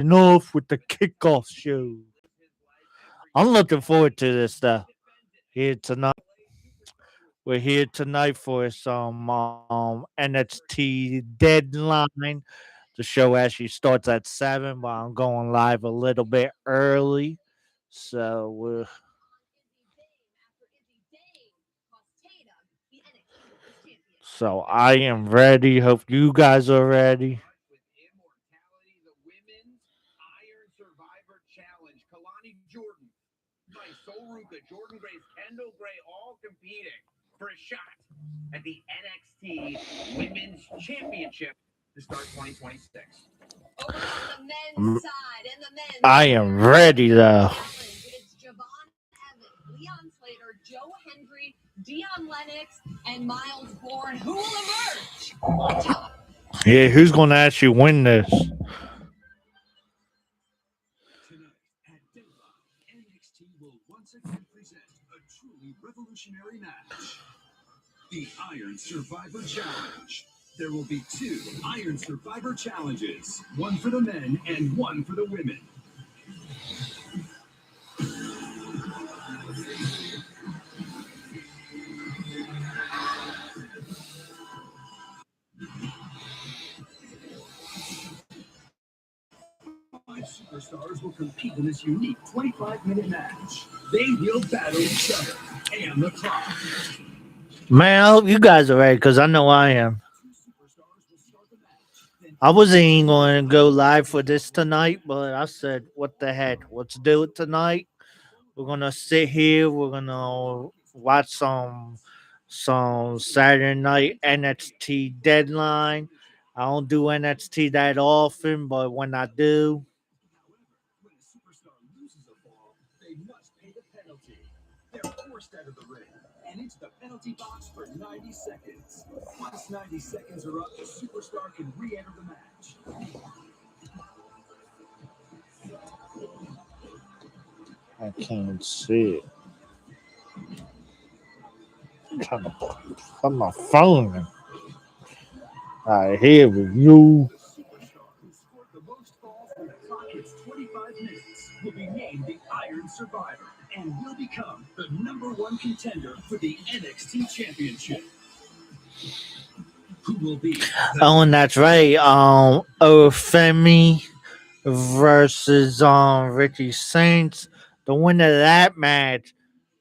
Off with the kickoff show. I'm looking forward to this stuff here tonight. We're here tonight for some NXT deadline. The show actually starts at 7, but I'm going live a little bit early. So I am ready. Hope you guys are ready. Jordan Grace, Kendall Gray, all competing for a shot at the NXT Women's Championship to start 2026. Over on the men's side, and the men's I am ready though. It's Javon Evans, Leon Slater, Joe Hendry, Dion Lennox, and Miles Bourne, who will emerge on top. Yeah, who's going to actually win this? Revolutionary match. The Iron Survivor Challenge. There will be 2 Iron Survivor Challenges, one for the men and one for the women. Superstars will compete in this unique 25-minute match. They will battle each other and the clock. Man, I hope you guys are ready because I know I am. I wasn't even going to go live for this tonight, but I said, what the heck? Let's do it tonight. We're going to sit here. We're going to watch some Saturday night NXT deadline. I don't do NXT that often, but when I do, When a superstar loses a ball, they must pay the penalty. They're forced out of the ring and into the penalty box for 90 seconds. Once 90 seconds are up, the superstar can re-enter the match. I can't see it. I'm trying to put my phone. All right, here with you. The superstar who scored the most balls when the clock hits 25 minutes will be named the Iron Survivor and will become the #1 contender for the NXT Championship. Who will be? Oh, and that's right. Ofemi versus Ricky Saints. The winner of that match,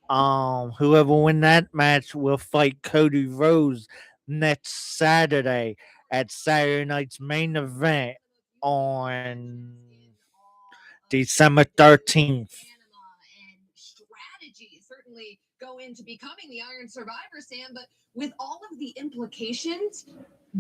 whoever win that match will fight Cody Rhodes next Saturday at Saturday night's main event on December 13th. And strategy certainly go into becoming the Iron Survivor, Sam, but with all of the implications,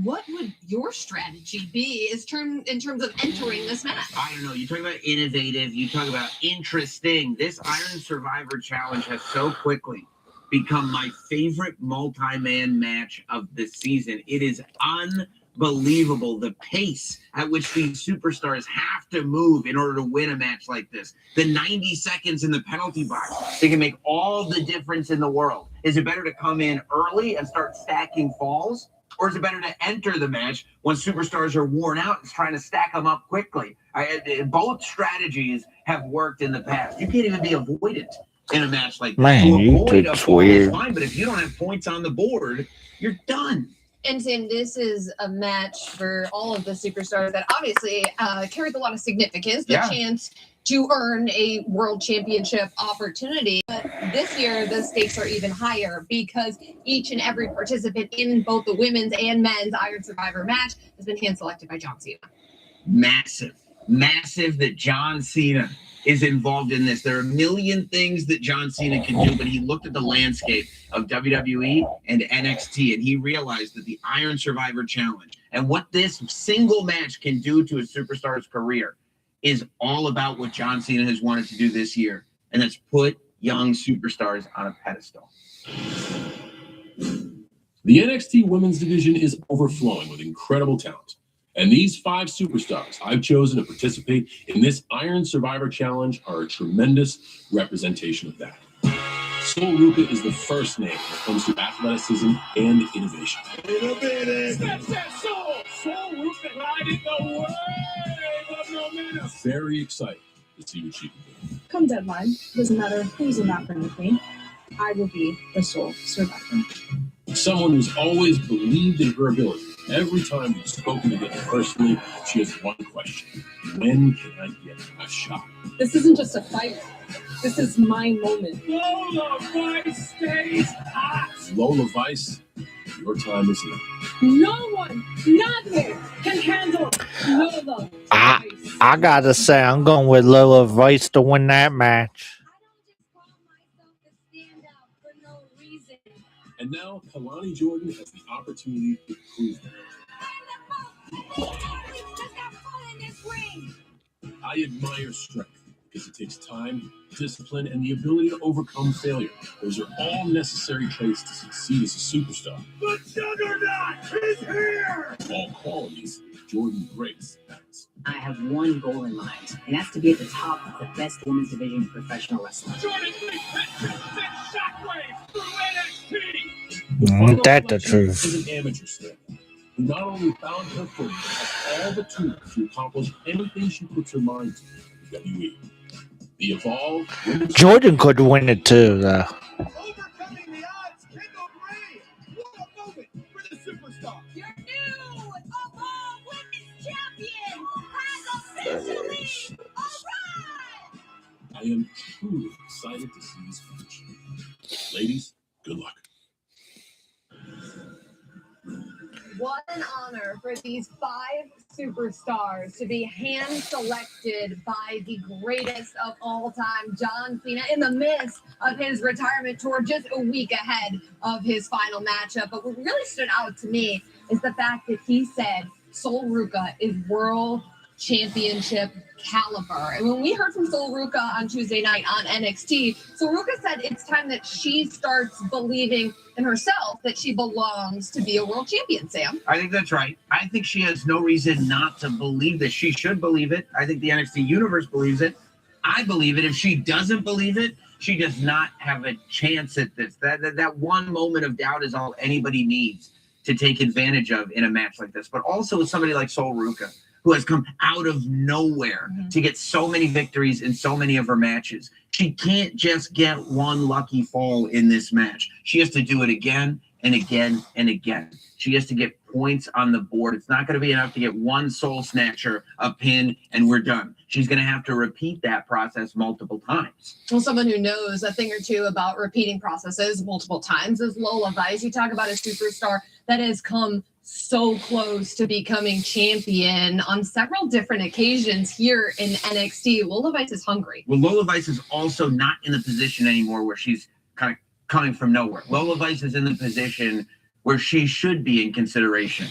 what would your strategy be in terms of entering this match? I don't know. You talk about innovative. You talk about interesting. This Iron Survivor Challenge has so quickly become my favorite multi-man match of the season. It is unbelievable the pace at which these superstars have to move in order to win a match like this. The 90 seconds in the penalty box, they can make all the difference in the world. Is it better to come in early and start stacking falls? Or is it better to enter the match when superstars are worn out and trying to stack them up quickly? Both strategies have worked in the past. You can't even be avoidant in a match like this. Man, to avoid a YouTube's fall is weird. fine, but if you don't have points on the board, you're done. And Sam, this is a match for all of the superstars that obviously carries a lot of significance, the chance to earn a world championship opportunity. But this year, the stakes are even higher because each and every participant in both the women's and men's Iron Survivor match has been hand-selected by John Cena. Massive that John Cena is involved in this. There are a million things that John Cena can do, but he looked at the landscape of WWE and NXT, and he realized that the Iron Survivor Challenge and what this single match can do to a superstar's career is all about what John Cena has wanted to do this year, and that's put young superstars on a pedestal. The NXT women's division is overflowing with incredible talent. And these 5 superstars I've chosen to participate in this Iron Survivor Challenge are a tremendous representation of that. Sol Ruca is the first name when it comes to athleticism and innovation. Step Sol! Sol Ruca riding the wave of momentum. Very excited to see what she can do. Come deadline, doesn't matter who's in that ring with me, I will be the sole survivor. Someone who's always believed in her ability. Every time we've spoken together personally, she has one question. When can I get a shot? This isn't just a fight. This is my moment. Lola Vice stays hot. Lola Vice, your time is now. No one, nothing can handle Lola. I gotta say, I'm going with Lola Vice to win that match. And now Kalani Jordan has the opportunity to prove that. I admire strength because it takes time, discipline, and the ability to overcome failure. Those are all necessary traits to succeed as a superstar. The Juggernaut is here. All qualities Jordan Grace has. I have one goal in mind, and that's to be at the top of the best women's division in professional wrestling. Jordan Lee Petra sends shockwaves through NXT. Ain't that the truth? Is an amateur star who not only found her footing, but has all the tools to accomplish anything she puts her mind to. WWE. The Evolve Women's Jordan could win it too, though. Overcoming the odds, Kendall Gray. What a moment for the superstar. Your new Evolve Women's Champion has officially arrived! I am truly excited to see this finish. Ladies, good luck. What an honor for these 5 superstars to be hand-selected by the greatest of all time, John Cena, in the midst of his retirement tour, just a week ahead of his final matchup. But what really stood out to me is the fact that he said Sol Ruca is world championship caliber. And when we heard from Sol Ruca on Tuesday night on NXT, Sol Ruca said it's time that she starts believing in herself that she belongs to be a world champion, Sam. I think that's right. I think she has no reason not to believe this. She should believe it. I think the NXT universe believes it. I believe it. If she doesn't believe it, she does not have a chance at this. That one moment of doubt is all anybody needs to take advantage of in a match like this. But also with somebody like Sol Ruca, who has come out of nowhere to get so many victories in so many of her matches. She can't just get one lucky fall in this match. She has to do it again and again and again. She has to get points on the board. It's not going to be enough to get one soul snatcher, a pin, and we're done. She's going to have to repeat that process multiple times. Well, someone who knows a thing or two about repeating processes multiple times is Lola Vice. You talk about a superstar that has come so close to becoming champion on several different occasions here in NXT. Lola Vice is hungry. Well, Lola Vice is also not in the position anymore where she's kind of coming from nowhere. Lola Vice is in the position where she should be in consideration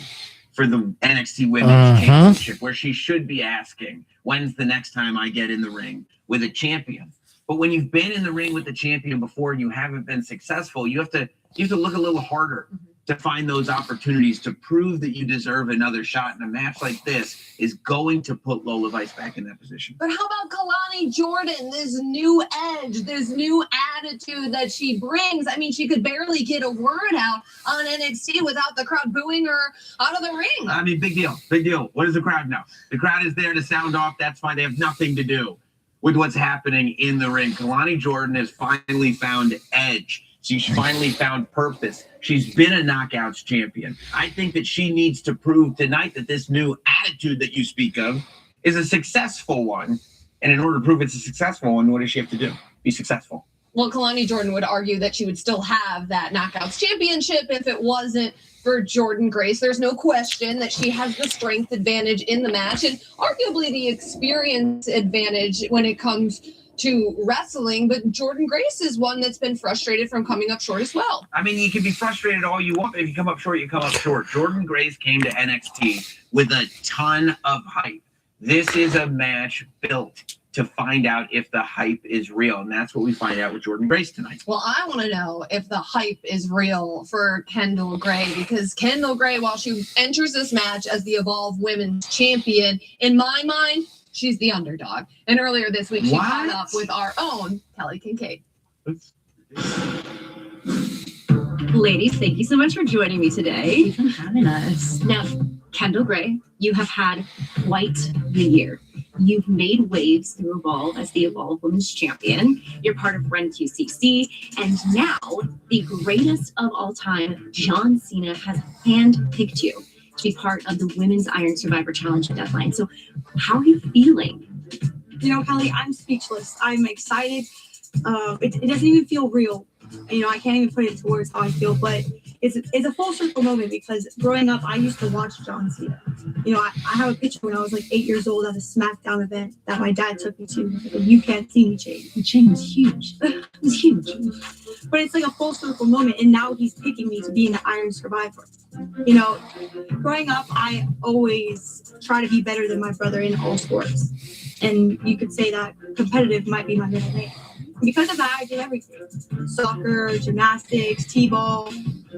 for the NXT Women's Championship, where she should be asking, when's the next time I get in the ring with a champion? But when you've been in the ring with the champion before and you haven't been successful, you have to look a little harder to find those opportunities to prove that you deserve another shot. And a match like this is going to put Lola Vice back in that position. But how about Kalani Jordan, this new edge, this new attitude that she brings? I mean, she could barely get a word out on NXT without the crowd booing her out of the ring. I mean, big deal, big deal. What does the crowd know? The crowd is there to sound off. That's fine. They have nothing to do with what's happening in the ring. Kalani Jordan has finally found edge. She's finally found purpose. She's been a knockouts champion. I think that she needs to prove tonight that this new attitude that you speak of is a successful one. And in order to prove it's a successful one, what does she have to do? Be successful. Well, Kalani Jordan would argue that she would still have that knockouts championship if it wasn't for Jordan Grace. There's no question that she has the strength advantage in the match and arguably the experience advantage when it comes to wrestling, but Jordan Grace is one that's been frustrated from coming up short as well. I mean, you can be frustrated all you want, but if you come up short, you come up short. Jordan Grace came to NXT with a ton of hype. This is a match built to find out if the hype is real, and that's what we find out with Jordan Grace tonight. Well, I want to know if the hype is real for Kendall Gray, because Kendall Gray, while she enters this match as the Evolve Women's Champion, in my mind, she's the underdog. And earlier this week, she caught up with our own Kelly Kincaid. Ladies, thank you so much for joining me today. Thank you for having us. Now, Kendall Gray, you have had quite the year. You've made waves through Evolve as the Evolve Women's Champion. You're part of Ren QCC. And now, the greatest of all time, John Cena, has handpicked you to be part of the Women's Iron Survivor Challenge deadline. So how are you feeling? You know, Kelly, I'm speechless. I'm excited. It doesn't even feel real. You know, I can't even put it into words how I feel, but it's a full circle moment because growing up, I used to watch John Cena. You know, I have a picture when I was like 8 years old at a SmackDown event that my dad took me to. You Can't See Me chain. The chain was huge. It was huge. But it's like a full circle moment, and now he's picking me to be in the Iron Survivor. You know, growing up, I always try to be better than my brother in all sports. And you could say that competitive might be my middle name. Because of that, I did everything. Soccer, gymnastics, t-ball,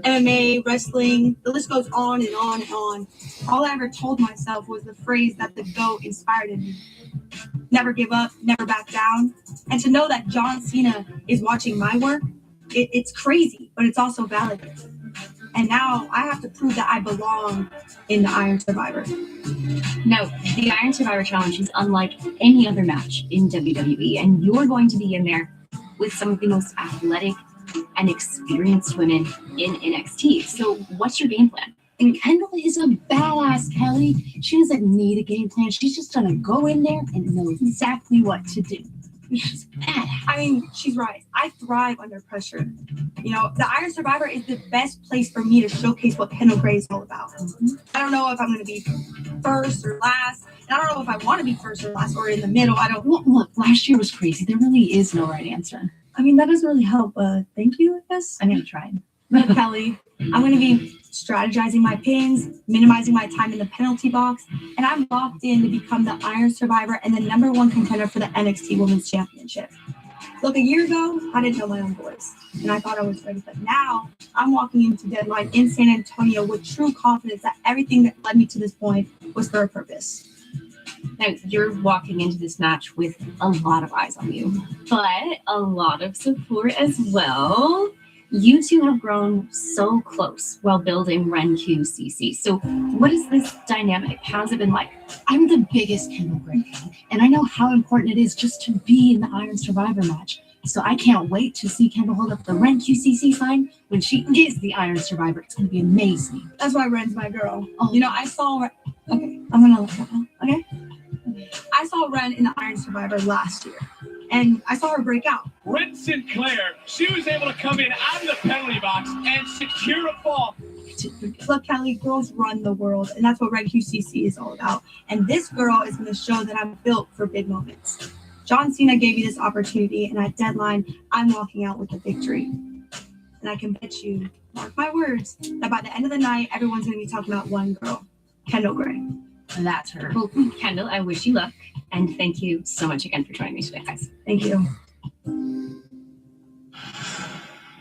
MMA, wrestling. The list goes on and on and on. All I ever told myself was the phrase that the GOAT inspired in me. Never give up, never back down. And to know that John Cena is watching my work, it's crazy, but it's also validating. And now I have to prove that I belong in the Iron Survivor. Now, the Iron Survivor Challenge is unlike any other match in WWE, and you're going to be in there with some of the most athletic and experienced women in NXT. So what's your game plan? And Kendall is a badass, Kelly. She doesn't need a game plan. She's just gonna go in there and know exactly what to do. She's badass. I mean, she's right. I thrive under pressure. You know, the Iron Survivor is the best place for me to showcase what Kendall Gray is all about. I don't know if I'm going to be first or last. And I don't know if I want to be first or last or in the middle. I don't. Look, last year was crazy. There really is no right answer. I mean, that doesn't really help. Thank you, I guess. I'm going to try. But Kelly, I'm going to be strategizing my pins, minimizing my time in the penalty box, and I'm locked in to become the Iron Survivor and the #1 contender for the NXT Women's Championship. Look, a year ago, I didn't know my own voice, and I thought I was ready, but now I'm walking into deadline in San Antonio with true confidence that everything that led me to this point was for a purpose. Now, you're walking into this match with a lot of eyes on you, but a lot of support as well. You two have grown so close while building Ren QCC. So what is this dynamic? How's it been like? I'm the biggest Kendall Gray fan, and I know how important it is just to be in the Iron Survivor match. So I can't wait to see Kendall hold up the Ren QCC sign when she is the Iron Survivor. It's going to be amazing. That's why Ren's my girl. Oh. You know, I saw Ren. Okay, I'm going to let that go. Okay? I saw Ren in the Iron Survivor last year, and I saw her break out. Ren Sinclair, she was able to come in out of the penalty box and secure a fall. Look, Kelly, girls run the world, and that's what Ren QCC is all about. And this girl is going to show that I'm built for big moments. John Cena gave me this opportunity, and at deadline, I'm walking out with a victory. And I can bet you, mark my words, that by the end of the night, everyone's going to be talking about one girl, Kendall Gray. And that's her. Well, Kendall, I wish you luck, and thank you so much again for joining me today, guys. Thank you.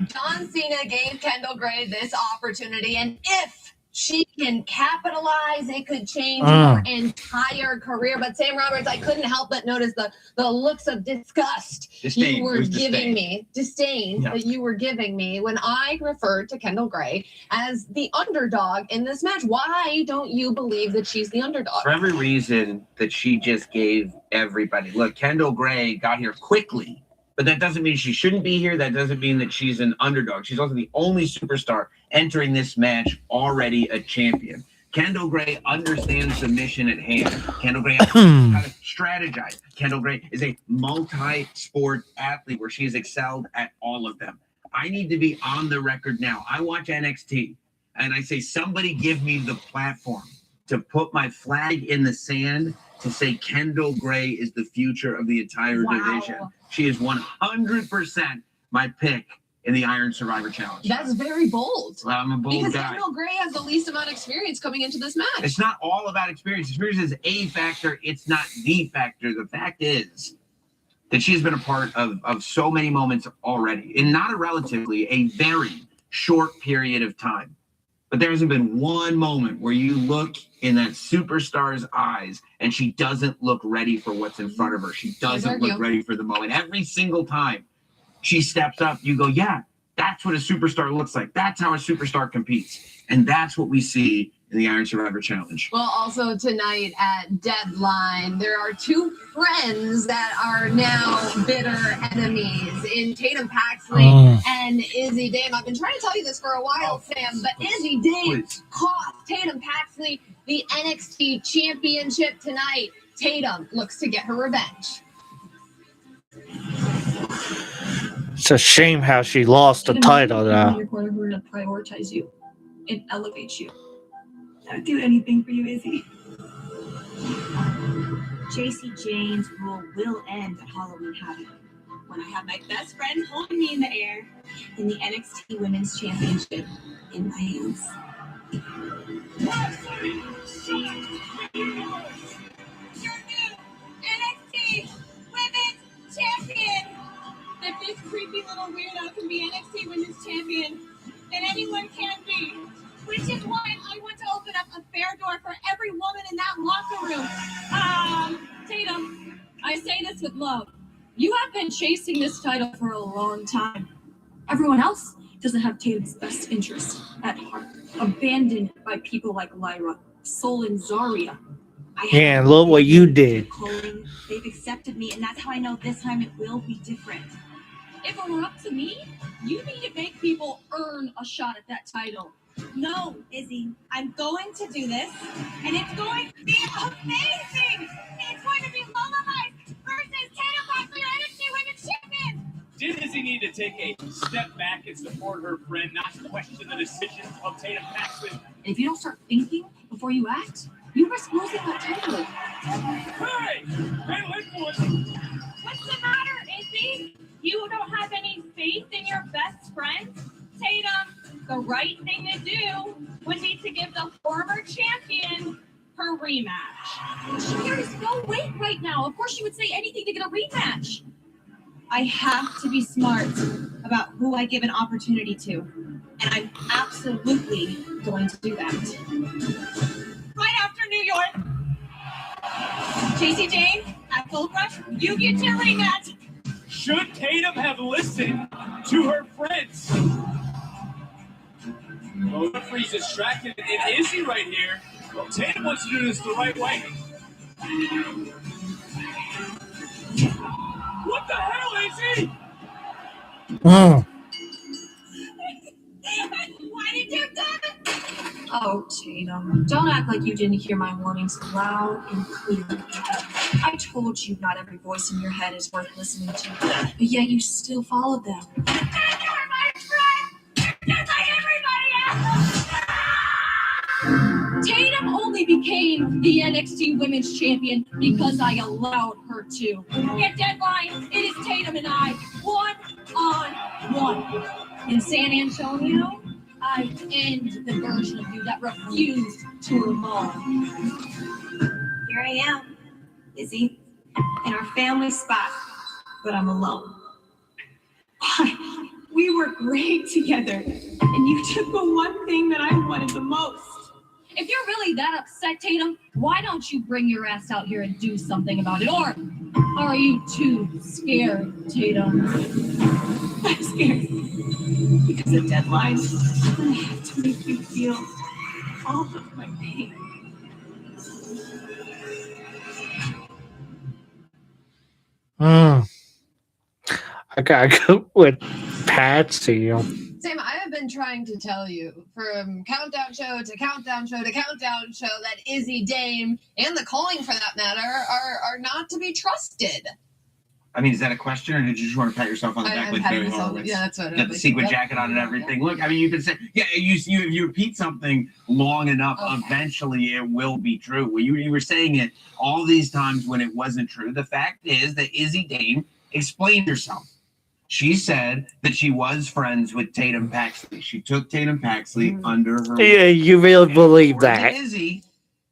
John Cena gave Kendall Gray this opportunity, and if she can capitalize, it could change her entire career. But Sam Roberts, I couldn't help but notice the looks of disgust you were giving me, disdain that you were giving me when I referred to Kendall Gray as the underdog in this match. Why don't you believe that she's the underdog? For every reason that she just gave everybody. Look, Kendall Gray got here quickly, but that doesn't mean she shouldn't be here. That doesn't mean that she's an underdog. She's also the only superstar entering this match already a champion. Kendall Gray understands the mission at hand. Kendall Gray understands how to strategize. Kendall Gray is a multi-sport athlete where she has excelled at all of them. I need to be on the record now. I watch NXT, and I say, somebody give me the platform to put my flag in the sand to say Kendall Gray is the future of the entire division. She is 100% my pick in the Iron Survivor Challenge. That's very bold. Well, I'm a bold because guy. Kendall Gray has the least amount of experience coming into this match. It's not all about experience. Experience is a factor. It's not the factor. The fact is that she's been a part of so many moments already in not a relatively, a very short period of time. But there hasn't been one moment where you look in that superstar's eyes and she doesn't look ready for what's in front of her. She doesn't look ready for the moment. Every single time she steps up, you go, yeah, that's what a superstar looks like. That's how a superstar competes. And that's what we see in the Iron Survivor Challenge. Well, also tonight at Deadline, there are two friends that are now bitter enemies in Tatum Paxley and Izzy Dame. I've been trying to tell you this for a while, Sam, but Izzy Dame cost Tatum Paxley the NXT Championship tonight. Tatum looks to get her revenge. It's a shame how she lost the title Now. now. Your corner who are going to prioritize you and elevate you. I'd do anything for you, Izzy. JC Jane's rule will end at Halloween Havoc when I have my best friend holding me in the air in the NXT Women's Championship in my hands. Your new NXT Women's Champion. If this creepy little weirdo can be NXT Women's Champion, then anyone can be. Which is why I want to open up a fair door for every woman in that locker room. Tatum, I say this with love. You have been chasing this title for a long time. Everyone else doesn't have Tatum's best interest at heart. Abandoned by people like Lyra, Sol, and Zarya. Yeah, look what you did. Calling. They've accepted me, and that's how I know this time it will be different. If it were up to me, you need to make people earn a shot at that title. No, Izzy, I'm going to do this, and it's going to be amazing! It's going to be Lola Vice versus Tatum Paxley, NXT Women's Champion! Did Izzy need to take a step back and support her friend, not question the decisions of Tatum Paxley? And if you don't start thinking before you act, you risk losing that title. Hey! Hey, Linwood! What's the matter, Izzy? You don't have any faith in your best friend? Tatum, the right thing to do would be to give the former champion her rematch. She carries no weight right now. Of course she would say anything to get a rematch. I have to be smart about who I give an opportunity to, and I'm absolutely going to do that. Right after New York, JC Jane at Gold Rush, you get your rematch. Should Tatum have listened to her friends? Well, the referee's distracted, and Izzy right here. Well, Tatum wants to do this the right way. What the hell, Izzy? Mm. Why did you do it? Oh, Tatum, don't act like you didn't hear my warnings loud and clear. I told you not every voice in your head is worth listening to, but yet you still followed them. You're my friend, just like everybody else. Tatum only became the NXT Women's Champion because I allowed her to. At Deadline, it is Tatum and I, 1-on-1. In San Antonio, I end the version of you that refused to evolve. Here I am, Izzy, in our family spot, but I'm alone. We were great together, and you took the one thing that I wanted the most. If you're really that upset, Tatum, why don't you bring your ass out here and do something about it? Or are you too scared, Tatum? I'm scared because of deadlines. I have to make you feel all of my pain. I gotta go with Patsy. Sam, I have been trying to tell you from countdown show to countdown show to countdown show that Izzy Dame and the calling for that matter are not to be trusted. I mean, is that a question, or did you just want to pat yourself on the back like Barry Horowitz? Yeah, that's what. Got the sequin jacket on and everything. Look, I mean, you can say, yeah, you repeat something long enough, eventually it will be true. Well, you were saying it all these times when it wasn't true. The fact is that Izzy Dame explained herself. She said that she was friends with Tatum Paxley. She took Tatum Paxley under her wing. Yeah, you really believe According that? to Izzy,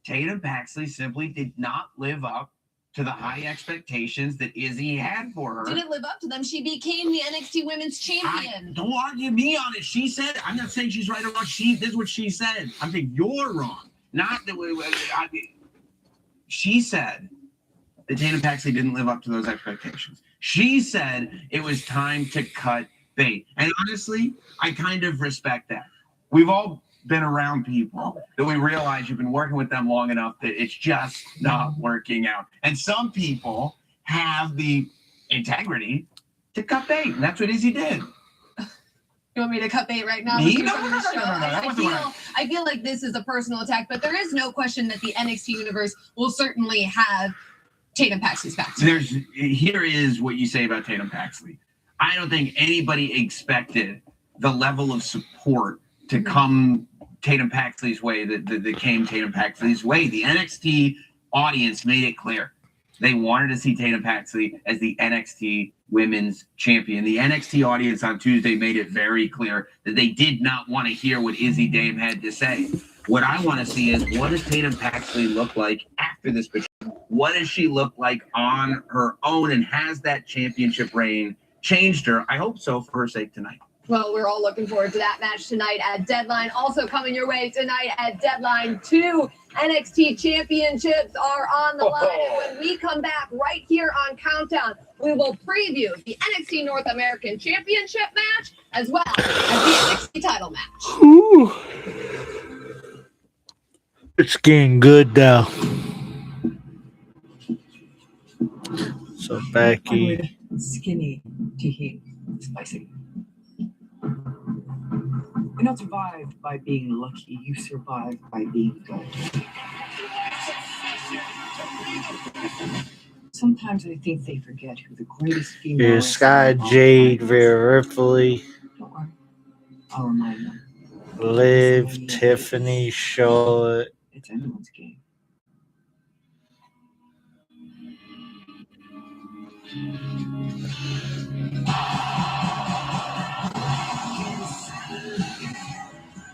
Tatum Paxley simply did not live up to the high expectations that Izzy had for her. Didn't live up to them. She became the NXT Women's Champion. Don't argue me on it. She said, I'm not saying she's right or wrong. This is what she said. I'm saying you're wrong. Not that she said that Tatum Paxley didn't live up to those expectations. She said it was time to cut bait. And honestly, I kind of respect that. We've all been around people that we realize you've been working with them long enough that it's just not working out. And some people have the integrity to cut bait, and that's what Izzy did. You want me to cut bait right now? Me? From No. the show? That wasn't what I feel like this is a personal attack, but there is no question that the NXT universe will certainly have Tatum Paxley's back. Here is what you say about Tatum Paxley. I don't think anybody expected the level of support to come Tatum Paxley's way that came Tatum Paxley's way. The NXT audience made it clear. They wanted to see Tatum Paxley as the NXT Women's Champion. The NXT audience on Tuesday made it very clear that they did not want to hear what Izzy Dame had to say. What I want to see is, what does Tatum Paxley look like after this betrayal? What does she look like on her own? And has that championship reign changed her? I hope so, for her sake tonight. Well, we're all looking forward to that match tonight at Deadline. Also coming your way tonight at Deadline, 2 NXT championships are on the line. And when we come back right here on Countdown, we will preview the NXT North American Championship match as well as the NXT title match. Ooh. It's getting good now. So Becky. Skinny to heat. Spicy. You don't survive by being lucky. You survive by being good. Sometimes I think they forget who the greatest female Here's Sky Jade, Rhea Ripley, Don't worry. I'll remind them. Liv, Tiffany, Charlotte. It's anyone's game.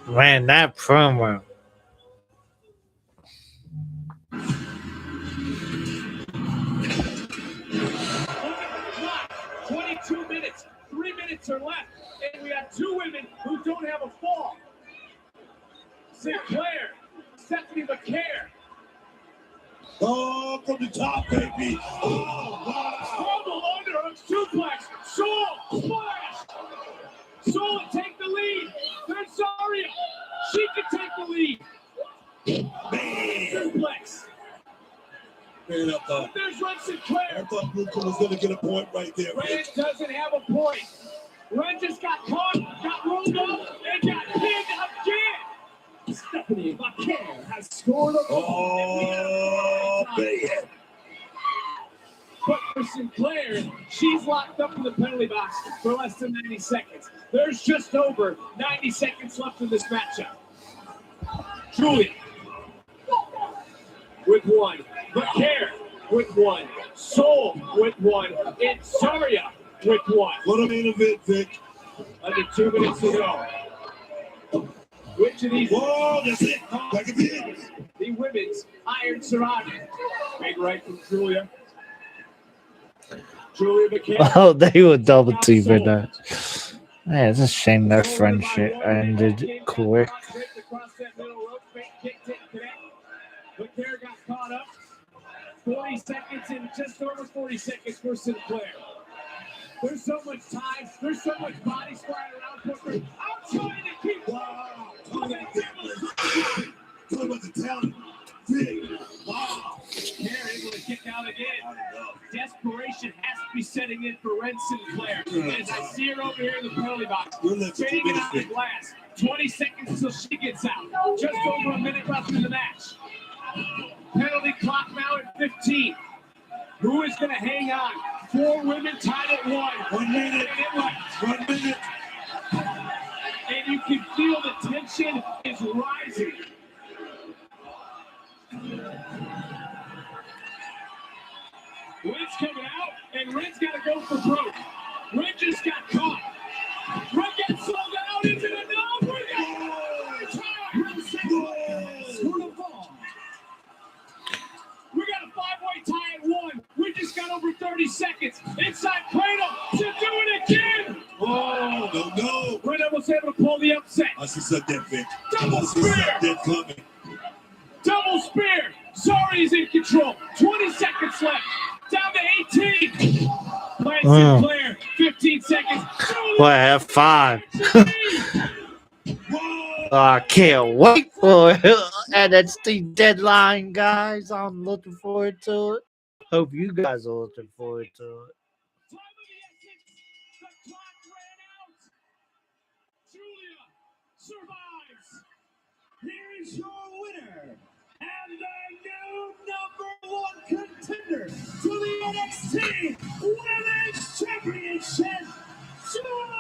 Man, that promo. 22 minutes, 3 minutes are left, and we have two women who don't have a fall. Sinclair, Stephanie McCare. Oh, from the top, baby. Oh, wow. Trouble underhook suplex. Soul splash. Soul take the lead. There's Zarya. She can take the lead. Man. Suplex. Man, I thought There's Ren Sinclair. Luca was going to get a point right there. Ren doesn't have a point. Ren just got caught, got rolled up, and got pinned again. Stephanie McCare has scored a goal. Oh, man. But for Sinclair, she's locked up in the penalty box for less than 90 seconds. There's just over 90 seconds left in this matchup. Julia with one. McCare with one. Soul with one. And Zarya with one. What a main event, Vic. Under 2 minutes to go. Which of these? Whoa, that's it. Back again. The women's Iron Survivor. Big right from Julia. Julia McCare. Oh, they were double teaming that. Man, it's a shame their friendship ended quick. McCare got caught up. 40 seconds and just over 40 seconds for Sinclair. There's so much time. There's so much body squatting around Booker. I'm trying to keep. Wow. Talk about the talent. Big. Wow. They're able to kick out again. Desperation has to be setting in for Ren Sinclair. As I see her over here in the penalty box, fading it out the glass. 20 seconds until she gets out. Just over a minute left in the match. Penalty clock now at 15. Who is going to hang on? 4 women tied at 1. 1 minute. 1 minute. And you can feel the tension is rising. Ren's coming out, and Ren's got to go for broke. Ren just got caught. Ren gets sold out into the no. We got a 5-way tie at 1. We just got over 30 seconds. Inside Cradle to do it again. Oh, no. Ren was able to pull the upset. I see something, Vic. Double spear. Coming. Double spear. Zarya's in control. 20 seconds left. Down to 18. Lance Sinclair, 15 seconds. What, 5? I can't wait for NXT Deadline, guys. I'm looking forward to it. Hope you guys are looking forward to it. Time of the essence. The clock ran out. Julia survives. Here is your winner and the new #1 contender to the NXT Women's Championship, Julia.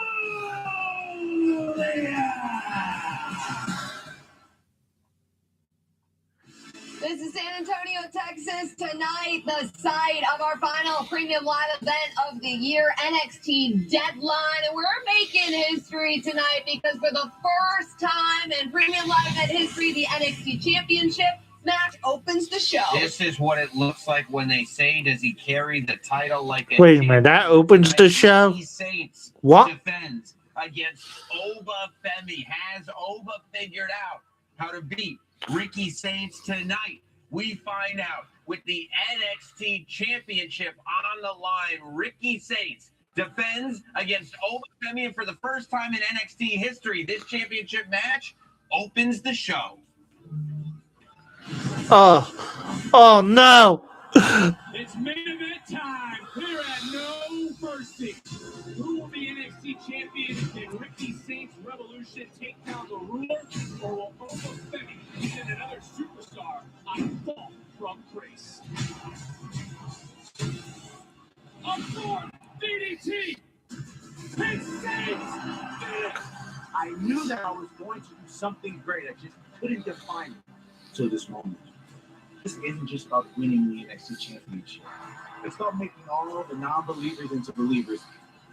This is San Antonio, Texas. Tonight, the site of our final premium live event of the year, NXT Deadline. And we're making history tonight because for the first time in premium live event history, the NXT Championship match opens the show. This is what it looks like when they say, does he carry the title like a Wait a minute, that opens the show? Ricky Saints What? defends against Oba Femi. Has Oba figured out how to beat Ricky Saints tonight? We find out with the NXT Championship on the line. Ricky Saints defends against Oba Femi, and for the first time in NXT history, this championship match opens the show. Oh no! It's main event time here at No Mercy. Who will be NXT champion? Can Ricky Saints Revolution take down the ruler, or will Oba Femi send another superstar on Fall from Grace? Up for DDT. Hey, Saints! I knew that I was going to do something great. I just couldn't define it till this moment. This isn't just about winning the NXT Championship. It's about making all the non-believers into believers.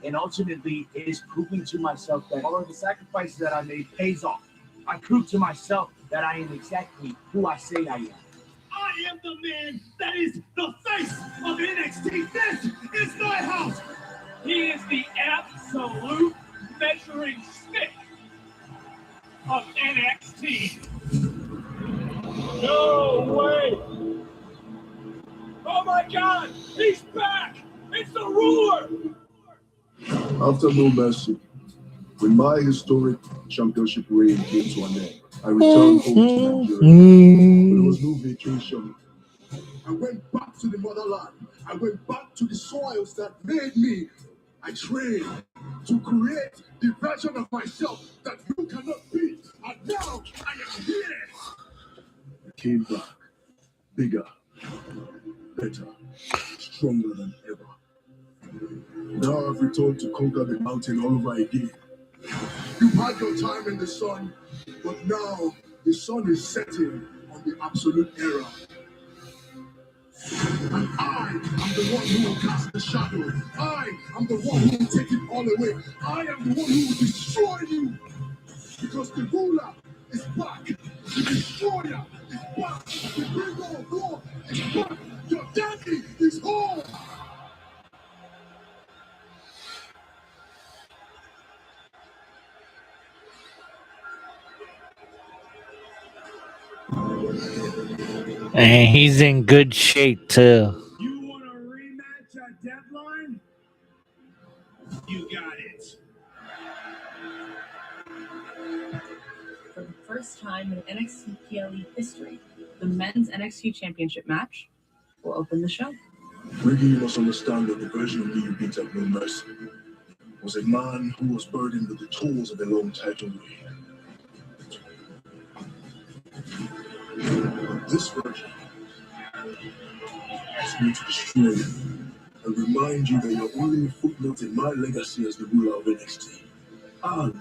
And ultimately, it is proving to myself that all of the sacrifices that I made pays off. I proved to myself that I am exactly who I say I am. I am the man that is the face of NXT. This is my house. He is the absolute measuring stick of NXT. No way! Oh my God! He's back! It's the ruler! After No Mercy, when my historic championship reign came to an end, I returned home to Nigeria. But there was no vacation. I went back to the motherland. I went back to the soils that made me. I trained to create the version of myself that you cannot beat. And now I am here. I came back, bigger, better, stronger than ever. Now I've returned to conquer the mountain all over again. You've had your time in the sun, but now the sun is setting on the absolute era. And I am the one who will cast the shadow. I am the one who will take it all away. I am the one who will destroy you. Because the ruler is back. The destroyer is back. The bringer of war is back. Your daddy is home. And he's in good shape too. You want a rematch at Deadline? You got it. For the first time in NXT PLE history, the men's NXT Championship match will open the show. Ricky, you must understand that the version of me you beat at No Mercy was a man who was burdened with the tools of a long title reign. This version asks me to destroy you and remind you that you're only a footnote in my legacy as the ruler of NXT and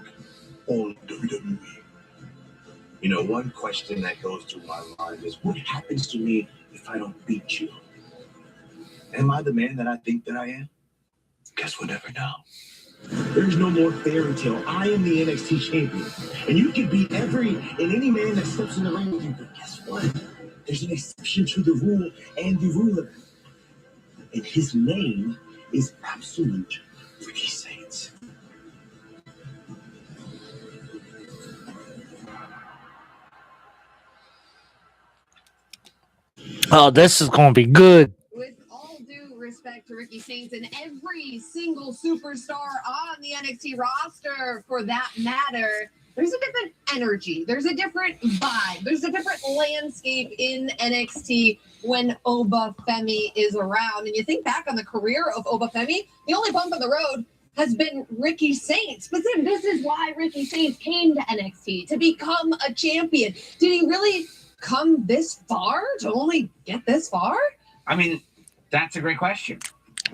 all WWE. You know, one question that goes through my mind is, what happens to me if I don't beat you? Am I the man that I think that I am? Guess we'll never know. There's no more fairy tale. I am the NXT champion. And you can beat every and any man that steps in the ring with you. But guess what? There's an exception to the rule and the ruler. And his name is Absolute Ricky Saints. Oh, this is gonna be good. With all due respect to Ricky Saints and every single superstar on the NXT roster, for that matter, there's a different energy. There's a different vibe. There's a different landscape in NXT when Obafemi is around. And you think back on the career of Obafemi, the only bump on the road has been Ricky Saints. But then this is why Ricky Saints came to NXT, to become a champion. Did he really come this far to only get this far? I mean, that's a great question.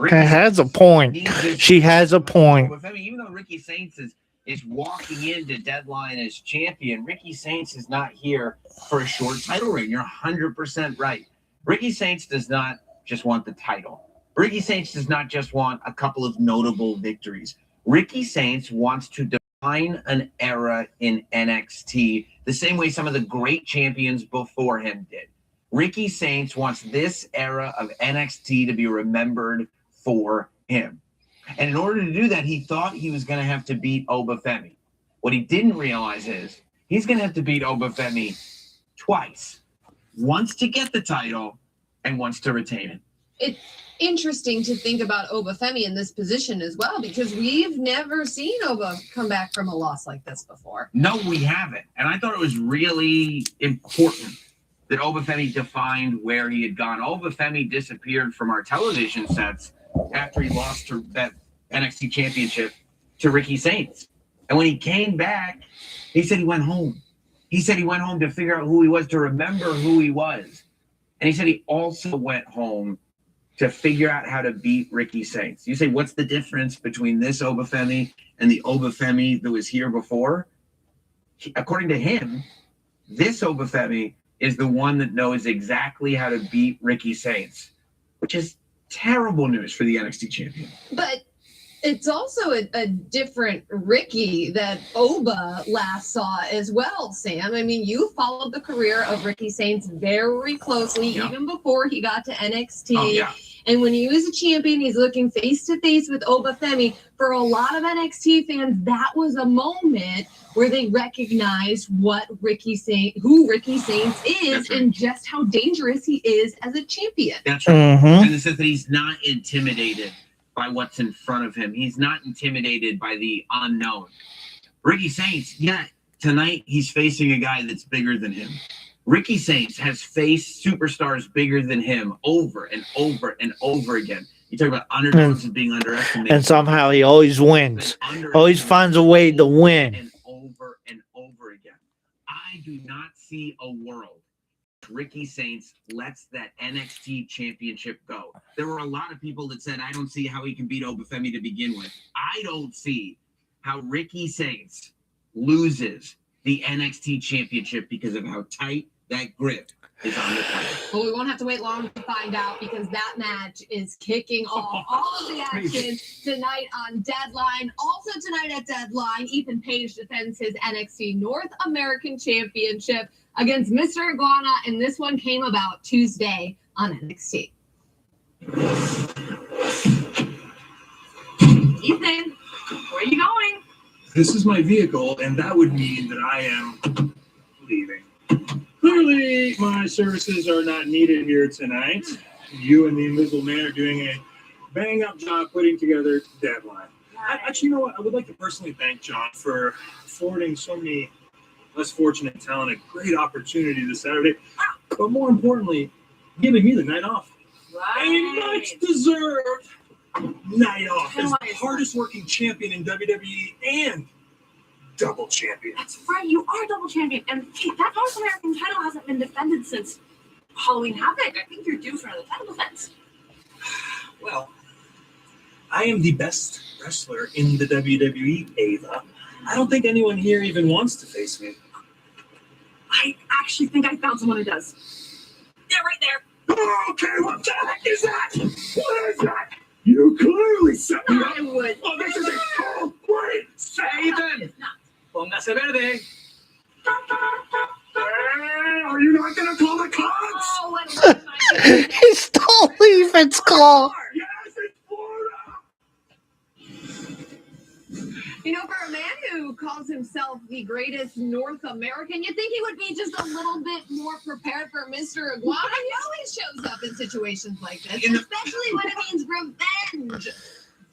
She has a point. She has a point. Even though Ricky Saints is walking into Deadline as champion, Ricky Saints is not here for a short title reign. You're 100% right. Ricky Saints does not just want the title. Ricky Saints does not just want a couple of notable victories. Ricky Saints wants to define an era in NXT the same way some of the great champions before him did. Ricky Saints wants this era of NXT to be remembered for him. And in order to do that, he thought he was going to have to beat Obafemi. What he didn't realize is he's going to have to beat Obafemi twice. Once to get the title and once to retain it. It's interesting to think about Obafemi in this position as well, because we've never seen Oba come back from a loss like this before. No, we haven't. And I thought it was really important that Obafemi defined where he had gone. Obafemi disappeared from our television sets after he lost that NXT championship to Ricky Saints. And when he came back, he said he went home. He said he went home to figure out who he was, to remember who he was. And he said he also went home to figure out how to beat Ricky Saints. You say, what's the difference between this Obafemi and the Obafemi that was here before? According to him, this Obafemi is the one that knows exactly how to beat Ricky Saints, which is terrible news for the NXT champion. But it's also a different Ricky that Oba last saw as well, Sam. I mean, you followed the career of Ricky Saints very closely, even before he got to NXT. And when he was a champion, he's looking face to face with Obafemi. For a lot of NXT fans, that was a moment where they recognized who Ricky Saints is, and just how dangerous he is as a champion. That's right. And it says that he's not intimidated by what's in front of him. He's not intimidated by the unknown. Ricky Saints, tonight he's facing a guy that's bigger than him. Ricky Saints has faced superstars bigger than him over and over and over again. You talk about underdogs and being underestimated. And somehow he always wins. Always finds a way to win. And over again. I do not see a world Ricky Saints lets that NXT championship go. There were a lot of people that said, I don't see how he can beat Obafemi to begin with. I don't see how Ricky Saints loses the NXT championship because of how tight that grip is on the title. Well, we won't have to wait long to find out, because that match is kicking off all of the action tonight on Deadline. Also tonight at Deadline, Ethan Page defends his NXT North American Championship against Mr. Iguana, and this one came about Tuesday on NXT. Ethan, where are you going? This is my vehicle, and that would mean that I am leaving. Clearly, my services are not needed here tonight. You and the Invisible Man are doing a bang-up job putting together Deadline. Actually, you know what? I would like to personally thank John for affording so many less fortunate talent a great opportunity this Saturday, but more importantly, giving me the night off. A much-deserved night off as the hardest-working champion in WWE and double champion. That's right, you are double champion. And that North American title hasn't been defended since Halloween Havoc. I think you're due for another title defense. Well, I am the best wrestler in the WWE, Ava. I don't think anyone here even wants to face me. I actually think I found someone who does. Yeah, right there. Okay, what the heck is that? What is that? You clearly said I would. Oh, this is a cold break. Ethan, póngase verde. Are you not going to call the cops? Oh, He stole Ethan's call. Yes, it's Florida. You know, for a man who calls himself the greatest North American, you'd think he would be just a little bit more prepared for Mr. Iguana. He always shows up in situations like this, especially when it means revenge.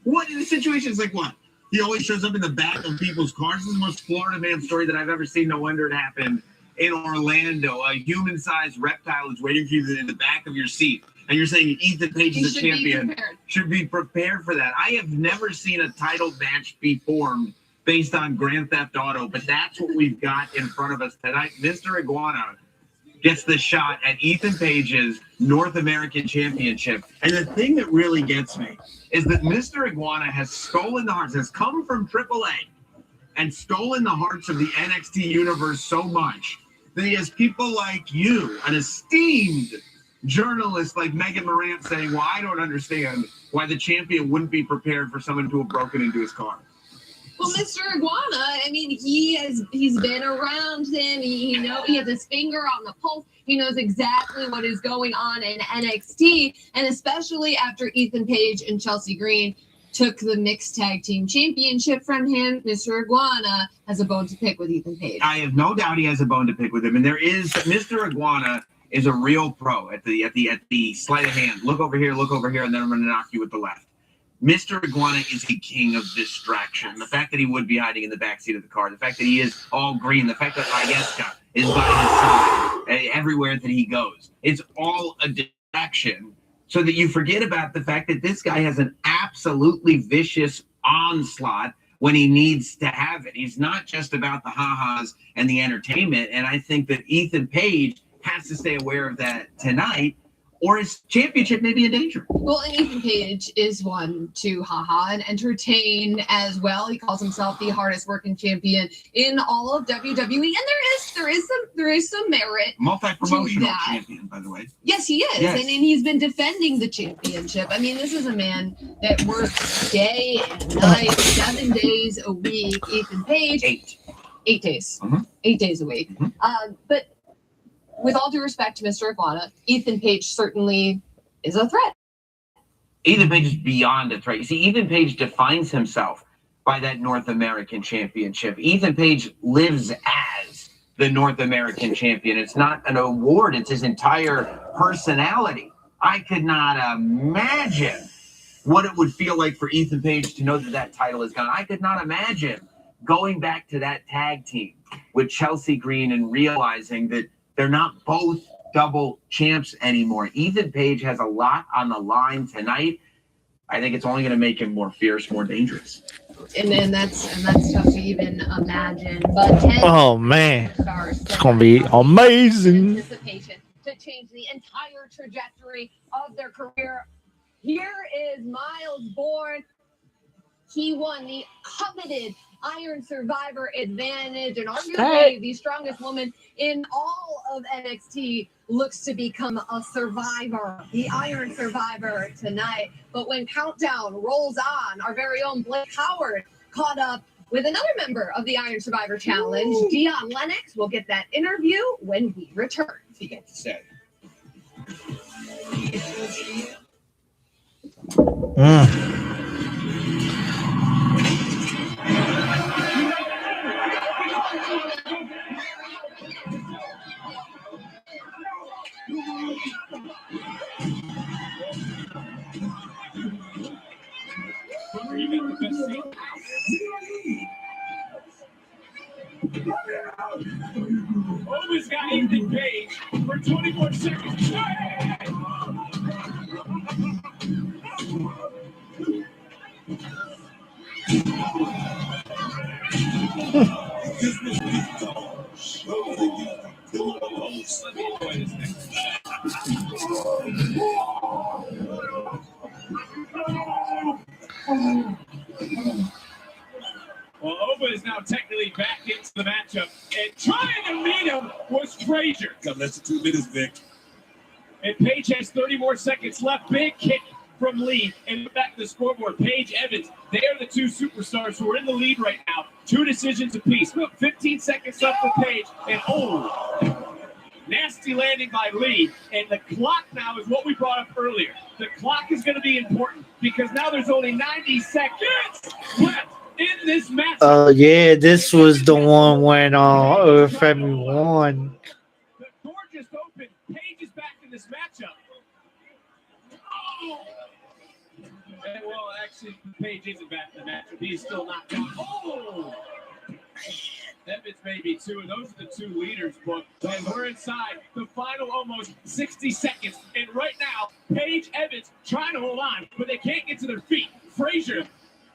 What in situations like what? He always shows up in the back of people's cars. This is the most Florida man story that I've ever seen. No wonder it happened in Orlando. A human-sized reptile is waiting for you in the back of your seat. And you're saying Ethan Page is a champion. Should be prepared for that. I have never seen a title match be formed based on Grand Theft Auto, but that's what we've got in front of us tonight. Mr. Iguana gets the shot at Ethan Page's North American Championship. And the thing that really gets me is that Mr. Iguana has stolen the hearts, has come from AAA and stolen the hearts of the NXT universe so much that he has people like you, an esteemed journalist like Megan Morant, saying, well, I don't understand why the champion wouldn't be prepared for someone to have broken into his car. Well, Mr. Iguana, I mean, he's been around him. He has his finger on the pulse. He knows exactly what is going on in NXT, and especially after Ethan Page and Chelsea Green took the mixed tag team championship from him, Mr. Iguana has a bone to pick with Ethan Page. I have no doubt he has a bone to pick with him, and there is Mr. Iguana is a real pro at the sleight of hand. Look over here, and then I'm going to knock you with the left. Mr. Iguana is a king of distraction. The fact that he would be hiding in the backseat of the car, the fact that he is all green, the fact that Mayeska is by his side everywhere that he goes, it's all a distraction so that you forget about the fact that this guy has an absolutely vicious onslaught when he needs to have it. He's not just about the ha-has and the entertainment, and I think that Ethan Page has to stay aware of that tonight, or his championship may be in danger. Well, and Ethan Page is one to haha and entertain as well. He calls himself the hardest working champion in all of WWE, and there is some merit. Multi-promotional champion, by the way. Yes, he is, Yes. and he's been defending the championship. I mean, this is a man that works day and night, 7 days a week. Ethan Page, 8 days, 8 days a week. But with all due respect to Mr. Iguana, Ethan Page certainly is a threat. Ethan Page is beyond a threat. You see, Ethan Page defines himself by that North American Championship. Ethan Page lives as the North American champion. It's not an award, it's his entire personality. I could not imagine what it would feel like for Ethan Page to know that that title is gone. I could not imagine going back to that tag team with Chelsea Green and realizing that they're not both double champs anymore. Ethan Page has a lot on the line tonight. I think it's only going to make him more fierce, more dangerous. And that's tough to even imagine. But 10 Oh man, stars it's gonna be amazing. anticipation to change the entire trajectory of their career. Here is Miles Bourne. He won the coveted Iron Survivor advantage, and arguably the strongest woman in all of NXT looks to become a survivor, the Iron Survivor tonight. But when Countdown rolls on, our very own Blake Howard caught up with another member of the Iron Survivor Challenge, Dion Lennox. We'll get that interview when we return. What's he got to say? Always got Ethan Page for 24 seconds. Well, Oba is now technically back into the matchup, and trying to meet him was Frazier. Got less than 2 minutes, Vic. And Paige has 30 more seconds left. Big kick from Lee, and back to the scoreboard. Paige, Evans, they are the two superstars who are in the lead right now. 2 decisions apiece. 15 seconds left for Paige, and nasty landing by Lee. And the clock now is what we brought up earlier. The clock is going to be important because now there's only 90 seconds left in this match. Yeah, this was the one when February won. The door just opened. Paige is back in this matchup. Oh! And well, actually, Page isn't back in the matchup. He's still knocked down. Oh! Evans may be two, and those are the two leaders, but and we're inside the final almost 60 seconds. And right now, Page, Evans trying to hold on, but they can't get to their feet. Frazier,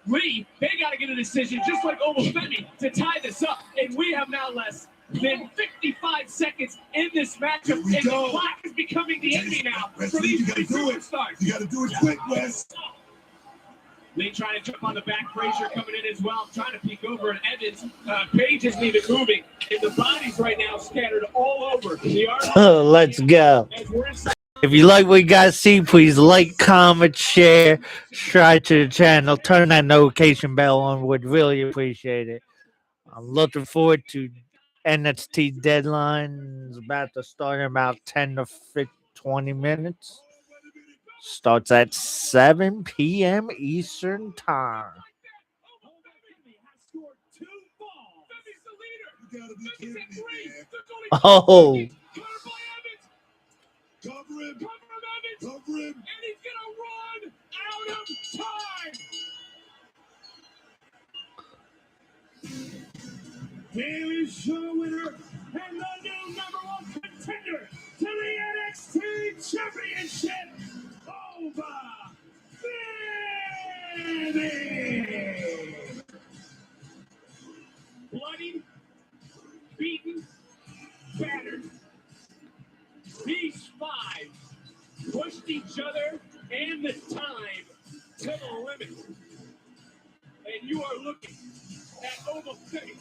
Lee, they got to get a decision, just like Omofemi, to tie this up. And we have now less than 55 seconds in this matchup, and the clock is becoming the enemy now. For these two superstars. You got to do it quick, Wes. Lee trying to jump on the back. Frazier coming in as well, trying to peek over at Evans. Page isn't even moving, and the bodies right now scattered all over the arm. Let's go. If you like what you guys see, please like, comment, share, subscribe to the channel, turn that notification bell on. Would really appreciate it. I'm looking forward to NXT deadline. It's about to start in about 10 to 20 minutes. Starts at 7 p.m. Eastern Time. Oh. Cover him, and he's gonna run out of time. Daily Show winner and the new #1 contender to the NXT Championship, Ova Baby. Bloodied, beaten, battered. These five pushed each other and the time to the limit. And you are looking at Ova City.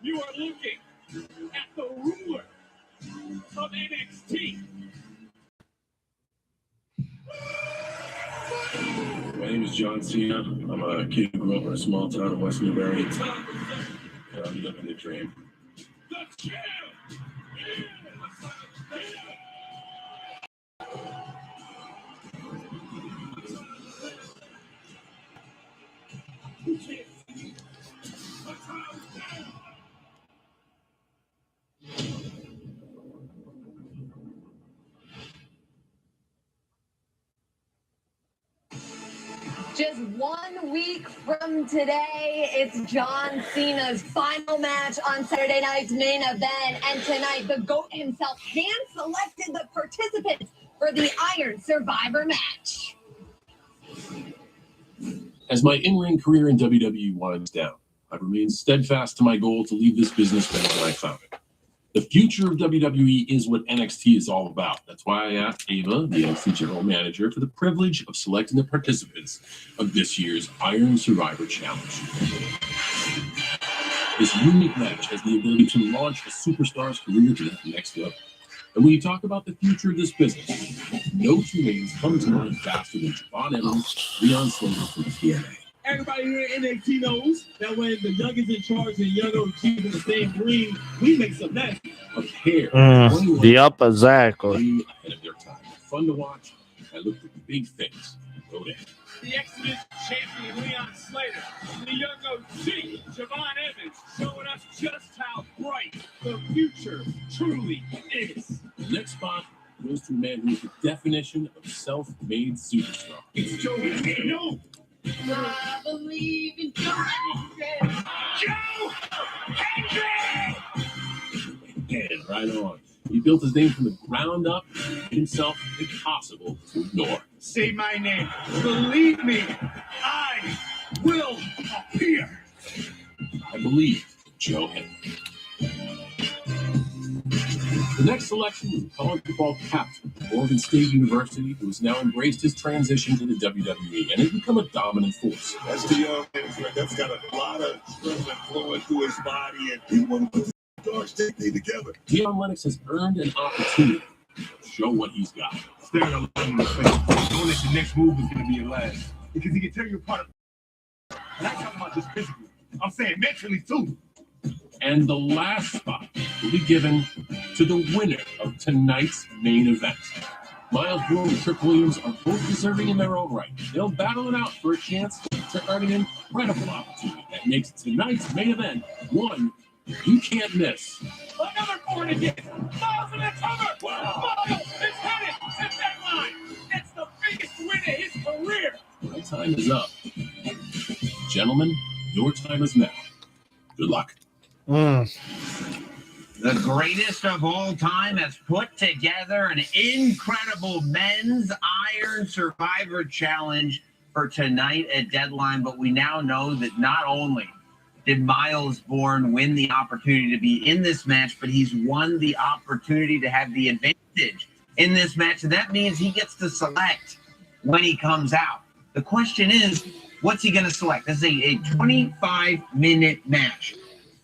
You are looking at the ruler of NXT. My name is John Cena. I'm a kid who grew up in a small town in West Newbury. I'm living the dream. The champ! Just 1 week from today, it's John Cena's final match on Saturday night's main event. And tonight, the GOAT himself hand-selected the participants for the Iron Survivor match. As my in-ring career in WWE winds down, I've remained steadfast to my goal to leave this business better than I found it. The future of WWE is what NXT is all about. That's why I asked Ava, the NXT general manager, for the privilege of selecting the participants of this year's Iron Survivor Challenge. This unique match has the ability to launch a superstar's career to the next level. And when you talk about the future of this business, no two names come to mind faster than Javon Evans, Leon Slater from TNA. Everybody here at NXT knows that when the Young is in charge and the Young OGs in the same ring, we make some mess. A pair. Yup, exactly. Ahead of their time. Fun to watch. I look for big things. Go down. The Exodus champion Leon Slater, the Young OG Javon Evans, showing us just how bright the future truly is. The next spot goes to a man who is the definition of self-made superstar. It's Joey Hino. I believe in Joe Hendrick. Joe Hendrick! And right on. He built his name from the ground up, made himself impossible to ignore. Say my name. Believe me, I will appear. I believe Joe Hendrick. The next selection was a college football captain at Oregon State University, who has now embraced his transition to the WWE and has become a dominant force. That's the young man that's got a lot of adrenaline flowing through his body, and he wanted to put the dog stick thing together. Dion Lennox has earned an opportunity to show what he's got. Staring a lot in the face. Knowing that your next move is going to be your last. Because he can tear you apart. And I'm talking about just physically. I'm saying mentally, too. And the last spot will be given to the winner of tonight's main event. Miles Bourne and Trick Williams are both deserving in their own right. They'll battle it out for a chance to earn an incredible opportunity that makes tonight's main event one you can't miss. Another corner again. Miles in the cover. Miles is headed to that line. That's the biggest win of his career. Tonight's time is up. Gentlemen, your time is now. Good luck. The greatest of all time has put together an incredible men's Iron Survivor Challenge for tonight at Deadline. But we now know that not only did Miles Bourne win the opportunity to be in this match, but he's won the opportunity to have the advantage in this match. And that means he gets to select when he comes out. The question is, what's he going to select? This is a 25-minute match.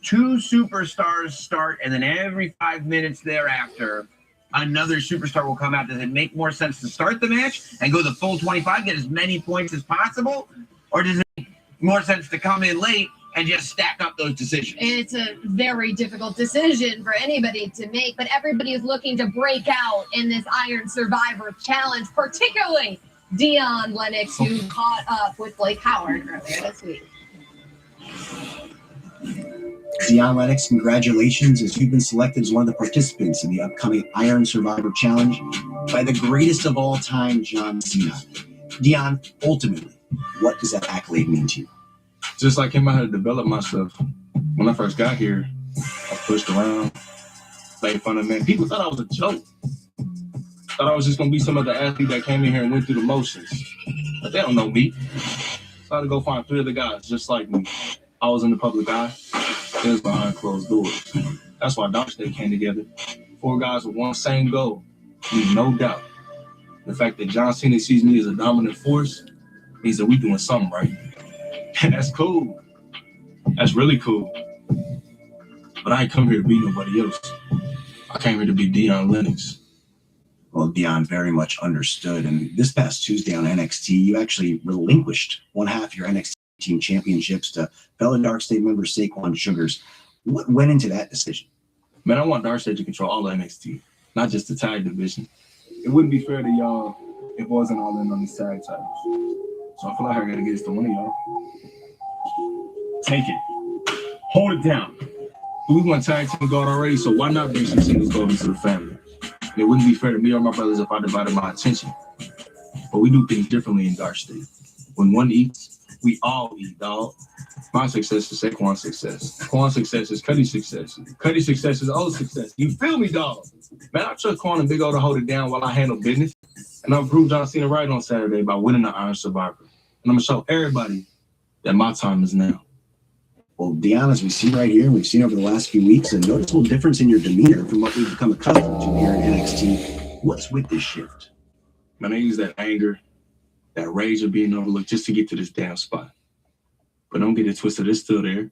2 superstars start, and then every 5 minutes thereafter, another superstar will come out. Does it make more sense to start the match and go the full 25, get as many points as possible? Or does it make more sense to come in late and just stack up those decisions? It's a very difficult decision for anybody to make, but everybody is looking to break out in this Iron Survivor Challenge, particularly Dion Lennox, who caught up with Blake Howard earlier this week. Dion Lennox, congratulations, as you've been selected as one of the participants in the upcoming Iron Survivor Challenge by the greatest of all time, John Cena. Dion, ultimately, what does that accolade mean to you? Just like him, I had to develop myself. When I first got here, I pushed around, made fun of men. People thought I was a joke. Thought I was just going to be some other athlete that came in here and went through the motions. But they don't know me. So I had to go find 3 other guys just like me. I was in the public eye. It was behind closed doors. That's why Dark State came together. 4 guys with one same goal. Leave no doubt. The fact that John Cena sees me as a dominant force means that we're doing something right. And that's cool. That's really cool. But I ain't come here to be nobody else. I came here to be Dion Lennox. Well, Dion, very much understood. And this past Tuesday on NXT, you actually relinquished one half your NXT team championships to fellow Dark State member Saquon Sugars. What went into that decision? Man, I want Dark State to control all of NXT, not just the tag division. It wouldn't be fair to y'all if it wasn't all in on these tag titles. So I feel like I gotta get this to one of y'all. Take it. Hold it down. We want tag team gold already, so why not bring some singles gold into the family? It wouldn't be fair to me or my brothers if I divided my attention. But we do things differently in Dark State. When one eats, we all eat, dog. My success is Saquon's success. Quan's success is Cuddy's success. Cuddy's success is O's success. You feel me, dog? Man, I trust Quan and Big O to hold it down while I handle business. And I'll prove John Cena right on Saturday by winning the Iron Survivor. And I'm going to show everybody that my time is now. Well, Dion, as we see right here, we've seen over the last few weeks, a noticeable difference in your demeanor from what we've become accustomed to here in NXT. What's with this shift? Man, I use that anger, that rage of being overlooked just to get to this damn spot. But don't get it twisted, it's still there.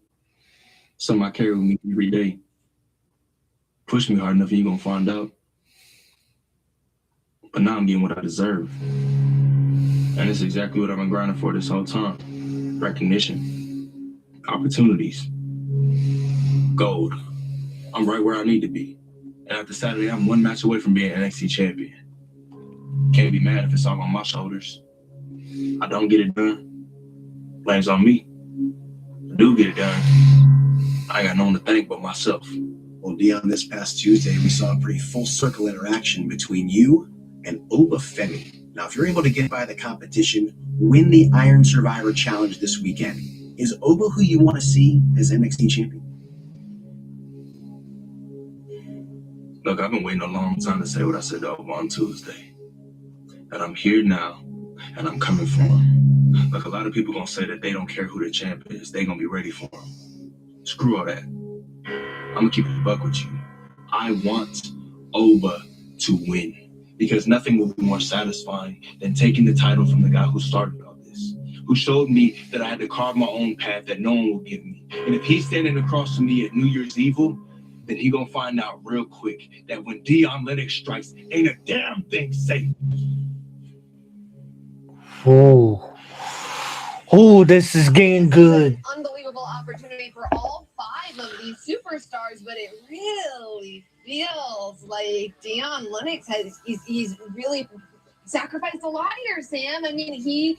Something I carry with me every day. Push me hard enough and you're going to find out. But now I'm getting what I deserve. And it's exactly what I've been grinding for this whole time. Recognition. Opportunities. Gold. I'm right where I need to be. And after Saturday, I'm one match away from being NXT champion. Can't be mad if it's all on my shoulders. I don't get it done. Blame's on me. I do get it done. I ain't got no one to thank but myself. Well, Dion, this past Tuesday, we saw a pretty full circle interaction between you and Oba Femi. Now, if you're able to get by the competition, win the Iron Survivor Challenge this weekend, is Oba who you want to see as NXT champion? Look, I've been waiting a long time to say what I said to Oba on Tuesday. And I'm here now, and I'm coming for him. Look, a lot of people gonna say that they don't care who the champ is. They gonna be ready for him. Screw all that. I'm gonna keep it a buck with you. I want Oba to win. Because nothing will be more satisfying than taking the title from the guy who started all this, who showed me that I had to carve my own path that no one will give me. And if he's standing across from me at New Year's Evil, then he gonna find out real quick that when Dion Lennox strikes, ain't a damn thing safe. Oh, this is getting good. Unbelievable opportunity for all 5 of these superstars, but it really feels like Dion Lennox he's really sacrificed a lot here, Sam. I mean, he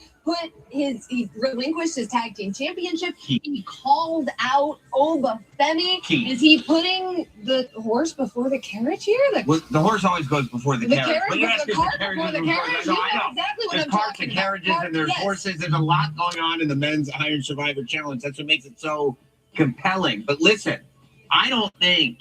relinquished his tag team championship. He called out Oba Femi. Is he putting the horse before the carriage here? The horse always goes before the carriage. But you're asking the cart before the carriage? No, You I know know. exactly what There's I'm carts talking and about. carriages and there's Yes. horses. There's a lot going on in the men's Iron Survivor Challenge. That's what makes it so compelling. But listen, I don't think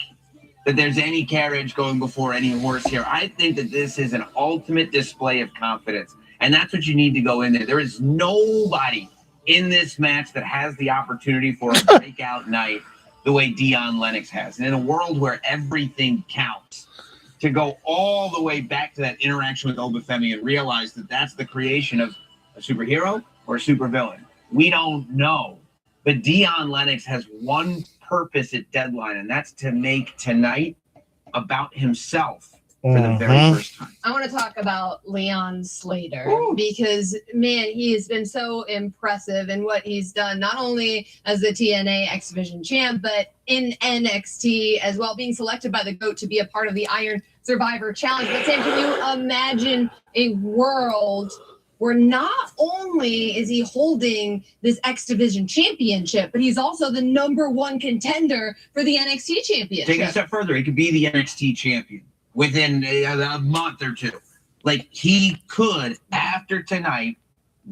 that there's any carriage going before any horse here. I think that this is an ultimate display of confidence. And that's what you need to go in there. There is nobody in this match that has the opportunity for a breakout night the way Dion Lennox has. And in a world where everything counts, to go all the way back to that interaction with Oba Femi and realize that that's the creation of a superhero or a supervillain. We don't know. But Dion Lennox has one purpose at Deadline, and that's to make tonight about himself for the very first time. I want to talk about Leon Slater because, man, he has been so impressive in what he's done, not only as the TNA X Division champ, but in NXT as well, being selected by the GOAT to be a part of the Iron Survivor Challenge. But Sam, can you imagine a world where not only is he holding this X Division championship, but he's also the #1 contender for the NXT championship? Take it a step further. He could be the NXT champion within a month or two. Like, he could, after tonight,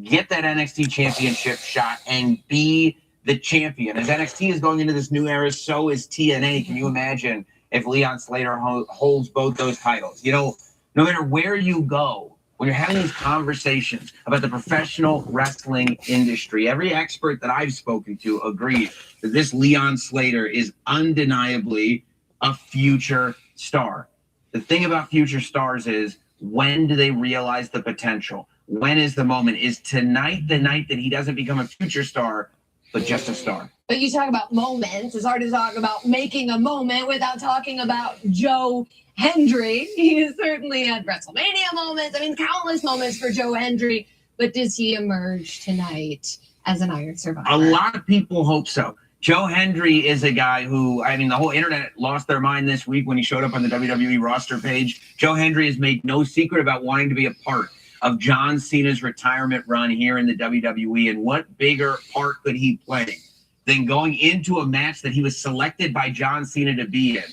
get that NXT championship shot and be the champion. As NXT is going into this new era, so is TNA. Can you imagine if Leon Slater holds both those titles? You know, no matter where you go, when you're having these conversations about the professional wrestling industry, every expert that I've spoken to agrees that this Leon Slater is undeniably a future star. The thing about future stars is, when do they realize the potential? When is the moment? Is tonight the night that he doesn't become a future star, but just a star? But you talk about moments. It's hard to talk about making a moment without talking about Joe Hendry. He has certainly had WrestleMania moments. I mean, countless moments for Joe Hendry. But does he emerge tonight as an Iron Survivor? A lot of people hope so. Joe Hendry is a guy who, I mean, the whole internet lost their mind this week when he showed up on the WWE roster page. Joe Hendry has made no secret about wanting to be a part of John Cena's retirement run here in the WWE. And what bigger part could he play than going into a match that he was selected by John Cena to be in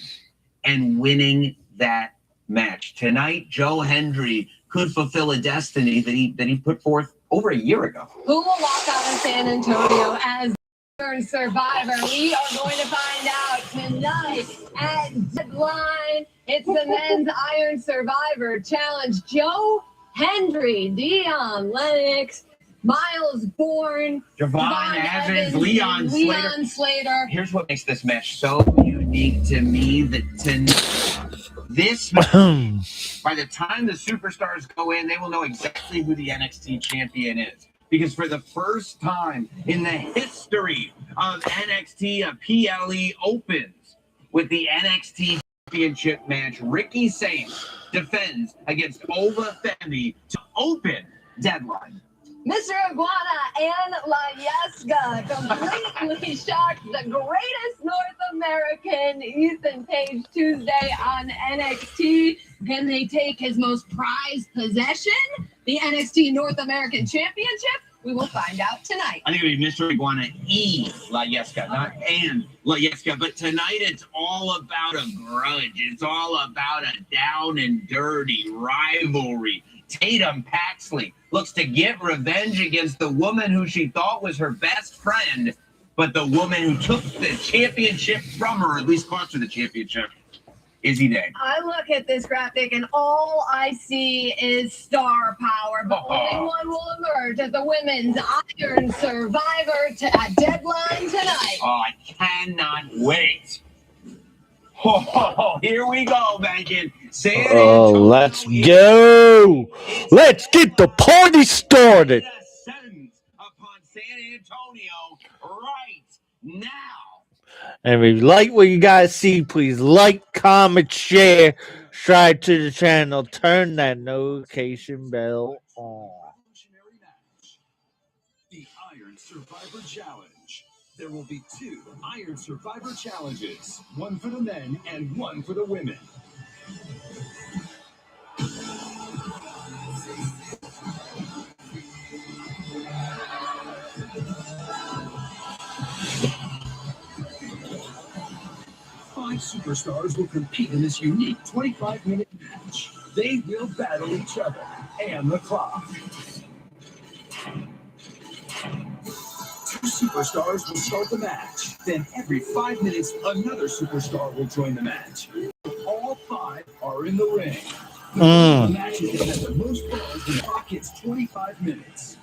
and winning that match? Tonight, Joe Hendry could fulfill a destiny that he put forth over a year ago. Who will walk out of San Antonio as Iron Survivor? We are going to find out tonight at Deadline. It's the Men's Iron Survivor Challenge. Joe Hendry, Dion Lennox, Miles Bourne, Javon Evans, Leon Slater. Here's what makes this match so unique to me, that this match, by the time the superstars go in, they will know exactly who the NXT champion is. Because for the first time in the history of NXT, a PLE opens with the NXT championship match. Ricky Saints defends against Oba Femi to open Deadline. Mr. Iguana and La Yesca completely shocked the greatest North American, Ethan Page, Tuesday on NXT. Can they take his most prized possession, the NXT North American Championship? We will find out tonight. I think it'll be Mr. Iguana E. La Yesca, not and La Yesca. But tonight it's all about a grudge. It's all about a down and dirty rivalry. Tatum Paxley looks to get revenge against the woman who she thought was her best friend, but the woman who took the championship from her, or at least cost her the championship, Izzy Day. I look at this graphic and all I see is star power, but only one will emerge as the Women's Iron Survivor at Deadline tonight. Oh, I cannot wait. Oh, here we go, Megan. San Antonio. Let's go. Let's get the party started. Upon San Antonio right now. And if you like what you guys see, please like, comment, share, subscribe to the channel, turn that notification bell on. The Iron Survivor Challenge. There will be 2 Iron Survivor Challenges, one for the men and one for the women. Five superstars will compete in this unique 25-minute match. They will battle each other and the clock. Two superstars will start the match. Then every 5 minutes, another superstar will join the match. All five are in the ring. The match is that has the most balls when the clock hits 25 minutes.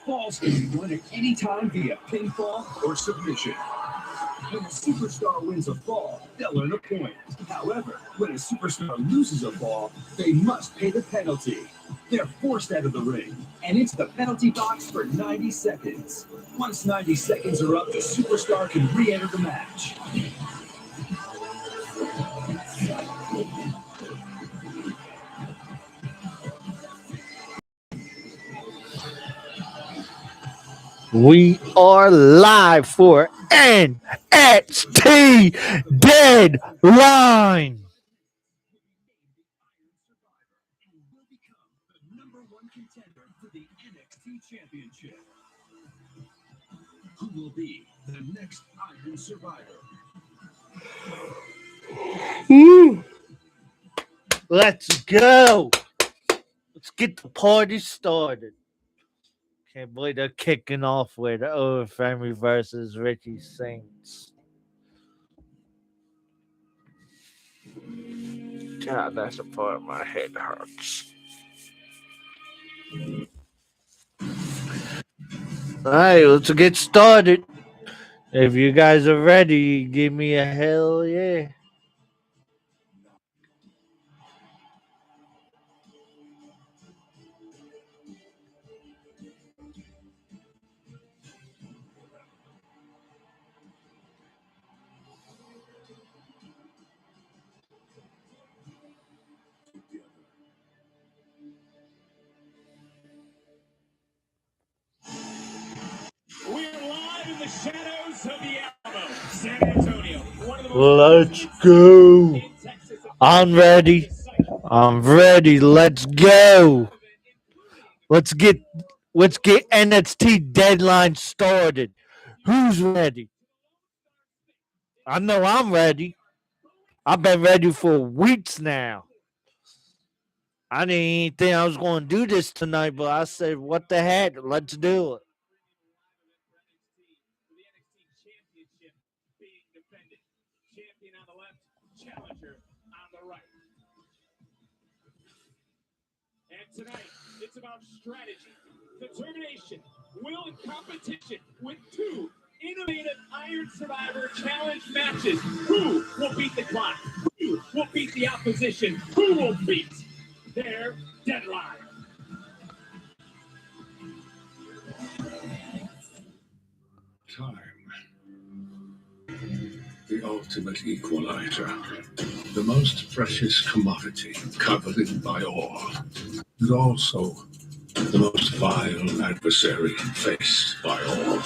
Balls can be won at any time via pinfall or submission. When a superstar wins a fall, they'll earn a point. However, when a superstar loses a fall, they must pay the penalty. They're forced out of the ring, and it's the penalty box for 90 seconds. Once 90 seconds are up, the superstar can re-enter the match. We are live for NXT Deadline. Championship. Who will be the next Iron Survivor? Let's go. Let's get the party started. Can't believe they're kicking off with Owen Family versus Ricky Saints. God, that's the part of my head hurts. All right, let's get started. If you guys are ready, give me a hell yeah. We're live in the shadows of the Alamo, San Antonio. One of the most Let's go. I'm ready. I'm ready. Let's go. Let's get NXT Deadline started. Who's ready? I know I'm ready. I've been ready for weeks now. I didn't even think I was going to do this tonight, but I said, what the heck? Let's do it. champion on the left, challenger on the right. And tonight, it's about strategy, determination, will, and competition with two innovative Iron Survivor Challenge matches. Who will beat the clock? Who will beat the opposition? Who will beat their deadline? Time. The ultimate equalizer. The most precious commodity coveted by all. And also the most vile adversary faced by all.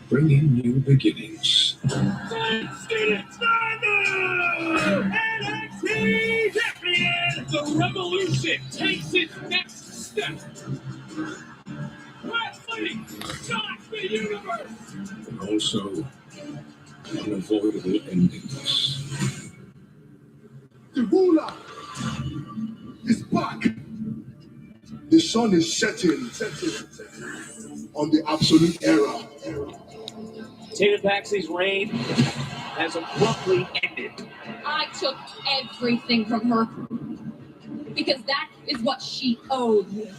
Bringing new beginnings. NXT Champion! The revolution takes its next step. Wrestling shocks the universe! And also unavoidable endings. The ruler is back. The sun is setting on the absolute era. Tatum Paxley's reign has abruptly ended. I took everything from her because that is what she owed me.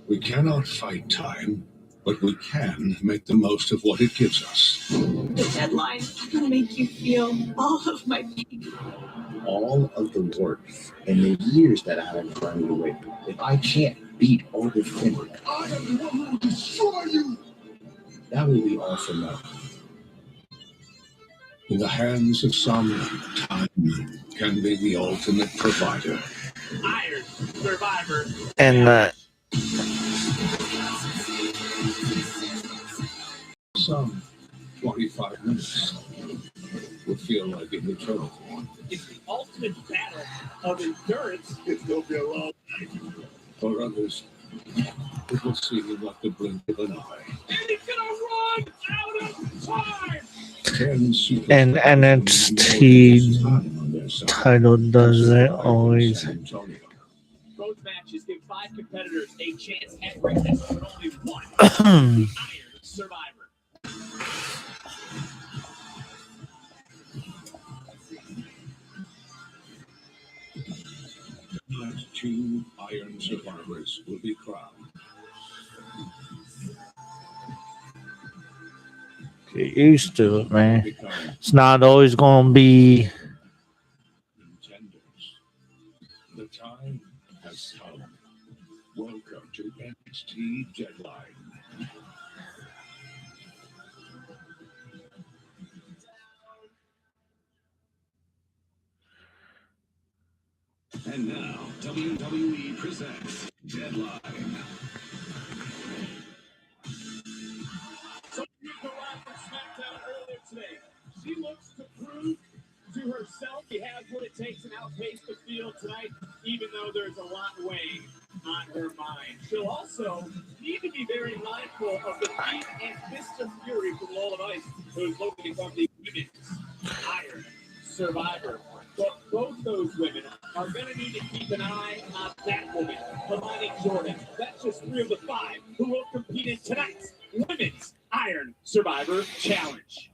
We cannot fight time, but we can make the most of what it gives us. The deadline will make you feel all of my pain. All of the work and the years that I have run away. If I can't beat Owen Family, I am the one who will destroy you. that will be all for now. In the hands of some, time can be the ultimate provider. Iron Survivor. And Some 25 minutes would feel like an eternity. It's the ultimate battle of endurance. It's gonna be a long For others, It will seem like the blink of an eye. And he's gonna run out of time. And NXT title doesn't always. Both matches give 5 competitors a chance at greatness, but only one. The Iron Survivor. The last 2 Iron Survivors will be crowned. Get used to it, man. It's not always going to be. The time has come. Welcome to NXT Deadline. And now, WWE presents Deadline. So here's the line from SmackDown earlier today. She looks to prove to herself she has what it takes and outpace the field tonight, even though there's a lot weighing on her mind. She'll also need to be very mindful of the feet and fists of fury from Wall of Ice, who's looking from the Women's Iron Survivor. But both those women are going to need to keep an eye on that woman, Hermione Jordan. That's just 3 of the 5 who will compete in tonight's Women's Iron Survivor Challenge.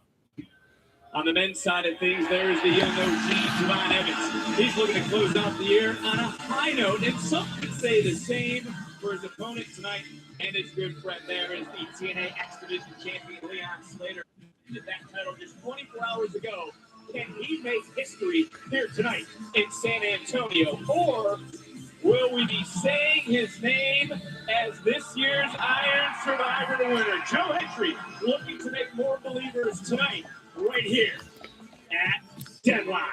On the men's side of things, there's the young OG, Javon Evans. He's looking to close out the year on a high note, and some could say the same for his opponent tonight. And his good friend there is the TNA X Division champion, Leon Slater. That title just 24 hours ago. Can he make history here tonight in San Antonio? Or will we be saying his name as this year's Iron Survivor winner? Joe Hendry looking to make more believers tonight, right here at Deadline.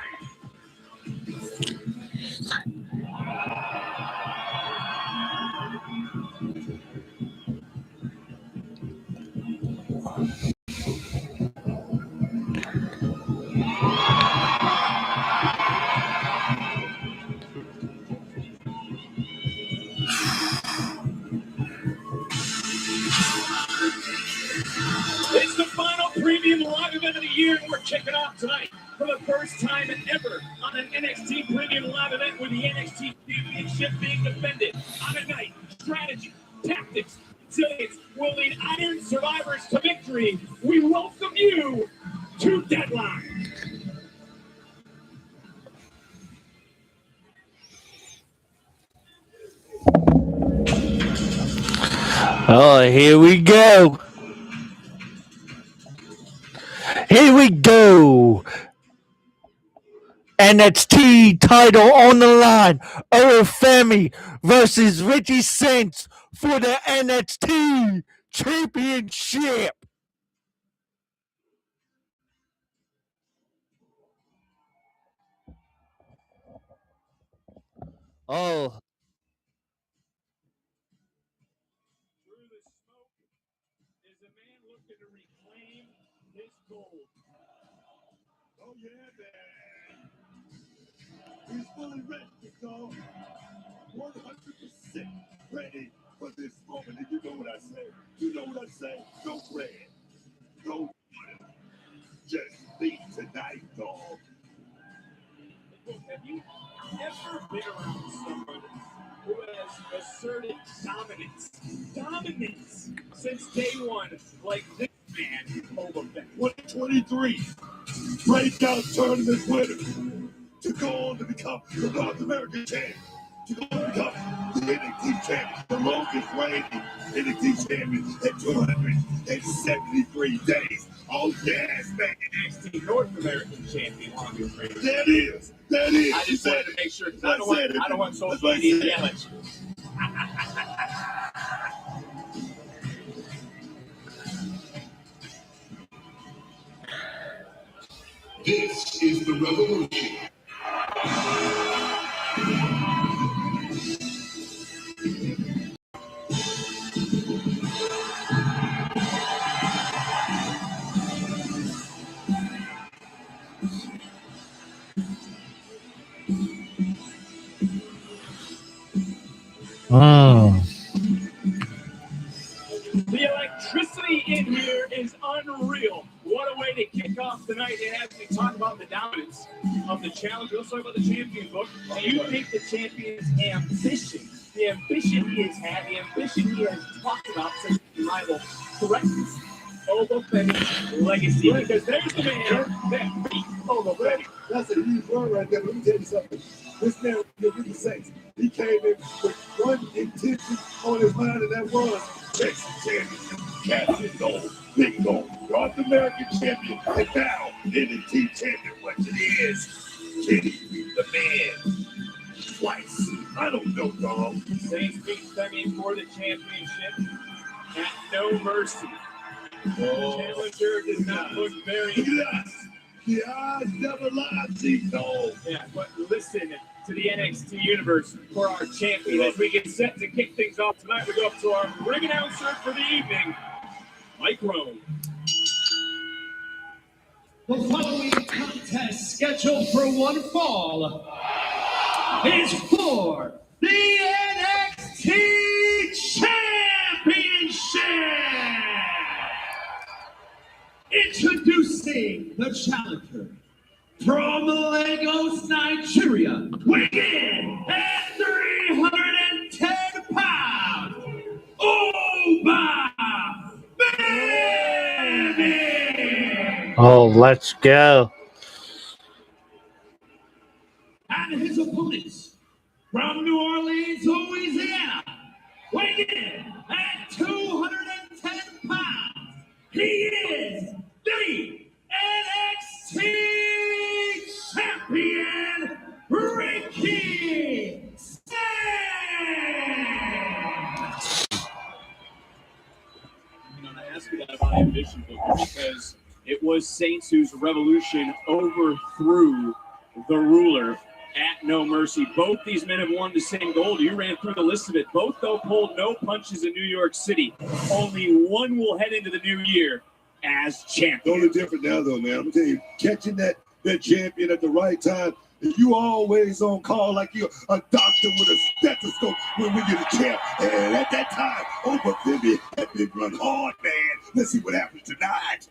It's the final premium live event of the year, and we're kicking off tonight for the first time ever on an NXT premium live event with the NXT Championship being defended on a night. Strategy, tactics, resilience will lead Iron Survivors to victory. We welcome you to Deadline. Oh, here we go. Here we go. NXT title on the line. Femi versus Richie Saints for the NXT Championship. Oh. Through the smoke is a man looking to reclaim his gold. Oh yeah, man. He's fully ready to go. 100% ready for this moment. And you know what I say? You know what I say? Go red. Go blue. Just be tonight, dog. Have you ever been around someone who has asserted dominance? Dominance since day one, like this man, Boba Fett. 2023 breakout tournament winner to go on to become the North American champion, to go on to become the NXT champion, the longest reigning NXT champion at 273 days. Oh yes, man. NXT North American champion, longest reigning. That is. I just wanted to make sure, because I don't want social media to yell at you. This is the revolution. electricity in here is unreal. What a way to kick off tonight. And as we talk about the dominance of the challenger, let's talk about the champion book. Do you think the champion's ambition, the ambition he has had, the ambition he has talked about since the rival correctness, Oba Femi's legacy? Because there's the man that beat Oba Femi. That's a huge run right there. Let me tell you something. This man with the Saints, he came in with one intention on his mind, and that was Texas Championship, Captain Gold, Big Gold, North American Champion, and now NXT Champion. What it is, Kenny the man. Twice. I don't know, dog. Saints beat Femi for the championship at No Mercy. The challenger does not look very Yes. The eyes never lie, Tito. Yeah, but listen to the NXT universe for our champion as we get set to kick things off tonight. We go up to our ring announcer for the evening, Mike Rome. The following contest scheduled for one fall is for the NXT Championship. Introducing the challenger from Lagos, Nigeria, weighing in at 310 pounds, Oba Femi. Oh, let's go. And his opponents from New Orleans, Louisiana, weighing in at 210 pounds, he is the NXT Champion, Ricky Starks. I asked you that about ambition, because it was Saints whose revolution overthrew the ruler at No Mercy. Both these men have won the same gold. You ran through the list of it. Both, though, pulled no punches in New York City. Only one will head into the new year as champion. The only difference now, though, man, I'm going to tell you, catching that champion at the right time, you always on call like you're a doctor with a stethoscope when you're the champ. And at that time, Oba Femi had been run hard, man. Let's see what happens tonight.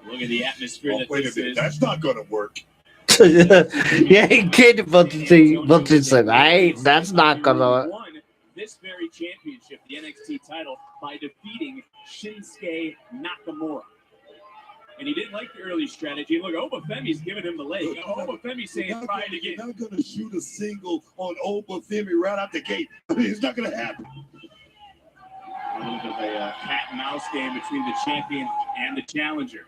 Look at the atmosphere that wait this a minute. is. That's not going to work. Yeah, he kidding, but he said, "Hey, that's not gonna." Won this very championship, the NXT title, by defeating Shinsuke Nakamura. And he didn't like the early strategy. Look, Oba Femi's giving him the leg. Oba Femi's saying, try it again. You're not going to shoot a single on Oba Femi right out the gate. I mean, it's not going to happen. A little bit of a cat and mouse game between the champion and the challenger.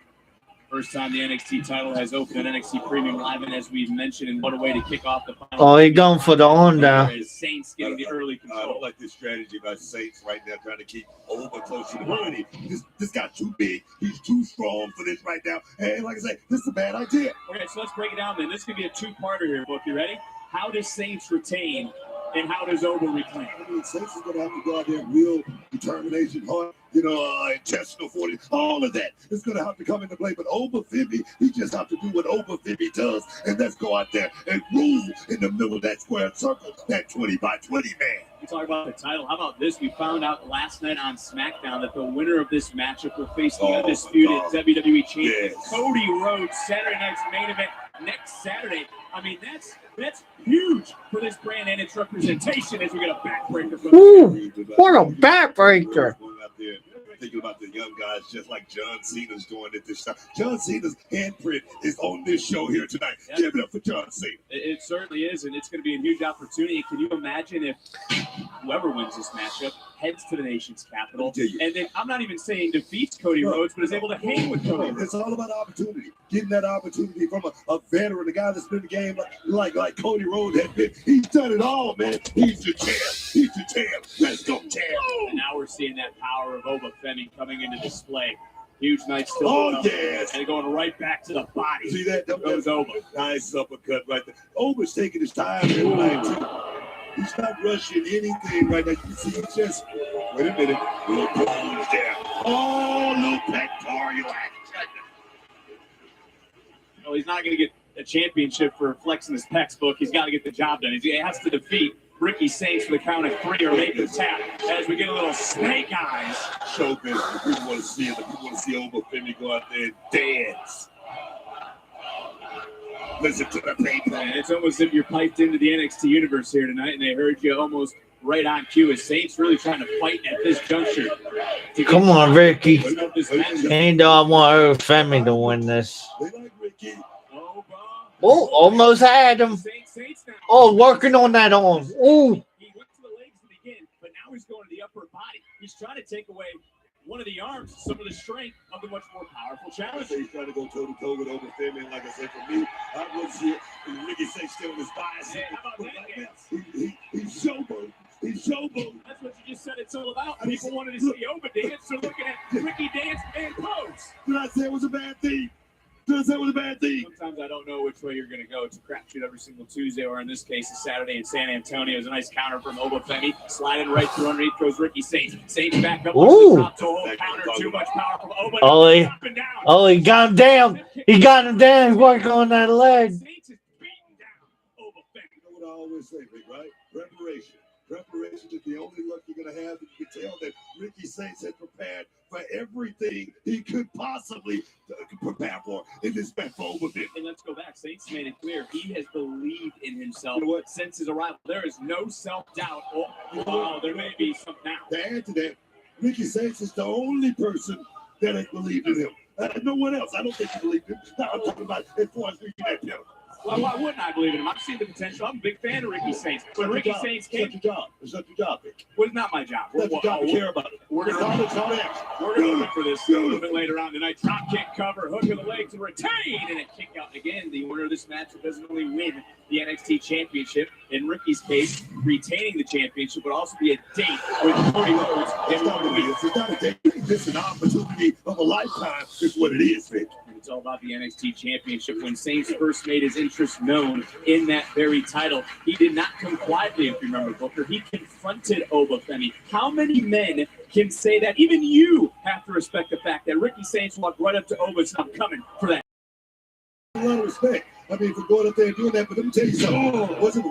First time the NXT title has opened at NXT Premium Live, and as we've mentioned, and what a way to kick off the final. Oh, he going for the on now. Saints getting the early control. I don't like this strategy by Saints right now, trying to keep Oba close to the money. This guy's too big. He's too strong for this right now. And like I said, this is a bad idea. Okay, so let's break it down then. This could be a two-parter here, Book. You ready? How does Saints retain, and how does Oba reclaim? I mean, Saints is going to have to go out there real determination, heart, intestinal 40, all of that is going to have to come into play. But Oba Femi, he just have to do what Oba Femi does, and let's go out there and rule in the middle of that square circle, that 20 by 20 man. We talk about the title. How about this? We found out last night on SmackDown that the winner of this matchup will face the undisputed WWE champion, Cody Rhodes, Saturday night's main event next Saturday. I mean, that's huge for this brand and its representation as we get a backbreaker from What a backbreaker. Thinking about the young guys just like John Cena's doing it this time. John Cena's handprint is on this show here tonight. Yeah. Give it up for John Cena. It certainly is, and it's going to be a huge opportunity. Can you imagine if whoever wins this matchup heads to the nation's capital, and then I'm not even saying defeats Cody Rhodes, but is able to hang with Cody Rhodes? It's all about opportunity. Getting that opportunity from a veteran, a guy that's been in the game like Cody Rhodes has been. He's done it all, man. He's the champ. He's the champ. Let's go, champ. And now we're seeing that power of Oba Femi coming into display. Huge night still. Oh, yes. And going right back to the body. See that? Goes Oba. Nice uppercut right there. Oba's taking his time here tonight, too. He's not rushing anything right now. You can see he just, wait a minute, little pose there. Oh, little pectoral action. No, he's not going to get a championship for flexing his pecs, Book. He's got to get the job done. He has to defeat Ricky Saints for the count of 3 or make the tap as we get a little snake eyes. Show business. People want to see it. People want to see Obafemi go out there and dance. Listen to the people. And it's almost as if you're piped into the NXT universe here tonight, and they heard you almost right on cue. As Saints really trying to fight at this juncture. Come on, Ricky. And I want Femi to win this. Oh, almost had him. Oh, working on that arm. Oh. He went to the legs to begin, but now he's going to the upper body. He's trying to take away one of the arms, some of the strength of the much more powerful challenger. He's trying to go toe-to-toe with Obafemi. And like I said, for me, I want to see it. Ricky Saints still in his bias. Hey, how about that, He's showboat. He's showboat. That's what you just said it's all about. People wanted to see Oba dance, so looking at Ricky dance and pose. Did I say it was a bad thing? Did I say it was a bad thing? Sometimes I don't know which way you're going to go. It's a crapshoot every single Tuesday, or in this case, a Saturday in San Antonio. It's a nice counter from Obafemi. Sliding right through underneath goes Ricky Saints. Saints back up. Ooh. Top to a whole counter. Too much power from Oba. Ollie. He got him down. He got him down. He's working on that leg. Saints is beating down Obafemi. You know what I always say, Rick, right? Preparation. Preparation is the only luck you're going to have. You can tell that Ricky Saints had prepared for everything he could possibly prepare for in this match for Obafemi. And let's go back. Saints made it clear he has believed in himself since his arrival. There is no self-doubt. Oh, there may be some now. To add to that, Ricky Saints is the only person that has believed in him. No one else. I don't think he believed in him. Now I'm talking about as far as Ricky that penalty. Well, why wouldn't I believe in him? I've seen the potential. I'm a big fan of Ricky Saints. When Ricky Saints came, it's not your job. It's not your job, Vic. Well, it's not my job. It's not your job to care about it. We're going to look for this a little bit later on tonight. Drop kick cover, hook of the leg to retain, and a kick out again. The winner of this match doesn't only win the NXT Championship, in Ricky's case, retaining the championship, but also be a date with Cody Rhodes. It's not a date. It's an opportunity of a lifetime is what it is, Vic. It's all about the NXT Championship. When Saints first made his interest known in that very title, he did not come quietly, if you remember, Booker. He confronted Obafemi. How many men can say that? Even you have to respect the fact that Ricky Saints walked right up to Oba and said, I'm coming for that. A lot of respect. I mean, for going up there and doing that, but let me tell you something. Was it a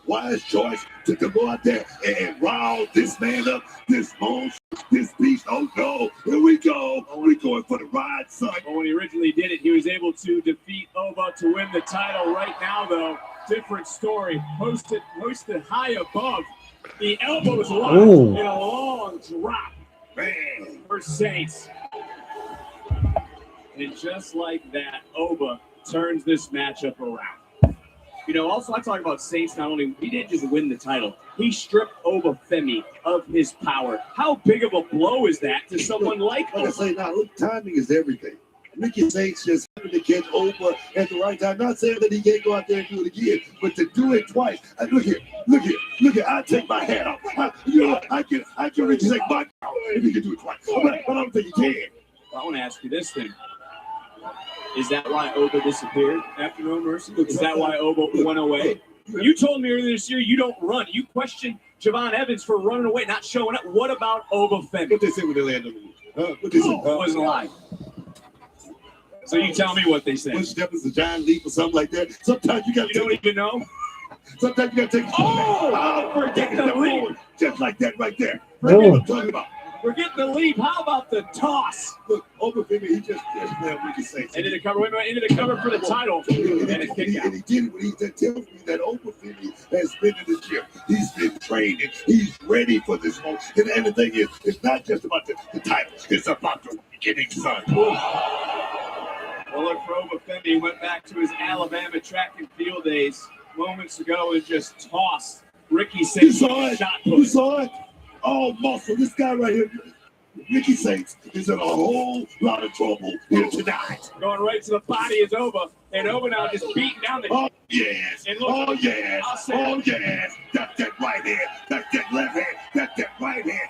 wise choice to go out there and rile this man up, this monster, this beast? Oh no, here we go. We're going for the ride, son. Well, when he originally did it, he was able to defeat Oba to win the title. Right now, though, different story. Hoisted high above. The elbows locked in a long drop. Man, for Saints. And just like that, Oba turns this matchup around. You know, also I talk about Saints, not only, he didn't just win the title, he stripped Obafemi of his power. How big of a blow is that to someone like Oba? I say now, look, timing is everything. Ricky Saints just happened to catch Oba at the right time. Not saying that he can't go out there and do it again, but to do it twice. Look here. I take my hat off. I can Ricky Saints my power if he can do it twice. But I don't think he can. I want to ask you this thing. Is that why Oba disappeared after No Mercy? Is that why Oba went away? You told me earlier this year you don't run. You questioned Javon Evans for running away, not showing up. What about Obafemi? What they say when they land on the roof? What they say? Wasn't lying. So you tell me what they say. One step is a giant leap or something like that. Sometimes you got to. You don't even know? Sometimes you got to take. Forget the leap. Just like that right there. Forget what I'm talking about. Forget the leap. How about the toss? Look, Obafemi, he just nailed Ricky Saints. Into the cover. Wait a minute. Into the cover for the title. And it kicked out. And he did what he tells me that Obafemi has been in the gym. He's been training. He's ready for this moment. And the thing is, it's not just about the title. It's about the beginning, son. Well, look, for Obafemi, he went back to his Alabama track and field days moments ago and just tossed Ricky Saints. You saw it? Oh, muscle. This guy right here, Ricky Saints, is in a whole lot of trouble here tonight. Going right to the body is Oba, and Oba now just beating down the. Oh, yes. And look, oh, yes. Oh, yes. That's that right hand. That's that left hand. That's that right hand.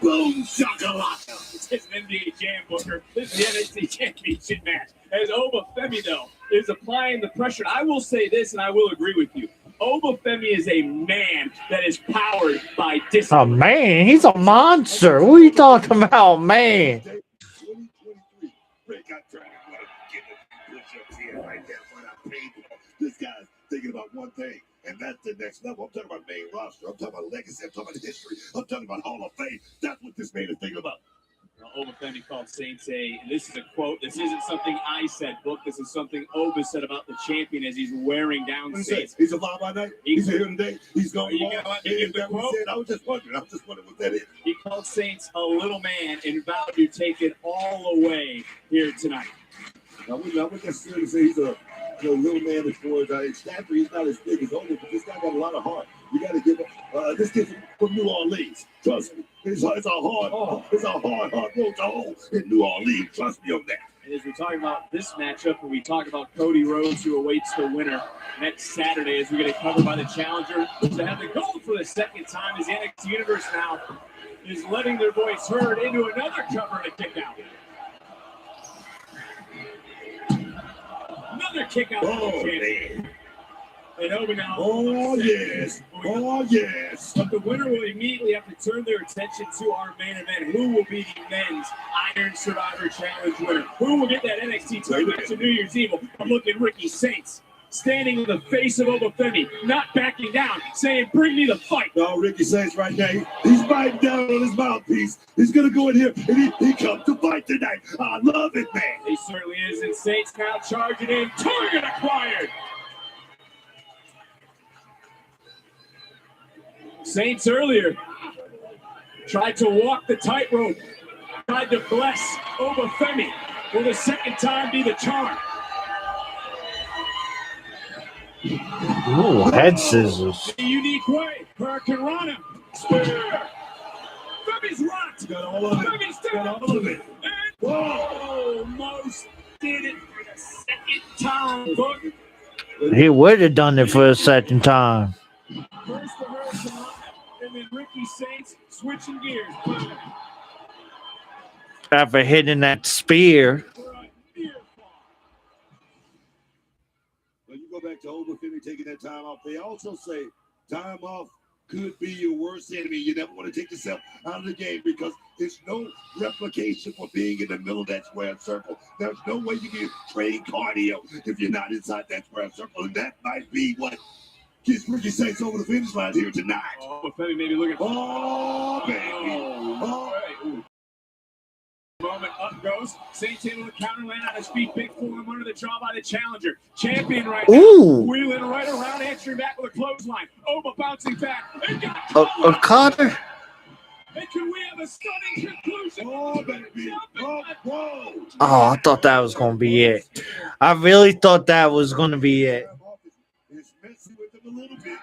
Boom, shakalaka. It's an NBA Jam, Booker. This is the NXT Championship match. As Obafemi, though, is applying the pressure. I will say this, and I will agree with you. Obafemi is a man that is powered by discipline. A man? He's a monster. What are you talking about, man? 2023. Rick, I'm trying to get the push-ups here right there for that painful. This guy's thinking about one thing, And that's the next level. I'm talking about main roster. I'm talking about legacy. I'm talking about history. I'm talking about Hall of Fame. That's what this man is thinking about. Obafemi called Saints and this is a quote. This isn't something I said, Book. This is something Oba said about the champion as he's wearing down Saints. He's alive by night. He's here today. He's going to let me give the quote? I was just wondering. What that is. He called Saints a little man and vowed to take it all away here tonight. I wouldn't necessarily say he's a little man as far as his stature. He's not as big as Oba, but this guy got a lot of heart. You got to give him. This kid's from New Orleans. Trust me. It's a hard road to hoe in New Orleans. Trust me on that. And as we're talking about this matchup, when we talk about Cody Rhodes, who awaits the winner next Saturday, as we get it covered by the challenger to have the gold for the second time, as the NXT Universe now is letting their voice heard into another cover and a kick out. Another kick out. Oh, man. And Oba now. Oh, yes. Oh, yes. But the winner will immediately have to turn their attention to our main event. Who will be the men's Iron Survivor Challenge winner? Who will get that NXT title match on New Year's Eve? I'm looking Ricky Saints, standing in the face of Obafemi, not backing down, saying, bring me the fight. No, Ricky Saints right now, he's biting down on his mouthpiece. He's going to go in here, and he comes to fight tonight. I love it, man. He certainly is, and Saints now charging in. Target acquired. Saints earlier tried to walk the tightrope, tried to bless Obafemi. Will the second time be the charm? Ooh, head scissors. A unique way. Hurricane Rana. Spear. Femi's rocked. Got all of it. Femi's Got all of it. And whoa, Most did it for the second time. Book. He would have done it for a second time. First the Hurricane Rana, and then Ricky Saints switching gears. After hitting that spear. When you go back to Obafemi taking that time off, they also say time off could be your worst enemy. You never want to take yourself out of the game because there's no replication for being in the middle of that square circle. There's no way you can train cardio if you're not inside that square circle. And that might be what gets Ricky Saints over the finish line here tonight. Obafemi maybe looking for. Oh, baby. Oh. Moment up goes. Saints able to counter, land on his feet. Big forearm under the jaw by the challenger. Champion right now. Ooh. Wheeling right around, answering back with a clothesline. Oba bouncing back. And got A Carter? And can we have a stunning conclusion? Oh, baby. Oh, whoa. Oh, I thought that was going to be it. I really thought that was going to be it. It's messing with them a little bit.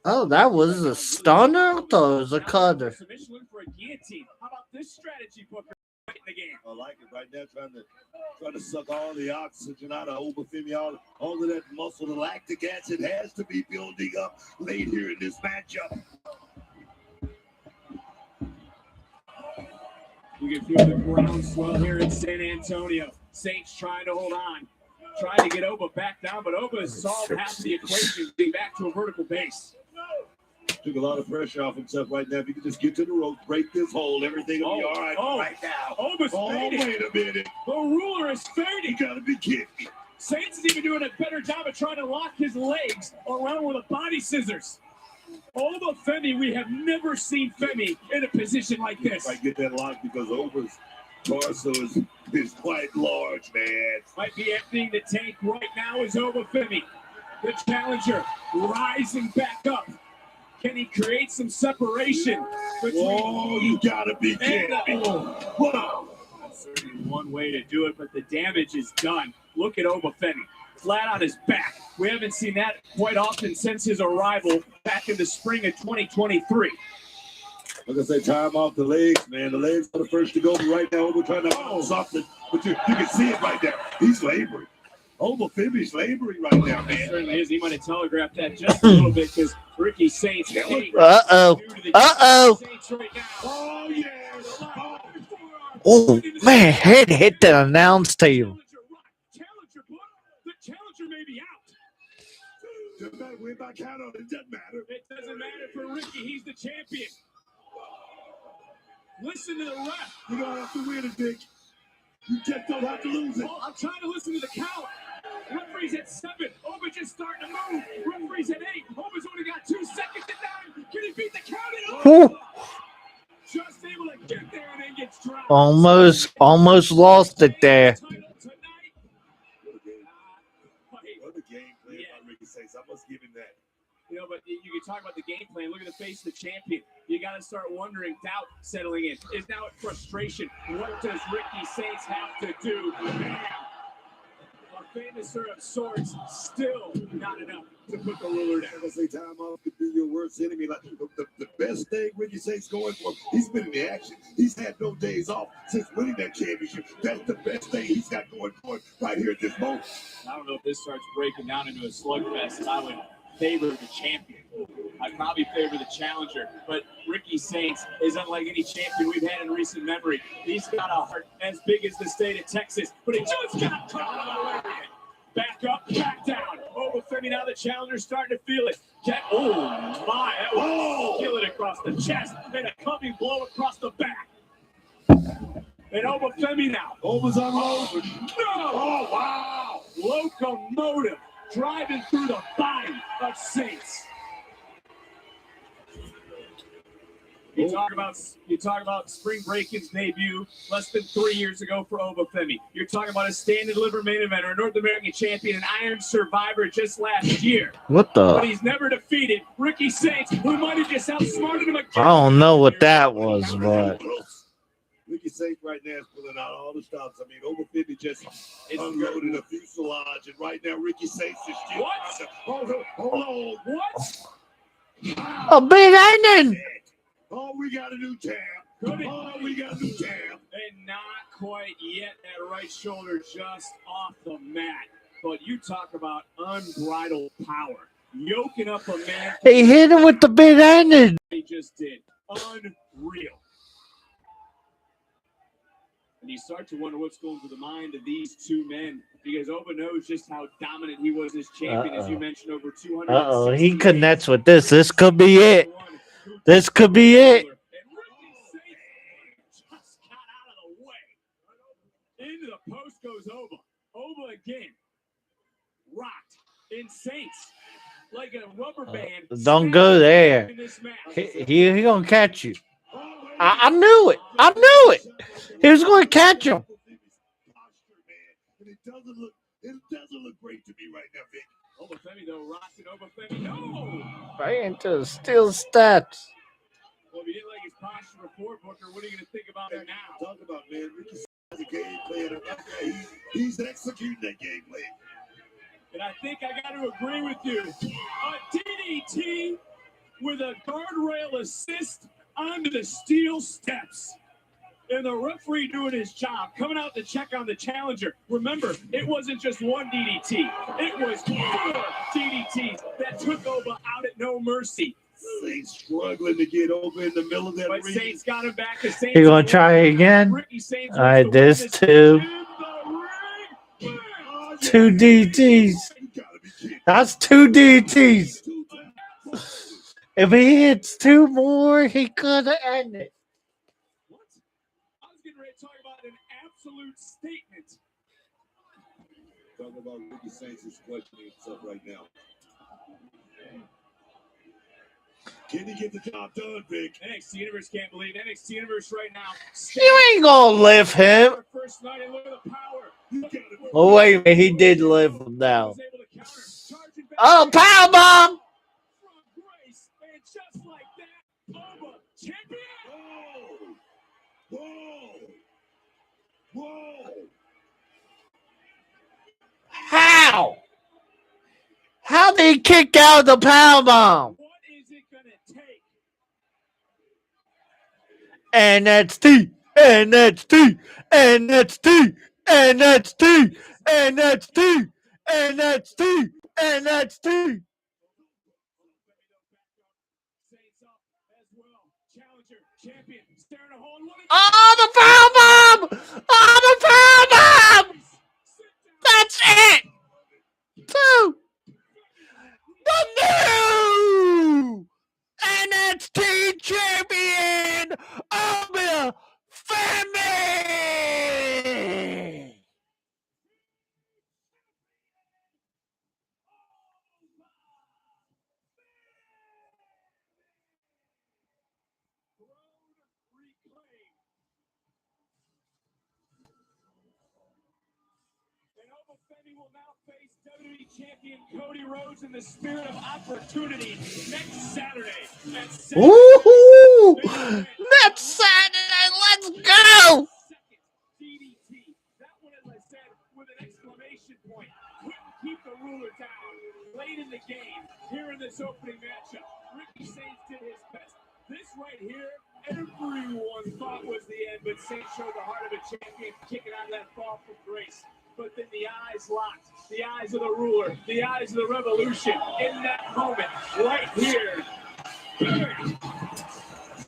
Oh, that was a stunner? I thought it was a cutter. Submission looking for a guillotine. How about this strategy, Booker? In the game. I like it right now, trying to suck all the oxygen out of Obafemi, all of that muscle, the lactic acid has to be building up late here in this matchup. You can feel the groundswell here in San Antonio. Saints trying to hold on, trying to get Oba back down, but Oba has solved half of the equation, getting back to a vertical base. Took a lot of pressure off himself right now. If he could just get to the rope, break this hold, everything will be all right right now. Oba's fading. Wait a minute. The ruler is fading. You gotta be kidding me. Saints is even doing a better job of trying to lock his legs around with a body scissors. Obafemi, we have never seen Femi in a position like this. I get that lock because Oba's torso is quite large, man. Might be emptying the tank right now is Obafemi. The challenger rising back up. Can he create some separation between? Whoa, you gotta be kidding me. Whoa. That's certainly one way to do it, but the damage is done. Look at Obafemi, flat on his back. We haven't seen that quite often since his arrival back in the spring of 2023. Like I say, time off the legs, man. The legs are the first to go. But right now, we're trying to something, but you can see it right there. He's laboring. Obafemi's laboring right now, man. Certainly is. He might have telegraphed that just a little bit because Ricky Saints. Uh-oh. Oh, yes. Oh, man, head hit the announce table. The challenger may be out. Doesn't matter. We're back out on it. Doesn't matter. It doesn't matter for Ricky. He's the champion. Listen to the ref. You don't have to win it, Dick. You just don't have to lose it. Oh, I'm trying to listen to the count. Referee's at 7. Oba just starting to move. Referee's at 8. Oba's only got 2 seconds to 9. Can he beat the count? Whew. Just able to get there and then gets dropped. Almost lost it there. What a game plan by Ricky Saints. I must give him that. You know, but you can talk about the game plan. Look at the face of the champion. You got to start wondering, doubt settling in. Is now at frustration. What does Ricky Saints have to do? Bam! A famous of sorts, still not enough to put the ruler down. I say time off could be your worst enemy. Like the best thing Ricky Saints going for, he's been in the action. He's had no days off since winning that championship. That's the best thing he's got going right here at this moment. I don't know if this starts breaking down into a slugfest. I would favor the champion. I'd probably favor the challenger, but Ricky Saints is unlike any champion we've had in recent memory. He's got a heart as big as the state of Texas, but he just got caught. Back up, back down. Obafemi, now the challenger's starting to feel it. Oh my, that was a skillet across the chest and a coming blow across the back. And Obafemi now. Oba's unloaded. No! Oh wow! Locomotive driving through the body of Saints. You talk about Spring Breakin's debut less than 3 years ago for Obafemi. You're talking about a stand-and-deliver main eventer, a North American champion, an Iron Survivor just last year. What the? But he's never defeated Ricky Saints, who might have just outsmarted him again. I don't know what that was, but Ricky Saints right now is pulling out all the stops. I mean, Obafemi just unloaded a fuselage, and right now Ricky Saints is still. What? Hold on. What? a big onion. All we got to do, champ. All we got to do, champ. And not quite yet. That right shoulder just off the mat. But you talk about unbridled power. Yoking up a man. He hit him with the big onion. He just did. Unreal. And you start to wonder what's going through the mind of these two men, because Oba knows just how dominant he was as champion, as you mentioned, over 200. He connects with this. This could be it. This could be it. Just got out of the way. Into the post goes Oba. Oba again. Rocked in Saints. Like a rubber band. Don't go there. He gonna catch you. I knew it. I knew it. He was going to catch him. It doesn't look great to me right now, Vic. Obafemi though, rocked it. Obafemi, no! Right into steel steps. Well, if you didn't like his posture before, Booker, what are you going to think about it now? Talk about, man, Ricky has a game plan. He's executing that game plan. And I think I got to agree with you. A DDT with a guardrail assist onto the steel steps. And the referee doing his job, coming out to check on the challenger. Remember, it wasn't just one DDT. It was 4 DDTs that took Oba out at no mercy. Saints struggling to get over in the middle of that but ring. Saints got him back. The Saints He gonna try again? All right, this 2. 2 DTs. That's 2 DTs. If he hits 2 more, he could have ended. I was getting ready to talk about an absolute statement. Talking about Ricky Saints is questioning himself right now. Can he get the job done, Vic? NXT Universe can't believe NXT Universe right now. You ain't gonna lift him. First night and look at the power. Oh, wait a minute. He did lift him now. Oh, powerbomb! And just like that, Oba, champion! Whoa! How? How did he kick out the powerbomb? What is it going to take? NXT, NXT, NXT, NXT, NXT, NXT, NXT. Oh, the powerbomb! Oh, the powerbomb! That's it! 2. The new NXT champion, Obafemi! Femi will now face WWE champion Cody Rhodes in the Spirit of Opportunity next Saturday. Woohoo! Next Saturday, let's go! DDT. That one, as I said, with an exclamation point. Couldn't keep the ruler down. Late in the game, here in this opening matchup, Ricky Saints did his best. This right here, everyone thought was the end, but Saints showed the heart of a champion, kicking out of that fall from grace. But then the eyes locked, the eyes of the ruler, the eyes of the revolution. In that moment, right here,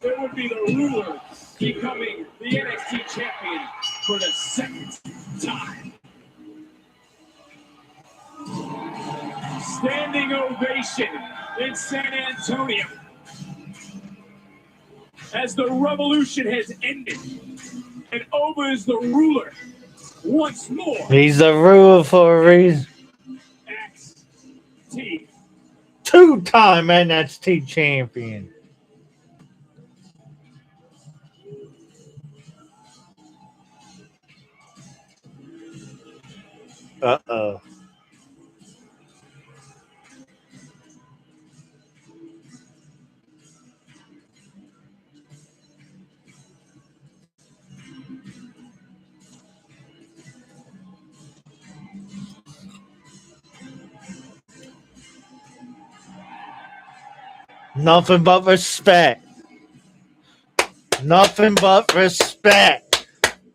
there would be the ruler becoming the NXT champion for the second time. Standing ovation in San Antonio as the revolution has ended and Oba is the ruler once more. He's a ruler for a reason. NXT. Two-time NXT champion. Uh-oh. Nothing but respect. Nothing but respect.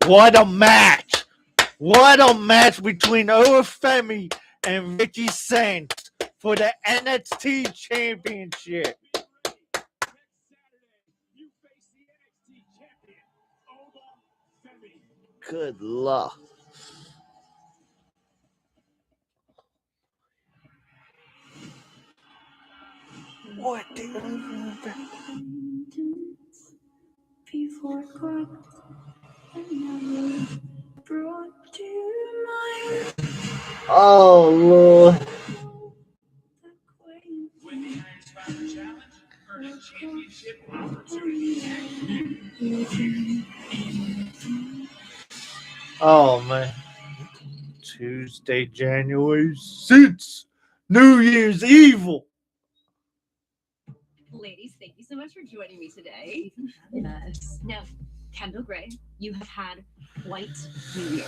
What a match. What a match between Oba Femi and Ricky Saints for the NXT championship. Good luck. What before God and brought to mind. Oh, Lord. Win the Iron Survivor Challenge, earn a championship opportunity. Oh, man. Tuesday, January 6th. New Year's Evil. Ladies, thank you so much for joining me today. Yes. Now, Kendall Gray, you have had quite New Year.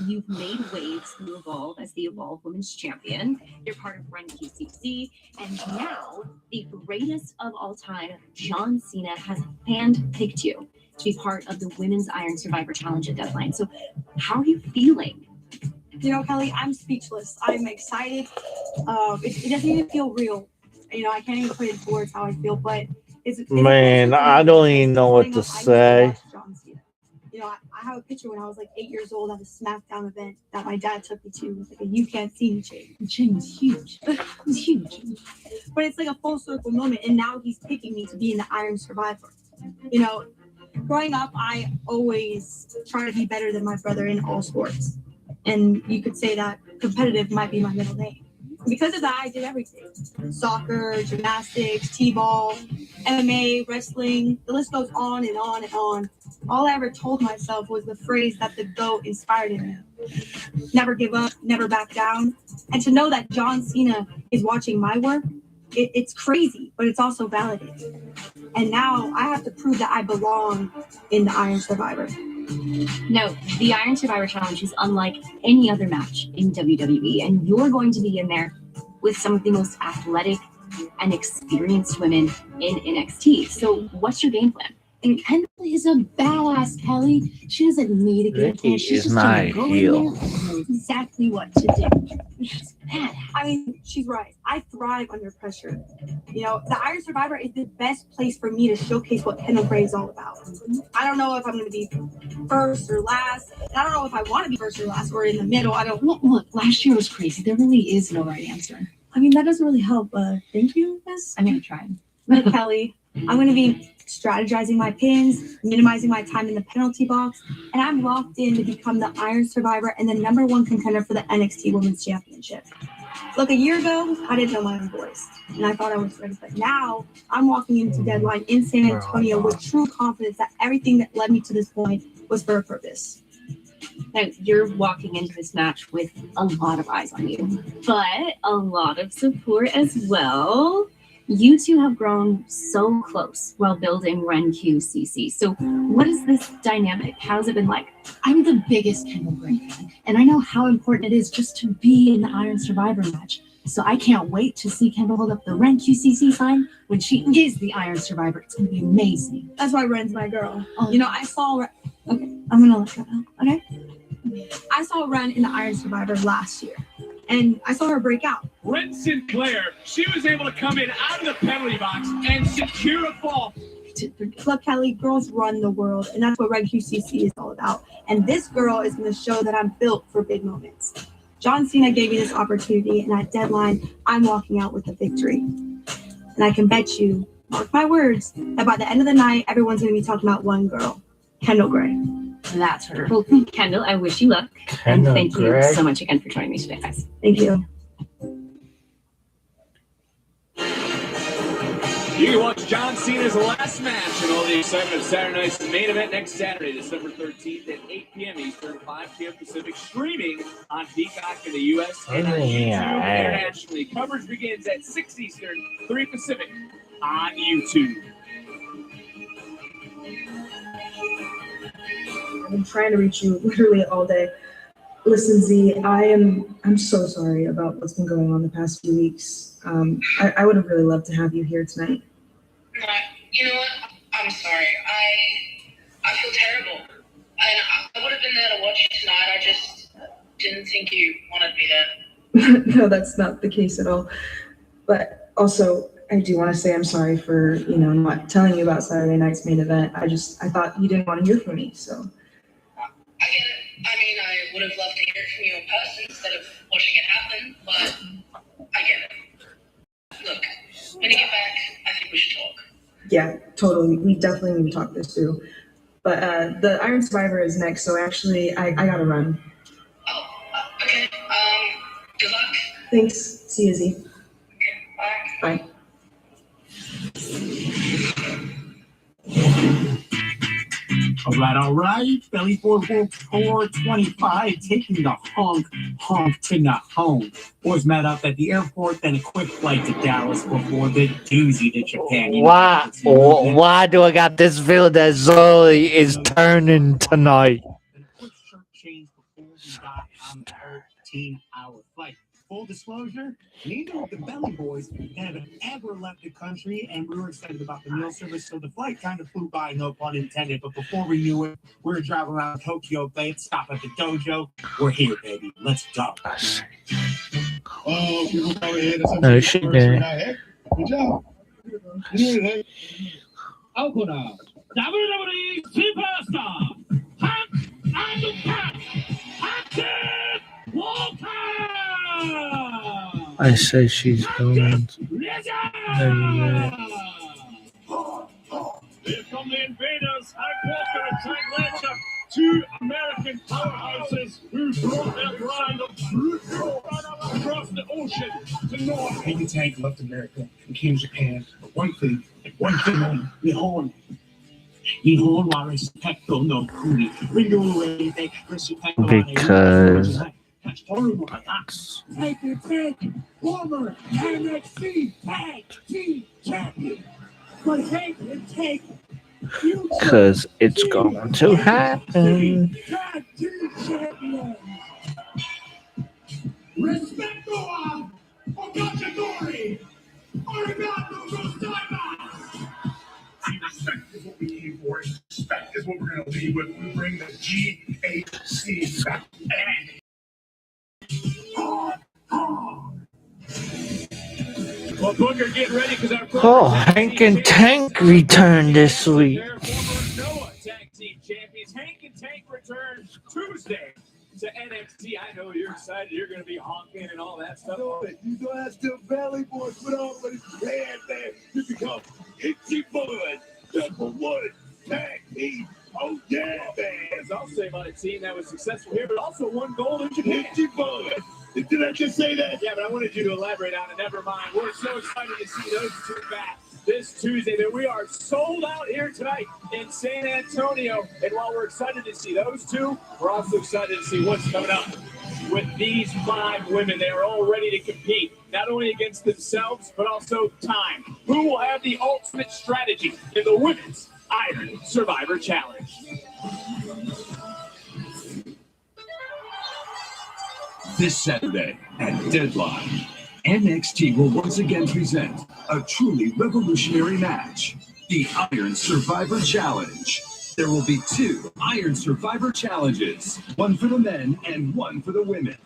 You've made waves through Evolve as the Evolve Women's Champion. You're part of Run QCC, and now the greatest of all time, John Cena, has handpicked you to be part of the Women's Iron Survivor Challenge at Deadline. So, how are you feeling? You know, Kelly, I'm speechless. I'm excited. It doesn't even feel real. You know, I can't even put it into words how I feel, but it's Man, I don't even know what to say. You know, I have a picture when I was like 8 years old at a SmackDown event that my dad took me to. It was like a You Can't See Me chain. The chain was huge. It was huge. But it's like a full circle moment, and now he's picking me to be in the Iron Survivor. You know, growing up, I always try to be better than my brother in all sports. And you could say that competitive might be my middle name. Because of that, I did everything. Soccer, gymnastics, t-ball, MMA, wrestling. The list goes on and on and on. All I ever told myself was the phrase that the GOAT inspired in me. Never give up, never back down. And to know that John Cena is watching my work, it's crazy, but it's also validating. And now I have to prove that I belong in the Iron Survivor. No, the Iron Survivor Challenge is unlike any other match in WWE, and you're going to be in there with some of the most athletic and experienced women in NXT. So what's your game plan? And Kendall is a badass, Kelly. She doesn't need a game plan. She's just my gonna go heel. in there and know exactly what to do. She's badass. I mean, she's right. I thrive under pressure. You know, the Iron Survivor is the best place for me to showcase what Kendall Gray is all about. I don't know if I'm going to be first or last. I don't know if I want to be first or last or in the middle. I don't. Look, last year was crazy. There really is no right answer. I mean, that doesn't really help. Thank you, Miss. I'm gonna try. Look, Kelly, I'm going to be strategizing my pins, minimizing my time in the penalty box, and I'm locked in to become the Iron Survivor and the #1 contender for the NXT Women's Championship. Look, a year ago, I didn't know my own voice, and I thought I was ready, but now I'm walking into Deadline in San Antonio with true confidence that everything that led me to this point was for a purpose. Now, you're walking into this match with a lot of eyes on you, but a lot of support as well. You two have grown so close while building Ren QCC. So what is this dynamic? How's it been like? I'm the biggest Kendall Gray fan, and I know how important it is just to be in the Iron Survivor match. So I can't wait to see Kendall hold up the Ren QCC sign when she is the Iron Survivor. It's going to be amazing. That's why Ren's my girl. Oh. You know, I saw Okay, I'm going to let her know. Okay? I saw Ren in the Iron Survivor last year, and I saw her break out. Ren Sinclair, she was able to come in out of the penalty box and secure a fall. Club Kelly, girls run the world, and that's what Ren QCC is all about. And this girl is going to show that I'm built for big moments. John Cena gave me this opportunity, and at Deadline, I'm walking out with a victory. And I can bet you, mark my words, that by the end of the night, everyone's going to be talking about one girl, Kendall Gray. That's her. Well, Kendall, I wish you luck. Kendall and thank Gray. you so much again for joining me today, guys. Thank you. You can watch John Cena's last match and all the excitement of Saturday night's main event next Saturday, December 13th at 8 p.m. Eastern, 5 p.m. Pacific, streaming on Peacock in the U.S. and on YouTube internationally. Coverage begins at 6 Eastern, 3 Pacific on YouTube. I've been trying to reach you literally all day. Listen, Z, I'm so sorry about what's been going on the past few weeks. I would have really loved to have you here tonight. You know what? I'm sorry. I feel terrible. And I would have been there to watch you tonight. I just didn't think you wanted me there. No, that's not the case at all. But also, I do want to say I'm sorry for, not telling you about Saturday night's main event. I thought you didn't want to hear from me, so. I get it. I mean, I would have loved to hear from you in person instead of watching it happen, but I get it. Look, when you get back, I think we should talk. Yeah, totally. We definitely need to talk this through. But the Iron Survivor is next, so actually, I gotta run. Oh, okay. Good luck. Thanks. See you, Z. Okay, bye. Bye. All right. Belly 425 taking the honk to the home. Boys met up at the airport, then a quick flight to Dallas before the doozy to Japan. Why do I got this feeling that Zoe is turning tonight? Change before we got on the 13-hour flight. Full disclosure, neither of the Belly Boys have ever left the country, and we were excited about the meal service, so the flight kind of flew by, no pun intended. But before we knew it, we were driving around Tokyo Bay, stop at the dojo. We're here, baby. Let's go. Oh, people probably had us. No, she did. Good job. Okuna, WWE Superstar, Hank and Cat, Hackett Walker! I say she's going to. Here come the invaders, Hank Walker and Tank Ledger, two American powerhouses who brought their brand of truth across the ocean to North. Hank and Tank left America and came to Japan for one thing only, Nihon. Nihon wa respecto no kuni. Because Hank and Tank, former NXT Tag Team Champion. But Hank and Tank, Because it's going to happen. Tag Team Champion. Respecto Ogagadori. Arigato gozaimasu. Respect is what we came for. Respect is what we're going to lead with. We bring the GHC back. Well, Booker, get ready because our Oh, Hank and Tank returned this week. Noah Tag Team Champions. Hank and Tank return Tuesday to NXT. I know you're excited. You're going to be honking and all that stuff. You don't have to Valley Boys put on but his hand there to become Itchy Bud, #1 tag team. Oh yeah, man. I'll say about a team that was successful here, but also won gold in Japan. Itchy Bud. Did I just say that? Yeah, but I wanted you to elaborate on it. Never mind. We're so excited to see those two back. this Tuesday. That we are sold out here tonight in San Antonio. And while we're excited to see those two, we're also excited to see what's coming up with these 5 women. They are all ready to compete, not only against themselves, but also time. Who will have the ultimate strategy in the Women's Iron Survivor Challenge? This Saturday at Deadline, NXT will once again present a truly revolutionary match, the Iron Survivor Challenge. There will be 2 Iron Survivor Challenges, one for the men and one for the women.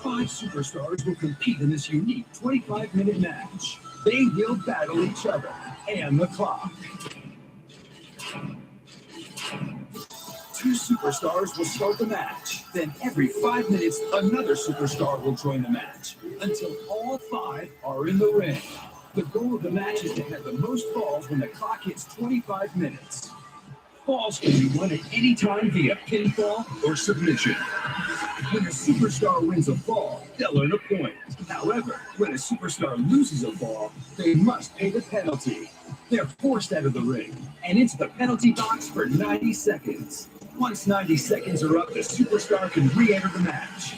Five superstars will compete in this unique 25-minute match. They will battle each other and the clock. 2 superstars will start the match. Then every 5 minutes, another superstar will join the match until all 5 are in the ring. The goal of the match is to have the most falls when the clock hits 25 minutes. Falls can be won at any time via pinfall or submission. When a superstar wins a fall, they'll earn a point. However, when a superstar loses a fall, they must pay the penalty. They're forced out of the ring, and into the penalty box for 90 seconds. Once 90 seconds are up, the superstar can re-enter the match.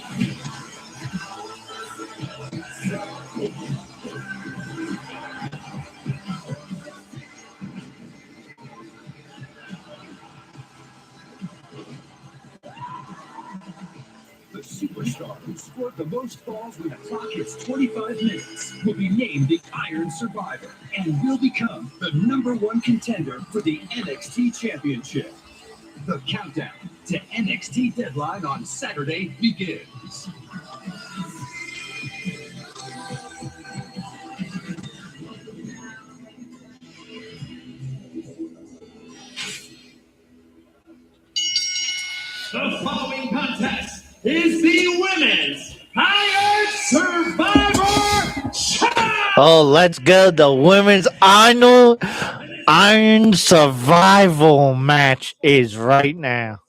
The superstar who scored the most falls when the clock hits 25 minutes will be named the Iron Survivor and will become the #1 contender for the NXT Championship. The countdown to NXT Deadline on Saturday begins. The following contest is the Women's Iron Survivor Challenge! Oh, let's go. The Women's Iron Survival match is right now.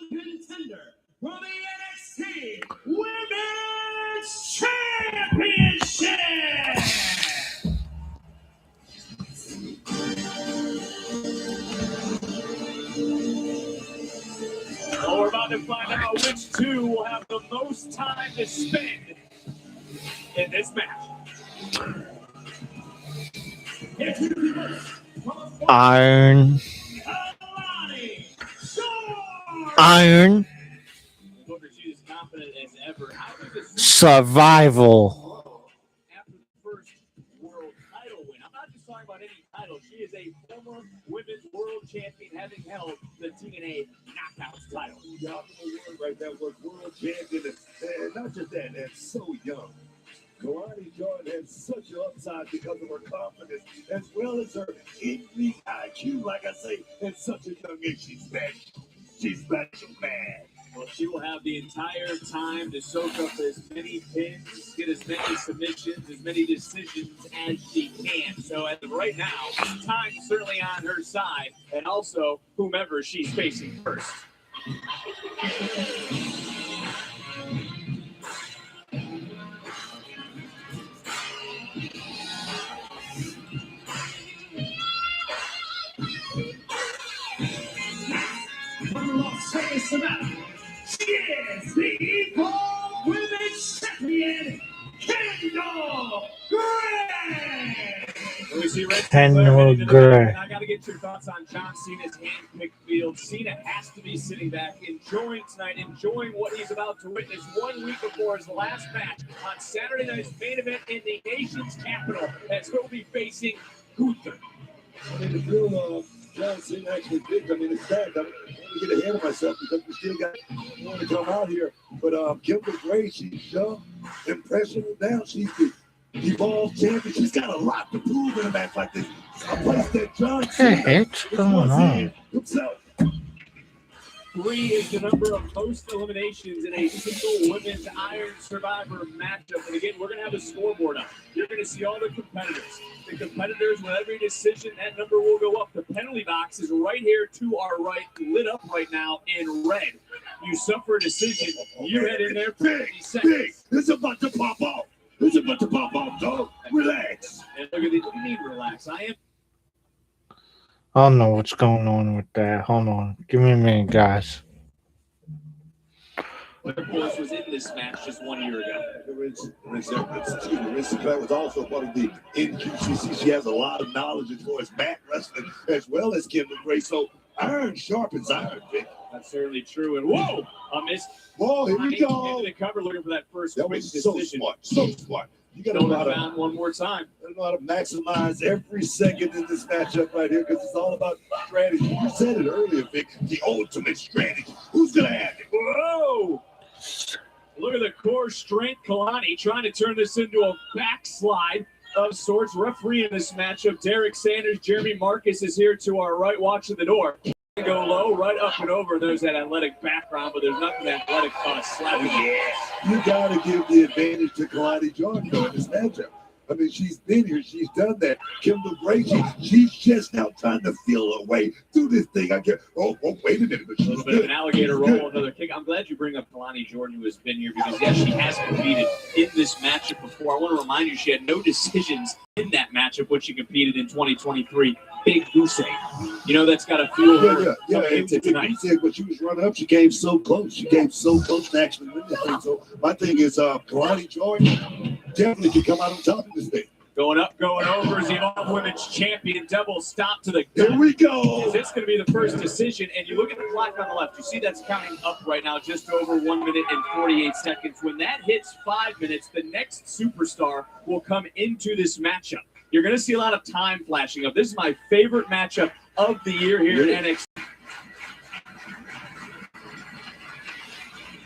Contender for the NXT Women's Championship! Well, we're about to find out which 2 will have the most time to spend in this match. Iron. Survival. After the first world title win, I'm not just talking about any title. She is a former women's world champion, having held the TNA Knockouts title. Yeah, I'm right there was world champion, and not just that, and so young. Kalani Jordan has such an upside because of her confidence, as well as her in-ring IQ, like I say, at such a young age. She's special. She's special, man. Well, she will have the entire time to soak up as many pins, get as many submissions, as many decisions as she can. So as of right now, time's certainly on her side, and also whomever she's facing first. From Las Vegas, Nevada, she is the Equal Women's Champion, Kendall Gray. We see Kendall Gray. I got to get your thoughts on John Cena's hand-picked field. Cena has to be sitting back, enjoying tonight, enjoying what he's about to witness 1 week before his last match on Saturday night's main event in the nation's capital, as he'll be facing Gunther. I mean, the field, John Cena actually picked. I mean, it's sad. I'm going to get ahead of myself because we still got more to come out here. But Kendall Gray, she's young, impressionable now. She's the Evolve champion. She's got a lot to prove in a match like this. A place that John Cena What's going on? himself. 3 is the number of post-eliminations in a single women's Iron Survivor matchup. And again, we're going to have a scoreboard up. You're going to see all the competitors. The competitors, with every decision, that number will go up. The penalty box is right here to our right, lit up right now in red. You suffer a decision, you head in there for 30 seconds. Big, it's about to pop off. It's about to pop off, dog. Relax. And look at the, what do you mean relax? I am. I don't know what's going on with that. Hold on. Give me a minute, guys. Liverpool was in this match just 1 year ago. Marissa Claire was also part of the NQCC. She has a lot of knowledge as far as mat wrestling as well as Kendall Gray. So iron sharpens iron, Vic. That's certainly true. And whoa, a miss. Whoa, here we go. Into the cover looking for that first That quick was decision. so smart. You got to Don't know how to found one more time. know how to maximize every second in this matchup right here because it's all about strategy. You said it earlier, Vic. The ultimate strategy. Who's gonna have it? Whoa! Look at the core strength. Kalani trying to turn this into a backslide of sorts. Referee in this matchup, Derek Sanders. Jeremy Marcus is here to our right, watching the door. Go low, right up and over. There's that athletic background, but there's nothing athletic slapping. You got to give the advantage to Kalani Jordan though in this matchup. I mean, she's been here. She's done that. Kendall Gray, she's just now trying to feel her way through this thing. I get. Oh, wait a minute. A little bit of an alligator roll, another kick. I'm glad you bring up Kalani Jordan, who has been here, because, yes, she has competed in this matchup before. I want to remind you, she had no decisions in that matchup when she competed in 2023. Big goose egg. You know, that's got to fuel her into tonight. But she was running up. She came so close. She came so close to actually win this thing. So my thing is, Kalani Jordan definitely can come out on top of this thing. Going up, going over is the All Women's Champion. Double stop to the gut. Here we go. Is this going to be the first decision? And you look at the clock on the left. You see that's counting up right now, just over 1 minute and 48 seconds. When that hits 5 minutes, the next superstar will come into this matchup. You're going to see a lot of time flashing up. This is my favorite matchup of the year here at NXT.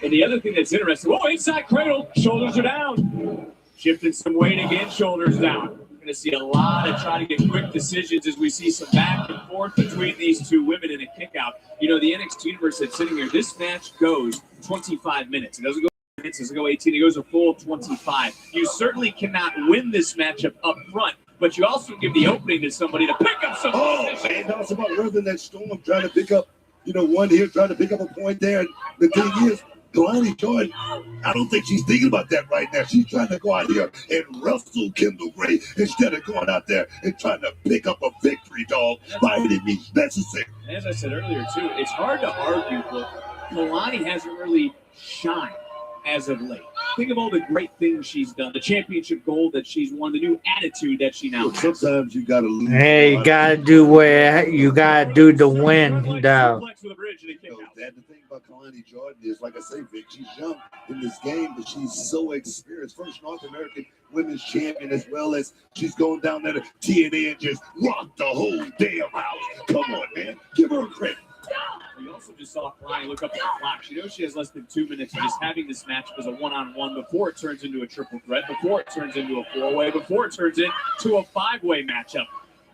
And the other thing that's interesting, whoa, inside cradle, shoulders are down. Shifting some weight again, shoulders down. We're going to see a lot of trying to get quick decisions as we see some back and forth between these two women in a kick out. You know, the NXT Universe said sitting here, this match goes 25 minutes. It doesn't go minutes, it doesn't go 18, it goes a full 25. You certainly cannot win this matchup up front, but you also give the opening to somebody to pick up some. Oh, man, that's about weathering that storm, trying to pick up, one here, trying to pick up a point there. And the thing is, Kalani Jordan, I don't think she's thinking about that right now. She's trying to go out here and wrestle Kendall Gray instead of going out there and trying to pick up a victory, dog, by any means necessary. As I said earlier, too, it's hard to argue, but Kalani hasn't really shined as of late. Think of all the great things she's done, the championship gold that she's won, the new attitude that she now has. Sometimes you got to lose. Hey, you got to do where you got to do the win, though. The thing about Kalani Jordan is, like I say, Vic, she's young in this game, but she's so experienced. First North American women's champion, as well as she's going down there to TNA and just rock the whole damn house. Come on, man. Give her credit. We also just saw Kalani look up at the clock. She knows she has less than 2 minutes of just having this match as a one-on-one before it turns into a triple threat, before it turns into a four-way, before it turns into a five-way matchup.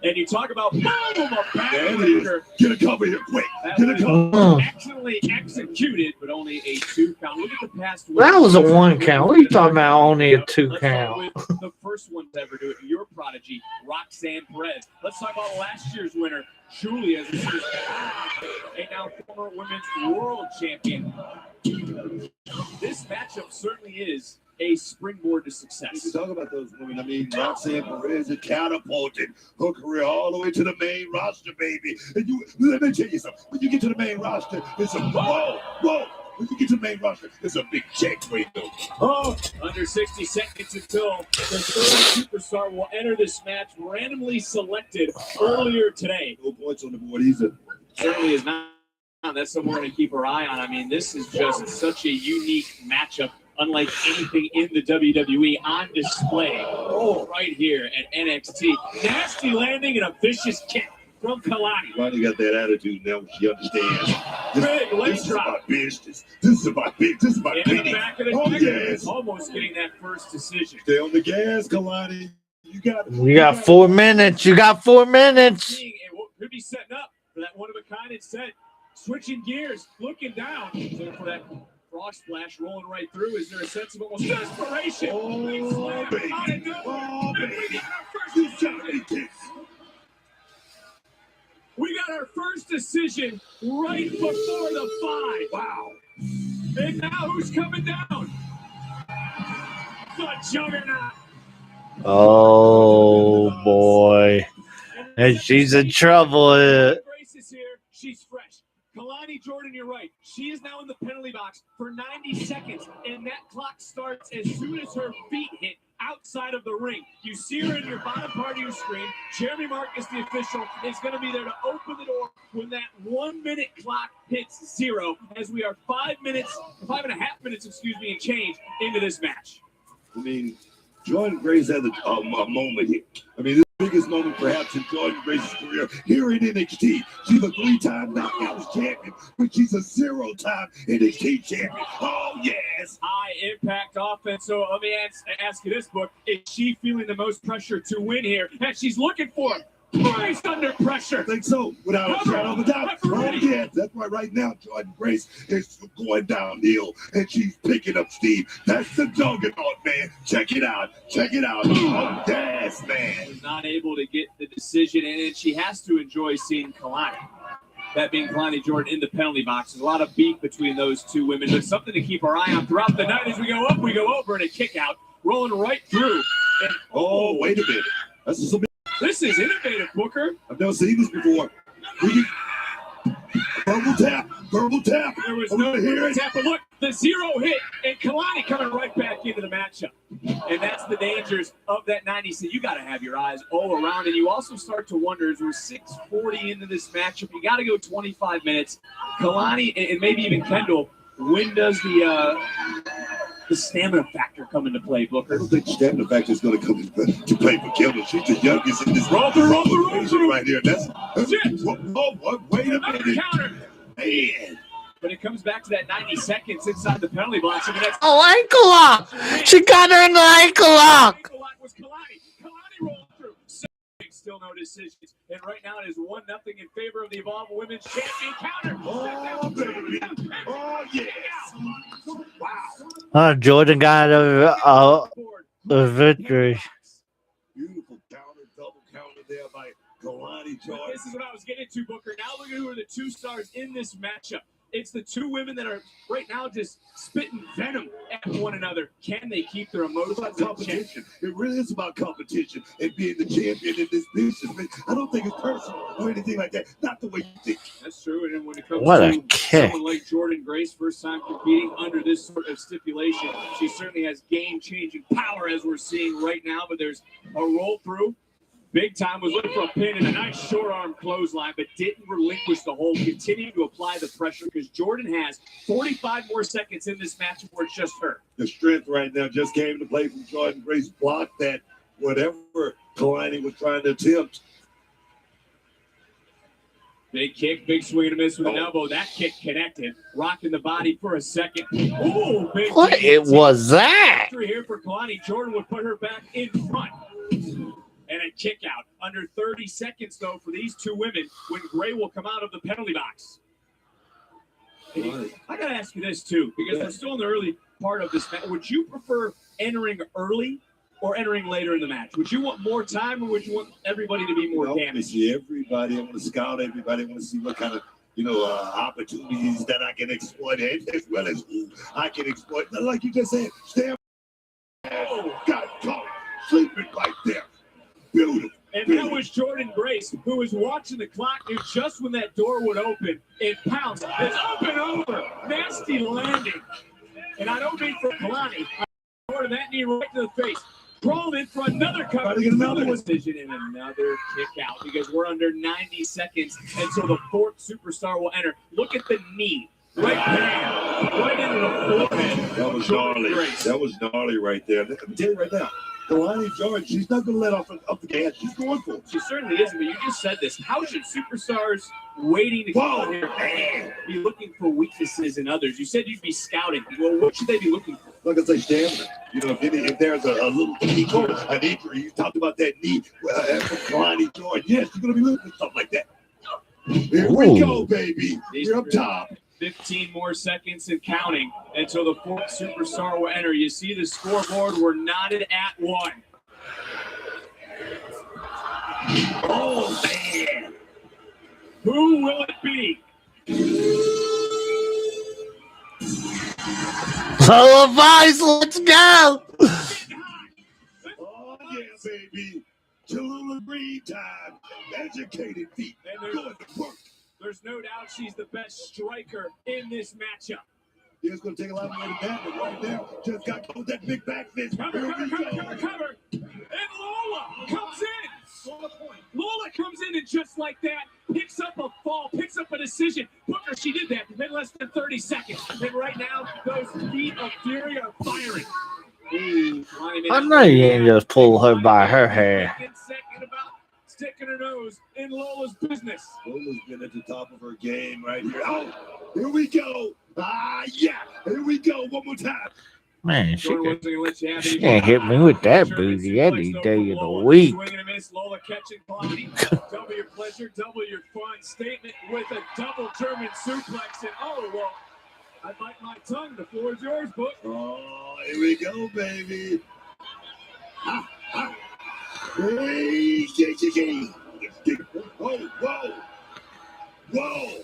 And you talk about boom, a backbreaker. Get a cover here, quick. Get a cover. Excellently executed, but only a 2 count. Look at the past. That was a 1 count. What are you talking about? Only a 2 count. The first one to ever do it, your prodigy, Roxanne Perez. Let's talk about last year's winner, Julia, a now former women's world champion. This matchup certainly is a springboard to success. You talk about those women. I mean, Roxanne Perez had catapulted her career all the way to the main roster, baby. And let me tell you something. When you get to the main roster, it's a whoa. When you get to the main roster, it's a big check for you. Oh, under 60 seconds until the third superstar will enter this match, randomly selected earlier today. No points on the board either. Certainly is not. That's someone we're going to keep our eye on. I mean, this is just such a unique matchup, unlike anything in the WWE on display right here at NXT. Nasty landing and a vicious kick from Kalani. Kalani got that attitude now. She understands. Big leg this drop. Is my business. This is my business. This is my in the back of the neck. Yes. Almost getting that first decision. Stay on the gas, Kalani. You got 4 minutes. You got 4 minutes. It could be setting up for that one of a kind. It said Switching gears, looking down. Looking for that frog splash rolling right through. Is there a sense of almost desperation? Big slam out of nowhere. And we got our first decision. We got our first decision right before the 5. Wow. And now who's coming down? The Juggernaut. Oh boy. And she's in trouble. Grace is here. She's fresh. Kalani Jordan, you're right. She is now in the penalty box for 90 seconds, and that clock starts as soon as her feet hit outside of the ring. You see her in your bottom part of your screen. Jeremy Marcus, the official, is going to be there to open the door when that 1 minute clock hits 0, as we are 5 and a half minutes, and change into this match. I mean, Jordan Grace had a moment here. I mean, this is the biggest moment perhaps in Jordan Grace's career here in NXT. She's a 3-time Knockouts champion, but she's a 0-time NXT champion. Oh, yes. High impact offense. So let me ask you this, Book. Is she feeling the most pressure to win here? And she's looking for Grace under pressure. I think so, without a shadow of a doubt. Oh, yes. That's why right now Jordan Grace is going downhill, and she's picking up steam. That's the juggernaut, man. Check it out. Check it out. Oh, yes, man. Was not able to get the decision, and she has to enjoy seeing Kalani. That being Kalani Jordan in the penalty box. There's a lot of beef between those two women, but something to keep our eye on throughout the night. As we go up, we go over, and a kick out, rolling right through. And, oh, wait a minute. That's something. This is innovative, Booker. I've never seen this before. Verbal tap. Verbal tap. There was no verbal tap, but look, the 0 hit, and Kalani coming right back into the matchup. And that's the dangers of that 90. So you got to have your eyes all around, and you also start to wonder, as we're 6:40 into this matchup, you got to go 25 minutes. Kalani and maybe even Kendall, when does the stamina factor come into play, Booker? I don't think stamina factor is going to come into play for Kendall. She's the youngest in this roll through right here. That's it. Wait a minute. Counter. Man. But it comes back to that 90 seconds inside the penalty box. I mean, that's ankle lock. She got her in the ankle lock. Ankle lock was Kalani. Kalani rolled through. Still no decisions. And right now it is 1-0 in favor of the Evolve Women's Champion. Counter. Oh, baby. Oh, yes. Wow. Jordan got a victory. Beautiful counter, double counter there by Kalani Jordan. This is what I was getting to, Booker. Now look at who are the two stars in this matchup. It's the two women that are right now just spitting venom at one another. Can they keep their emotions? It's about competition. It really is about competition and being the champion in this business. I don't think it's personal or anything like that. Not the way you think. That's true. And then when it comes what to a kick. Someone like Jordan Grace, first time competing under this sort of stipulation, she certainly has game-changing power, as we're seeing right now. But there's a roll through. Big time was looking for a pin and a nice short arm clothesline, but didn't relinquish the hold. Continuing to apply the pressure because Jordan has 45 more seconds in this match before it's just her. The strength right now just came into play from Jordan Grace. Blocked that whatever Kalani was trying to attempt. Big kick, big swing and a miss with an elbow. That kick connected, rocking the body for a second. Oh, big what it was that? Here for Kalani. Jordan would put her back in front. And a kick out. Under 30 seconds, though, for these two women when Gray will come out of the penalty box. I got to ask you this, too, because we're still in the early part of this match. Would you prefer entering early or entering later in the match? Would you want more time, or would you want everybody to be more damaged? I want to see everybody. I want to scout everybody. I want to see what kind of opportunities that I can exploit, as well as who I can exploit. Like you just said, stand. Oh, got caught sleeping right there. Beautiful. And that was Jordan Grace, who was watching the clock, and just when that door would open, it pounced. It's up and over. Nasty landing. And I don't mean for Kalani. I mean that knee right to the face. Crawled in for another cover. Another decision and another kick out because we're under 90 seconds until the fourth superstar will enter. Look at the knee. Right there. Right into the forehead. That was gnarly. That was gnarly right there. Let me tell you right now. Kalani Jordan, she's not going to let off the gas. She's going for it. She certainly isn't, but you just said this. How should superstars waiting to come out here be looking for weaknesses in others? You said you'd be scouting. Well, what should they be looking for? Like I say, stamina. If there's a little an injury, you talked about that knee from Kalani Jordan. Yes, you're going to be looking for stuff like that. Here's we go, baby. We're up top. 15 more seconds and counting until the fourth superstar will enter. You see the scoreboard. We're knotted at 1. Oh, man. Who will it be? Televised, let's go. Oh, yeah, baby. Tallulah Green time. Educated feet. Good work. There's no doubt she's the best striker in this matchup. Yeah, it's going to take a lot more than that, but right now, just got to go with that big back fist. Cover. And Lola comes in. Lola comes in and just like that, picks up a fall, picks up a decision. Booker, she did that in less than 30 seconds. And right now, those feet of fury are firing. I know you ain't just pull her by her hair. Sticking her nose in Lola's business. Lola's been at the top of her game right here. Oh, here we go. Yeah. Here we go. One more time. Man, she can't hit me with that booty any day of the week. Swing and a miss. Lola catching Kalani. Double your pleasure, double your fun. Statement with a double German suplex. And oh, well, I bite my tongue. The floor is yours, Book. Oh, here we go, baby. Hey, whoa.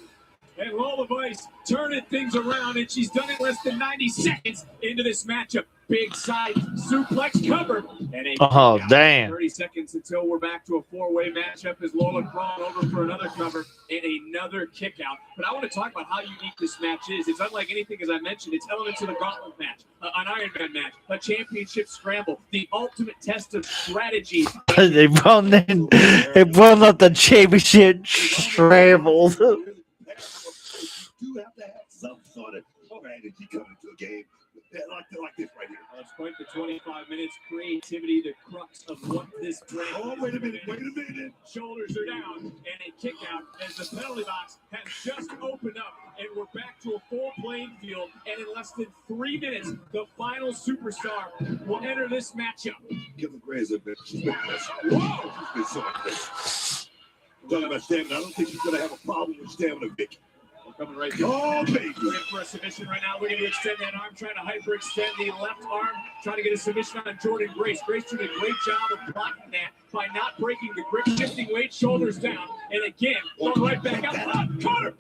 And Lola Vice turning things around, and she's done it less than 90 seconds into this matchup. Big side suplex cover. And a damn. 30 seconds until we're back to a four-way matchup as Lola crawling over for another cover and another kick out. But I want to talk about how unique this match is. It's unlike anything, as I mentioned. It's elements of the gauntlet match, an Iron Man match, a championship scramble, the ultimate test of strategy. They brought up the championship scramble. You have to have some sort of strategy coming to a game like this right here. Let's point the 25 minutes. Creativity, the crux of what this brand. Oh, wait a minute. Shoulders are down, and a kick out as the penalty box has just opened up, and we're back to a full playing field. And in less than 3 minutes, the final superstar will enter this matchup. Kevin Gray's a bit. She's been whoa! She's been so impressive. Talking about stamina, I don't think she's going to have a problem with stamina, Vic. Coming right through. Oh, baby. Looking for a submission right now. Looking to extend that arm. Trying to hyperextend the left arm. Trying to get a submission on Jordan Grace. Grace doing a great job of blocking that by not breaking the grip. Shifting weight, shoulders down. And again, going right back out. Corner.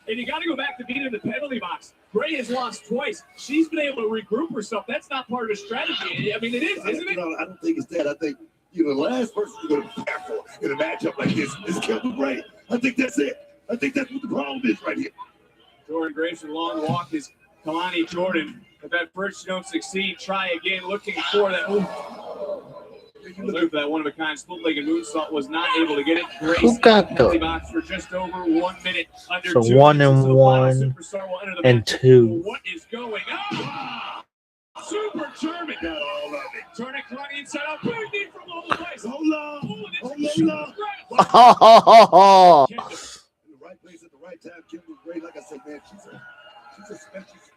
And you got to go back to being in the penalty box. Gray has lost twice. She's been able to regroup herself. That's not part of a strategy. I mean, it is, isn't it? I don't think it's that. I think the last person you're going to prepare for in a matchup like this is Kevin Gray. I think that's it. I think that's what the problem is right here. Jordan Grace, a long walk is Kalani Jordan. If at first you don't succeed, try again. Looking for that. Looking for that one-of-a-kind split-legged moonsault, was not able to get it. Grace Who got the box for just over 1 minute. Under so 2 1 and minutes, 1 and 2. What is going on? Super German. Turning Kalani inside out. Big knee from Lola Vice. Lola. In the right place at the right time. Kimberly Gray, like I said, man, she's a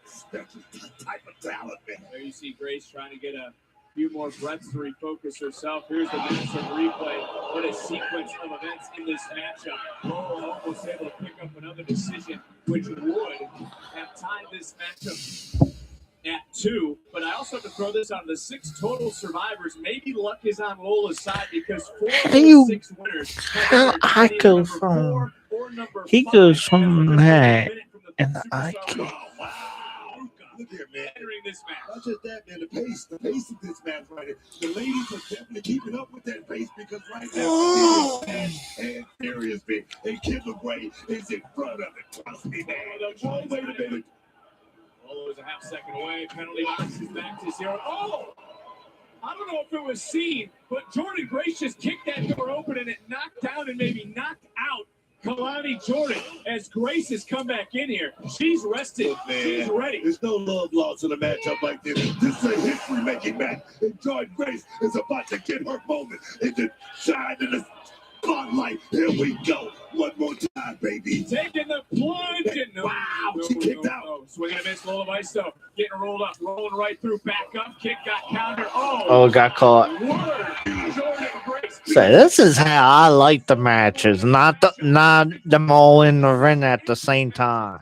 special type of talent, man. There you see Grace trying to get a few more breaths to refocus herself. Here's the matchup replay. What a sequence of events in this matchup. Lola almost able to pick up another decision, which would have tied this matchup at 2, but I also have to throw this on the 6 total survivors. Maybe luck is on Lola's side because 4 of the 6 winners. I go from he goes from that and I go. Look here, man. Not just that, man. The pace of this match right here. The ladies are definitely keeping up with that pace because right now, and serious big. And Kimberly Gray is in front of it. Trust me, man. Oh, wait a minute. Lola was a half second away. Penalty box is back to 0. Oh! I don't know if it was seen, but Jordan Grace just kicked that door open and it knocked down and maybe knocked out Kalani Jordan as Grace has come back in here. She's rested. She's ready. There's no love lost in a matchup like this. This is a history-making match, and Jordan Grace is about to get her moment and to shine in the spotlight. Here we go. One more time, baby. Taking the plunge. And wow, she kicked out. Swinging a miss, Lola Vice, though. Getting rolled up, rolling right through, back up. Kick got countered. Oh, got caught. Word. Jordan Grace So this is how I like the matches, not them all in the ring at the same time.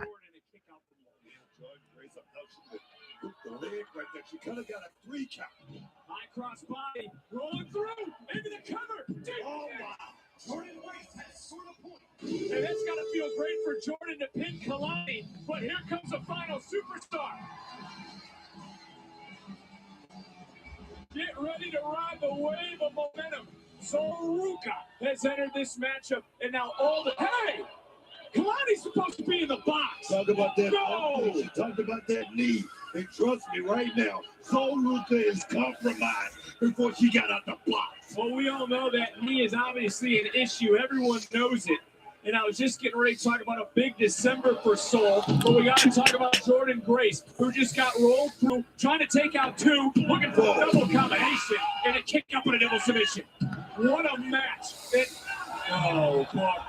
She could have got a 3 count. High cross body, rolling through, into the cover. Oh, wow. Jordan Grace has scored a point. And that's got to feel great for Jordan to pin Kalani. But here comes the final superstar. Get ready to ride the wave of momentum. Soruka has entered this matchup, and now all the hey, Kalani's supposed to be in the box. Talk about that. No. Talk about that knee. And trust me, right now, Soruka is compromised before she got out the box. Well, we all know that knee is obviously an issue. Everyone knows it. And I was just getting ready to talk about a big December for Soul, but we got to talk about Jordan Grace, who just got rolled through, trying to take out 2, looking for a double combination, and a kick up with a double submission. What a match. Oh, fuck.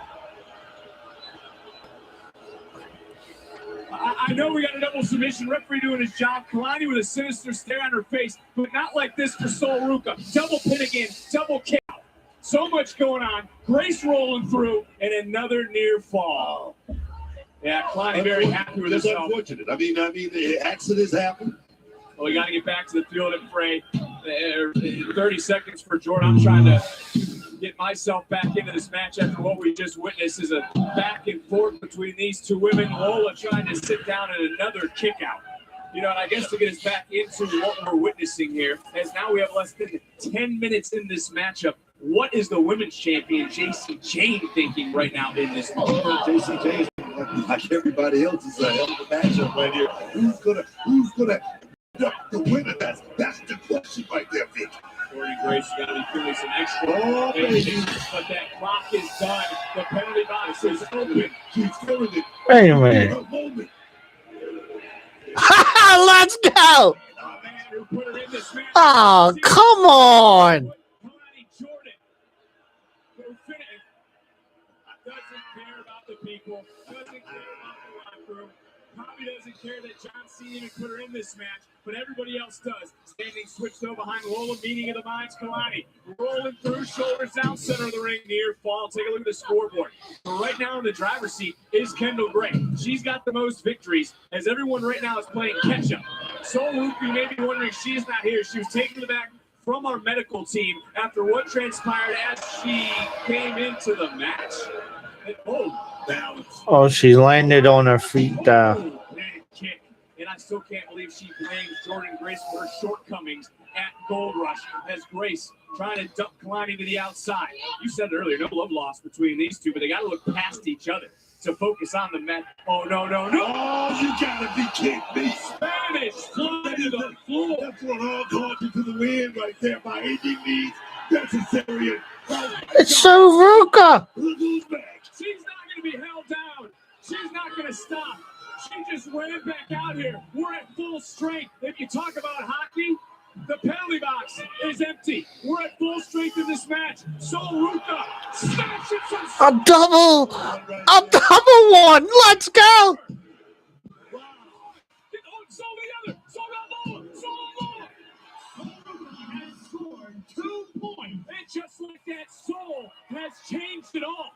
I know we got a double submission. Referee doing his job. Kalani with a sinister stare on her face, but not like this for Soruka. Double pin again, double kick. So much going on. Grace rolling through, and another near fall. Yeah, Kalani very happy with It's himself. unfortunate. I mean, the accidents happen. Well, we got to get back to the field and fray. 30 seconds for Jordan. I'm trying to get myself back into this match after what we just witnessed is a back and forth between these two women. Lola trying to sit down at another kick out. You know, and I guess to get us back into what we're witnessing here, as now we have less than 10 minutes in this matchup. What is the women's champion, JC Jane, thinking right now in this match? JC Jane, like everybody else, is a hell of a matchup right here. Who's gonna the winner? That's the question right there, Vic. Jordan Grace got to be feeling some extra. Oh, baby. But that clock is done. The penalty box is open. She's feeling it. Wait a minute. Let's go. Oh, come on. Doesn't care about the people, doesn't care about the locker room, probably doesn't care that John Cena even put her in this match, but everybody else does. Standing switched over behind Lola, meeting of the minds, Kalani. Rolling through, shoulders down, center of the ring, near fall. Take a look at the scoreboard. But right now in the driver's seat is Kendall Gray. She's got the most victories, as everyone right now is playing catch-up. So Luke, you may be wondering, she's not here. She was taken back from our medical team after what transpired as she came into the match. Oh, she landed on her feet. Kick. And I still can't believe she blames Jordan Grace for her shortcomings at Gold Rush as Grace trying to dump Kalani to the outside. You said it earlier, no love lost between these two, but they got to look past each other to focus on the match. Oh, no. Oh, you got to be kidding me. Spanish fly to the floor. That's what all going to the wind right there by any means necessary. It's Soruka. She's not going to be held down. She's not going to stop. She just ran back out here. We're at full strength. If you talk about hockey, the penalty box is empty. We're at full strength in this match. Soruka smashes A double one. Let's go. Has scored 2 points. And just like that, Soul has changed it all.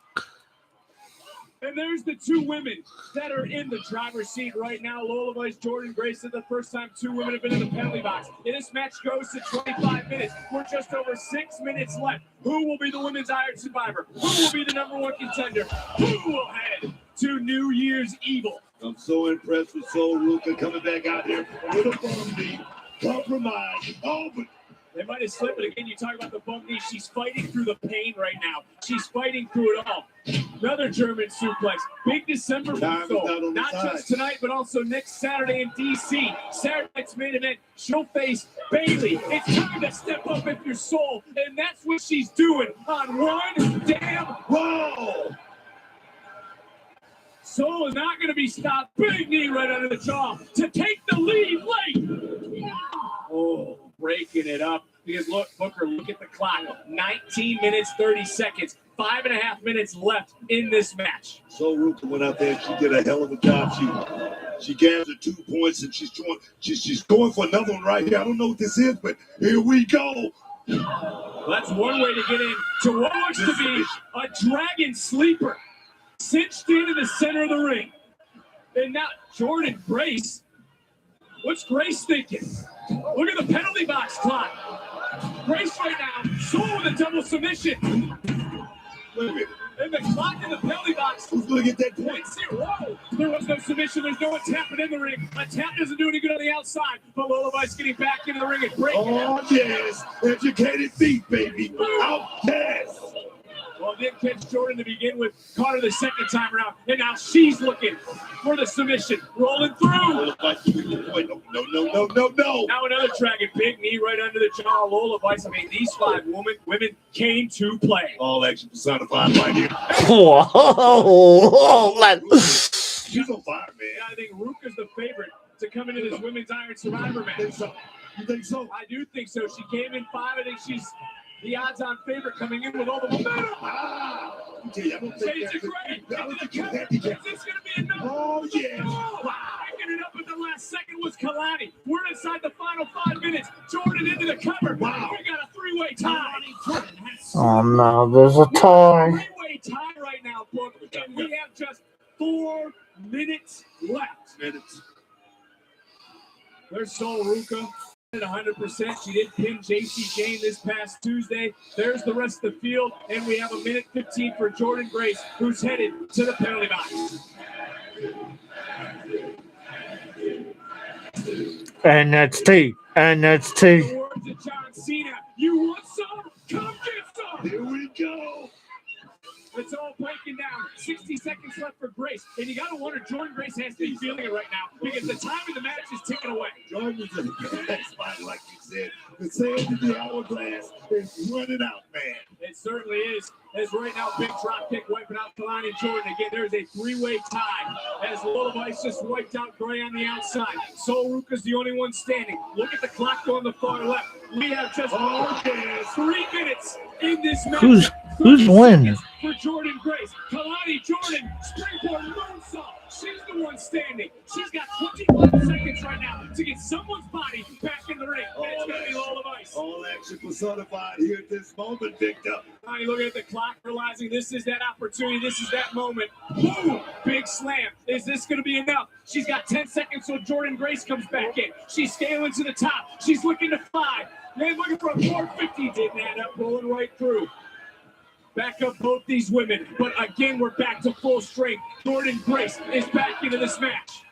And there's the 2 women that are in the driver's seat right now. Lola Vice, Jordan Grace is the first time 2 women have been in the penalty box. And this match goes to 25 minutes. We're just over 6 minutes left. Who will be the women's Iron Survivor? Who will be the #1 contender? Who will head to New Year's Evil? I'm so impressed with Soruka coming back out here with a bum knee, compromise. Oh, but they might have slipped, but again, you talk about the bum knee. She's fighting through the pain right now. She's fighting through it all. Another German suplex. Big December for Soul. Not just tonight, but also next Saturday in D.C. Saturday night's main event. She'll face Bailey. It's time to step up if you're Soul, and that's what she's doing on one damn roll. Soul is not going to be stopped. Big knee right under the jaw to take the lead late. Oh, breaking it up. Because look, Booker, look at the clock. 19 minutes, 30 seconds. 5.5 minutes left in this match. Soruka went out there and she did a hell of a job. She gathered 2 points and she's going for another one right here. I don't know what this is, but here we go. That's one way to get into what looks to be a dragon sleeper. Cinched in the center of the ring. And now Jordynne Grace. What's Grace thinking? Look at the penalty box clock. Grace right now, Soul with a double submission. Wait a minute. And the clock in the penalty box. Who's going to get that point? Whoa! There was no submission. There's no one tapping in the ring. A tap doesn't do any good on the outside. But Lola Vice getting back into the ring and breaking. Oh, yes. Educated feet, baby. Outcast. Well, didn't catch Jordynne to begin with. Caught her the second time around. And now she's looking for the submission. Rolling through. No. Now another dragon. Big knee right under the jaw. Lola Vice. I mean, these five women came to play. All action personified right here. Whoa. She's on fire, man. Yeah, I think Ruka's the favorite to come into this Women's Iron Survivor match. You think so? I do think so. She came in 5. I think she's the odds-on favorite coming in with all the momentum. Okay, I don't think that's Is this going to be enough? Oh, yeah. Picking it up at the last second was Kalani. We're inside the final 5 minutes. Jordynne into the cover. Wow. We got a 3-way tie. Oh no, there's a tie. 3-way tie right now, Book. And we have just 4 minutes left. There's Sol Ruka. 100%. She did pin JC Jane this past Tuesday. There's the rest of the field, and we have a minute 15 for Jordynne Grace, who's headed to the penalty box. NXT. The words of John Cena. You want some? Come get some. Here we go. It's all breaking down. 60 seconds left for Grace. And you got to wonder, Jordynne Grace has to be feeling it right now because the time of the match is ticking away. Jordynne's in the best spot, like you said. The sand in the hourglass is running out, man. It certainly is. As right now, big drop kick wiping out Kalani Jordynne. Again, there's a 3-way tie as Lola Vice just wiped out Gray on the outside. Sol Ruka's the only one standing. Look at the clock on the far left. We have just 3 minutes in this match. Who's winning? For Jordynne Grace. Kalani Jordynne, springboard moonsault. She's the one standing. She's got 25 seconds right now to get someone's body back in the ring. It's going to be Lola Vice. All action personified here at this moment, Victor. Kalani looking at the clock, realizing this is that opportunity. This is that moment. Boom! Big slam. Is this going to be enough? She's got 10 seconds so Jordynne Grace comes back in. She's scaling to the top. She's looking to fly. Man, looking for a 450. Didn't add up, rolling right through. Back up both these women, but again, we're back to full strength. Jordynne Grace is back into this match.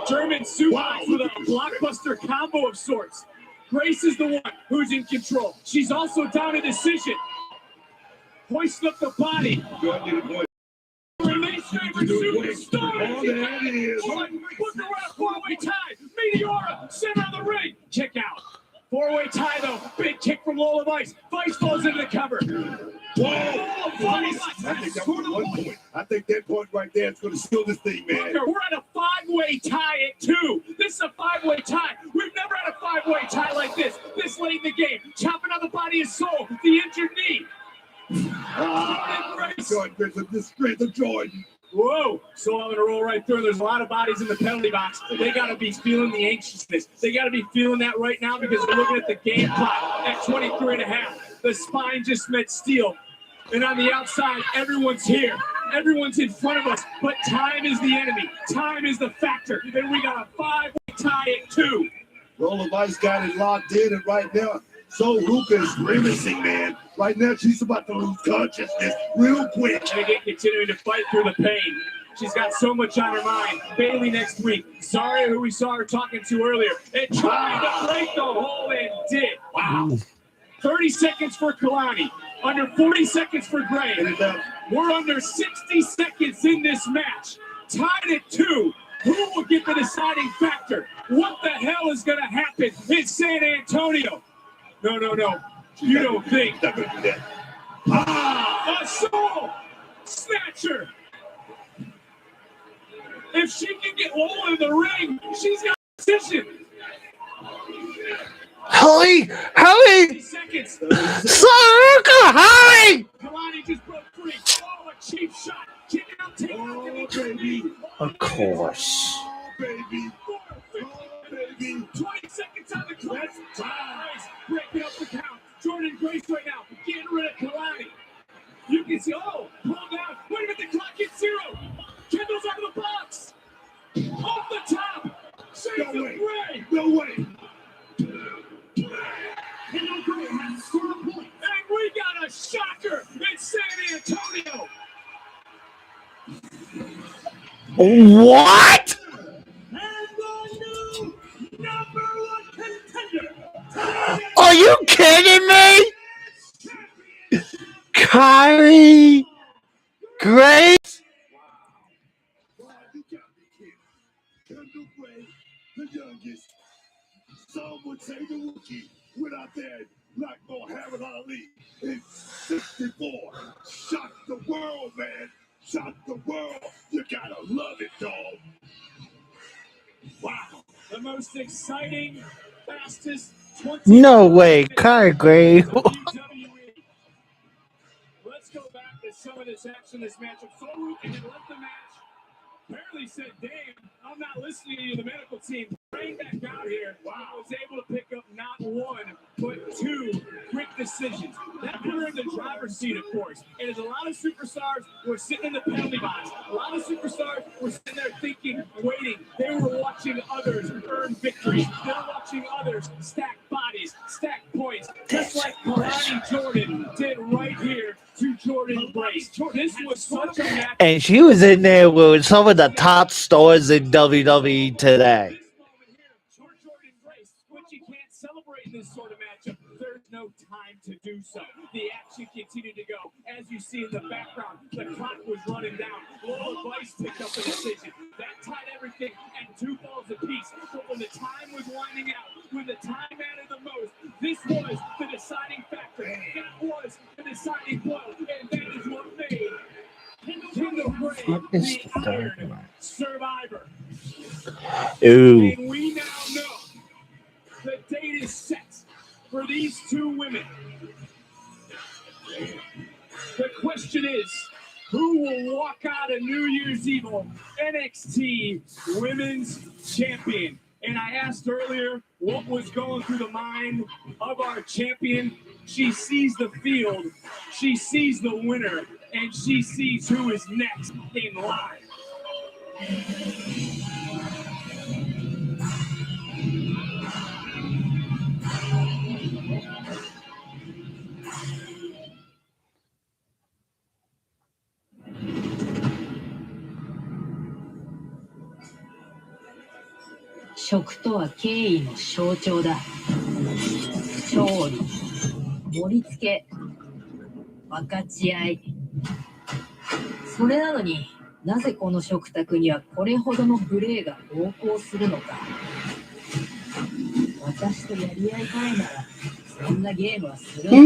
German suplex with a blockbuster combo of sorts. Grace is the one who's in control. She's also down a decision. Hoisting up the body. Release favorite superstar. Oh, there it is. Look around, 4-way tie. Meteora, center of the ring. Kick out. 4-way tie, though. Big kick from Lola Vice. Vice falls into the cover. Whoa! I think that point right there is going to seal this thing, man. We're at a 5-way tie at 2. This is a 5-way tie. We've never had a 5-way tie like this late in the game. Chopping on the body of Soul. The injured knee. Jordynne Grace with the strength of Jordynne. Whoa! So I'm going to roll right through. There's a lot of bodies in the penalty box. They got to be feeling the anxiousness. They got to be feeling that right now because they're looking at the game clock at 23.5. The spine just met steel. And on the outside, everyone's here. Everyone's in front of us. But time is the enemy. Time is the factor. And we got a 5-way tie at 2. Lola Vice got it locked in, and right now, Sol Ruka is grimacing, man. Right now, she's about to lose consciousness real quick. And again, continuing to fight through the pain. She's got so much on her mind. Bailey next week. Zarya, who we saw her talking to earlier, and trying to break the hole and did. Wow. 30 seconds for Kalani. Under 40 seconds for Gray. We're under 60 seconds in this match. Tied at 2. Who will get the deciding factor? What the hell is going to happen in San Antonio? No. You don't think. Not gonna do that. A Soul Snatcher. If she can get Lola in the ring, she's got a position. Hurry! 30 seconds. Saruka, hurry! Kalani just broke free. Oh, a cheap shot. Kick out, take out, baby. Of course. Baby. 20 seconds on the clock. right now, getting rid of Kalani. You can see, pull down. Wait a minute, the clock hits 0. Kendall's out of the box. Off the top. Saves No way. Gray. No way. Kendall Gray has scored a point. And we got a shocker in San Antonio. What? And the new #1 contender. Are you kidding me? Kyrie Grace? Kendall Gray, the youngest. Some would say the rookie went out there like Muhammad Ali in 64. Shocked the world, man. Shocked the world. You gotta love it, dog. Wow. The most exciting, fastest 20. No way, Kyrie Grace. Let's go back to some of this action, this matchup. Farouk and then left the match. Apparently said, damn, I'm not listening to you, the medical team. Bring back out here. Wow. Was able to pick up not 1, but 2 quick decisions. That put her in the driver's seat, of course. And as a lot of superstars were sitting in the penalty box, a lot of superstars were sitting there thinking, waiting. They were watching others earn victories. They were watching others stack bodies, stack points, just like Kalani Jordan did right here to Jordan Grace. This was such a match. And she was in there with some of the top stars in WWE today. Jordan Grace, when you can't celebrate in this sort of matchup, there's no time to do so. The action continued to go. As you see in the background, the clock was running down. Lola Vice picked up a decision. That tied everything at 2 balls apiece. But when the time was winding out, when the time mattered the most, this was the deciding factor. That was the deciding blow. And that is what made Kendall Gray the Iron Survivor. Ooh. And we now know the date is set for these 2 women. The question is, who will walk out of New Year's Eve NXT Women's Champion? And I asked earlier what was going through the mind of our champion. She sees the field, she sees the winner, and she sees who is next in line.食とは敬意の象徴だ。調理、盛り付け、分かち合い。それなのになぜこの食卓にはこれほどの無礼が横行するのか。私とやり合いたいならそんなゲームはするな。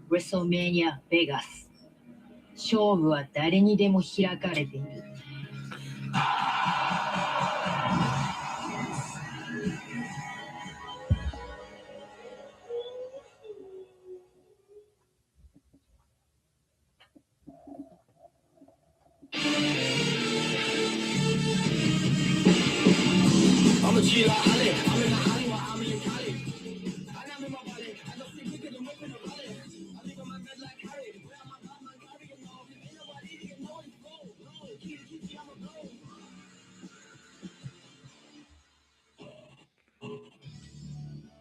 WrestleMania Vegas。勝負は誰にでも開かれている。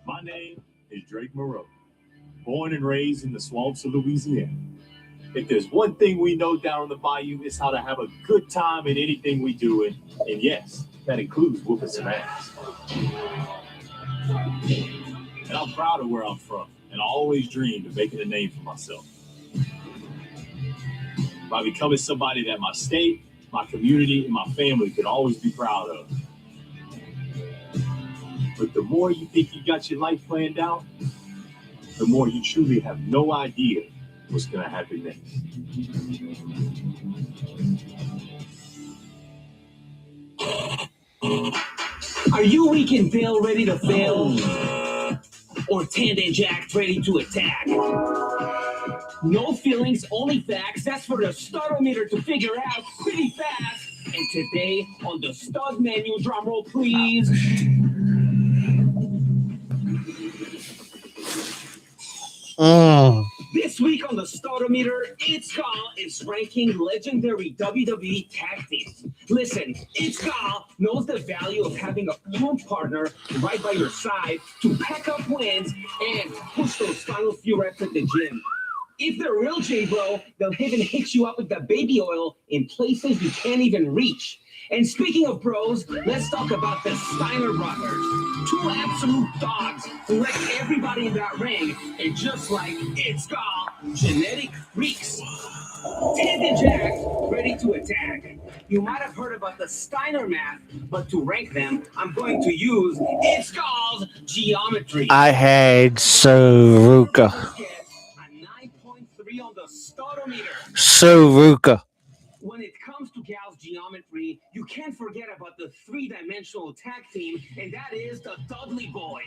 My name is Drake Moreau, born and raised in the swamps of Louisiana. If there's one thing we know down on the bayou, it's how to have a good time in anything we do, and yes, that includes whooping some ass. And I'm proud of where I'm from, and I always dreamed of making a name for myself. By becoming somebody that my state, my community, and my family could always be proud of. But the more you think you got your life planned out, the more you truly have no idea what's going to happen next. Are you weak and Bill ready to fail? Or Tanda Jack ready to attack? No feelings, only facts. That's for the startometer to figure out pretty fast. And today on the stud menu, drum roll please. This week on the Startometer, Itzgal is ranking legendary WWE tag teams. Listen, Itzgal knows the value of having a pump partner right by your side to pack up wins and push those final few reps at the gym. If they're real J-Bro, they'll even hit you up with the baby oil in places you can't even reach. And speaking of bros, let's talk about the Steiner brothers. Two absolute dogs who wrecked everybody in that ring. And just like Itzgal, genetic freaks. Ted and Jack, ready to attack. You might have heard about the Steiner math, but to rank them, I'm going to use Itzgal's geometry. I had Saruka. On the Startometer. Saruka. When it comes to Gal's geometry, you can't forget about the three-dimensional tag team, and that is the Dudley Boys.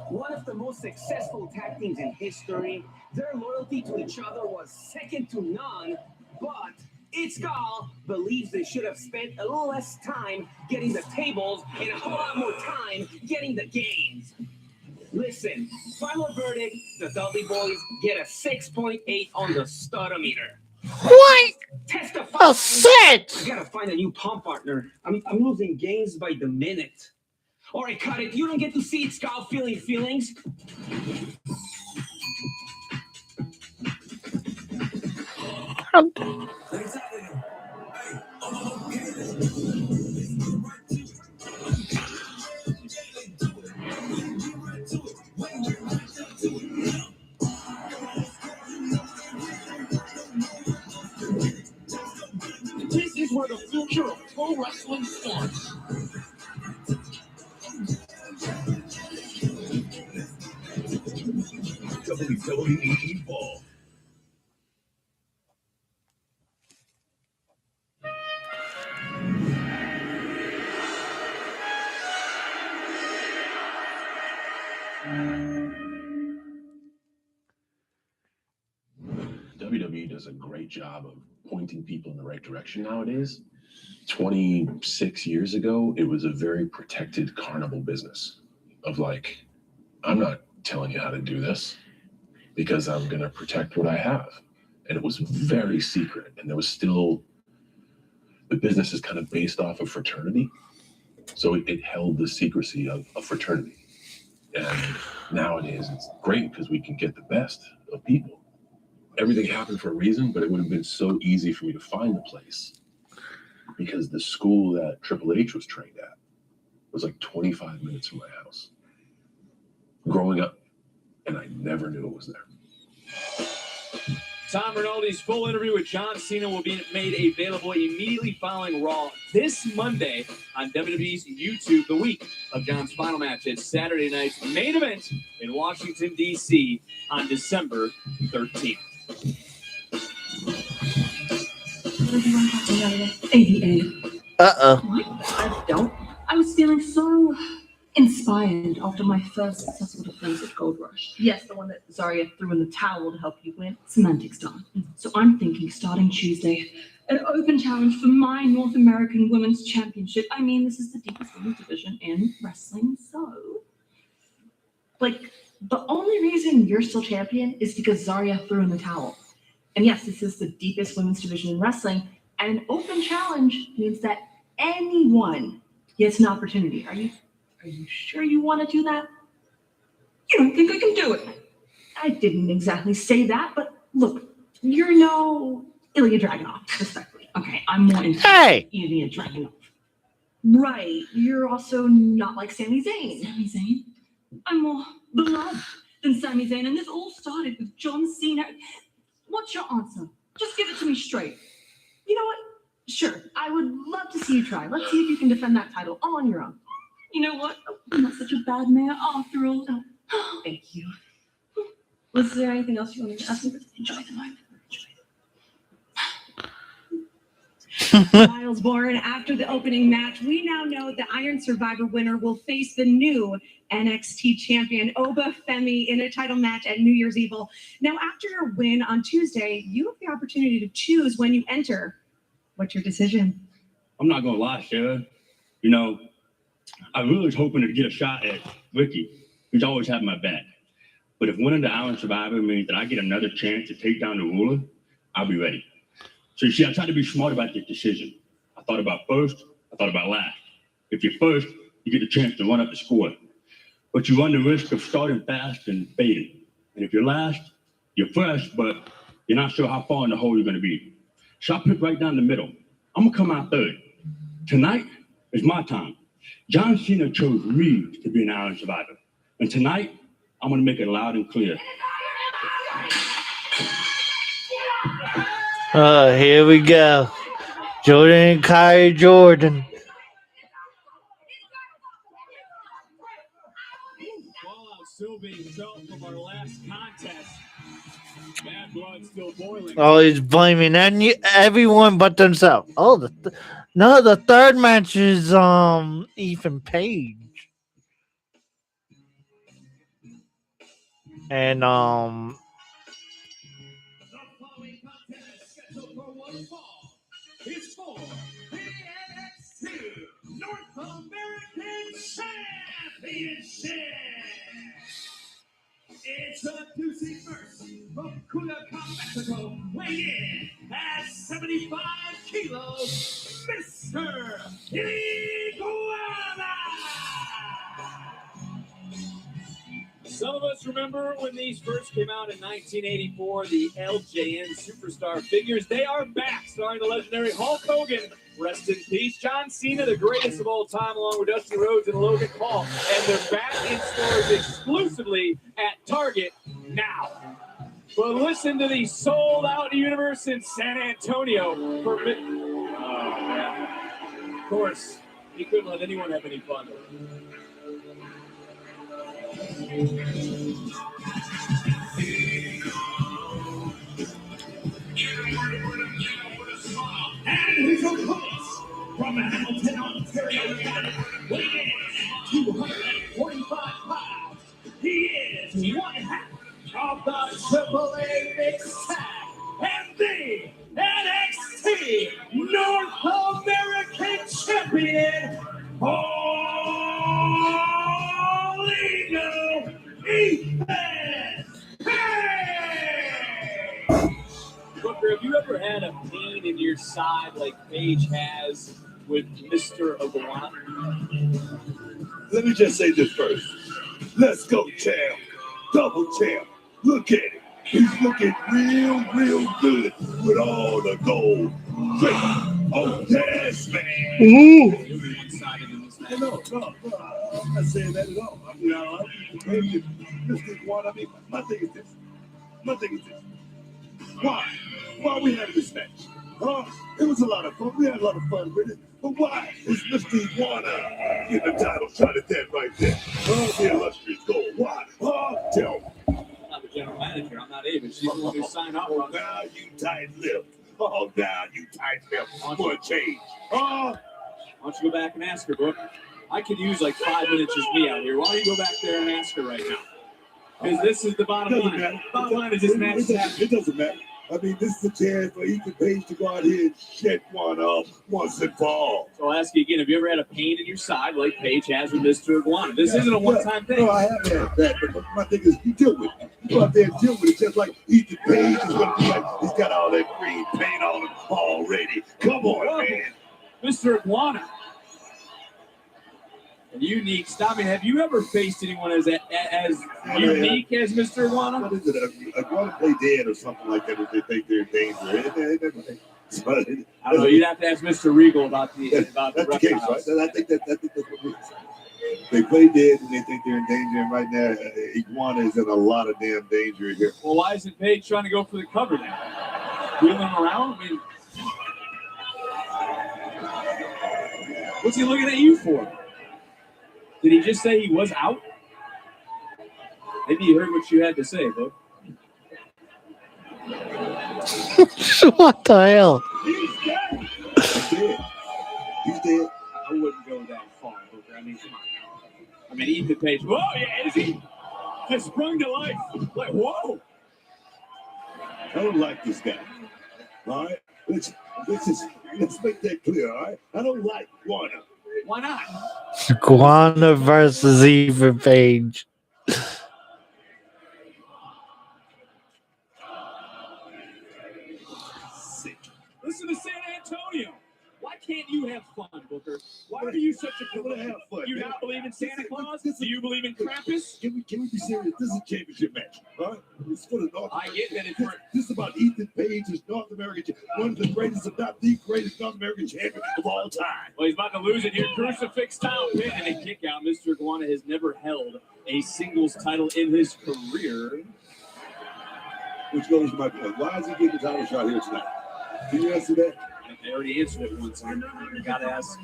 One of the most successful tag teams in history. Their loyalty to each other was second to none, but Itzgal believes they should have spent a little less time getting the tables and a whole lot more time getting the gains. Listen, final verdict, the Dudley Boys get a 6.8 on the Startometer. What? Testify. A 6! I gotta find a new pump partner. I'm losing gains by the minute. All right, cut it. You don't get to see Itzgal feeling feelings. This is where the future of pro wrestling starts. WWE Ball. WWE does a great job of pointing people in the right direction nowadays. 26 years ago, it was a very protected carnival business of like, I'm not telling you how to do this because I'm going to protect what I have. And it was very secret. And there was still, the business is kind of based off of fraternity. So it held the secrecy of a fraternity. And nowadays it's great because we can get the best of people. Everything happened for a reason, but it would have been so easy for me to find the place because the school that Triple H was trained at was like 25 minutes from my house growing up, and I never knew it was there. Tom Rinaldi's full interview with John Cena will be made available immediately following Raw this Monday on WWE's YouTube. The week of John's final match at Saturday night's main event in Washington, D.C. on December 13th. ADA. Uh-oh. I don't. I was feeling so inspired after my first successful defense at Gold Rush. Yes, the one that Zarya threw in the towel to help you win. Semantics done. So I'm thinking starting Tuesday, an open challenge for my North American Women's Championship. I mean, this is the deepest women's division in wrestling, so... Like, the only reason you're still champion is because Zarya threw in the towel. And yes, this is the deepest women's division in wrestling, and an open challenge means that anyone gets an opportunity. Are you sure you want to do that? You don't think I can do it? I didn't exactly say that, but look, you're no Ilya Dragunov, respectfully. Okay, I'm more into Ilya Dragunov. Right, you're also not like Sami Zayn. Sami Zayn? I'm more beloved than Sami Zayn, and this all started with John Cena. What's your answer? Just give it to me straight. You know what? Sure, I would love to see you try. Let's see if you can defend that title all on your own. You know what? I'm not such a bad man after all. Oh, thank you. Was there anything else you wanted to ask me? Enjoy the moment. Miles Bourne, after the opening match, we now know the Iron Survivor winner will face the new NXT champion, Oba Femi, in a title match at New Year's Evil. Now, after your win on Tuesday, you have the opportunity to choose when you enter. What's your decision? I'm not going to lie, Sarah. You know, I really was hoping to get a shot at Ricky, who's always had my back. But if winning the Iron Survivor means that I get another chance to take down the ruler, I'll be ready. So you see, I tried to be smart about this decision. I thought about first, I thought about last. If you're first, you get the chance to run up the score. But you run the risk of starting fast and fading. And if you're last, you're fresh, but you're not sure how far in the hole you're going to be. So I picked right down the middle. I'm going to come out third. Tonight is my time. John Cena chose me to be an Iron Survivor. And tonight, I'm going to make it loud and clear. Here we go. Jordan and Kyrie Jordan. Fallout still being felt from our last contest. Bad blood still boiling. Oh, he's blaming everyone but themselves. Oh, the third match is Ethan Page. And It's for the NXT North American Championship. It's a juicy first from Culiacan, Mexico, weighing in at 75 kilos, Mr. Iguana. Some of us remember when these first came out in 1984, the LJN Superstar figures. They are back, starring the legendary Hulk Hogan. Rest in peace, John Cena, the greatest of all time, along with Dusty Rhodes and Logan Paul. And they're back in stores exclusively at Target now. But listen to the sold-out universe in San Antonio for Of course, he couldn't let anyone have any fun. And his opponents from Hamilton, Ontario, Canada, weighing in 245 pounds. He is one half of the AAA Mixed Tag and the NXT North American Champion, Paulino Ethan Page. Booker, have you ever had a pain in your side like Paige has with Mr. Iguana? Let me just say this first. Let's go, champ. Double champ. Look at it. He's looking real good with all the gold. Great. Oh, yes, man. Ooh. No, I'm not saying that at all. Mr. Iguana, my thing is this. Why we having this match? It was a lot of fun. We had a lot of fun with it. But why is Mr. Iguana getting the title shot at that right there? The illustrious gold. Why? Tell me. I'm the general manager. I'm not Ava. She's the one who signed off on it. Now you tight-lipped. Oh, now you tight-lipped for a change. Why don't you go back and ask her, Brooke? I could use like 5 minutes just me out here. Why don't you go back there and ask her right now? Because this is the bottom line. Matter. Bottom line is this match is happening. It doesn't matter. I mean, this is a chance for Ethan Page to go out here and shut one up once and for all. So I'll ask you again, have you ever had a pain in your side like Paige has with Mr. Iguana? This isn't a one-time thing. No, I haven't had that, but my thing is you deal with it. You go out there and deal with it just like Ethan Page is going to be like, he's got all that green paint on him already. Come on, man. Mr. Iguana. Unique stuff. I mean, have you ever faced anyone as unique as Mr. Iguana? What is it? Iguana play dead or something like that if they think they're in danger. I don't know. You'd have to ask Mr. Regal about the that's the reptiles. case, right? I think that's what it is. They play dead and they think they're in danger, and right now Iguana is in a lot of damn danger here. Well, why isn't Paige trying to go for the cover now? Wheeling around? I mean, what's he looking at you for? Did he just say he was out? Maybe you heard what you had to say, Book. What the hell? He's dead. He's dead. I wouldn't go that far, Booker. I mean, come on. I mean, Ethan Page. Whoa, yeah, is he? Has sprung to life. Like, whoa. I don't like this guy. All right? Let's make that clear, all right? I don't like Iguana. Why not? Iguana versus Ethan Page. you have fun, Booker? Why are you such a I have fun. You not believe in Santa Claus? Do you believe in Krampus? Can we be serious? This is a championship match, all right? It's for the North. I get that it's This is about Ethan Page, as North American, one of the greatest, if not the greatest North American champion of all time. Well, he's about to lose it here. Crucifix style pin and a kick out. Mr. Iguana has never held a singles title in his career. Which goes to my point. Why is he getting the title shot here tonight? Can you answer that? I already answered it once. I gotta ask.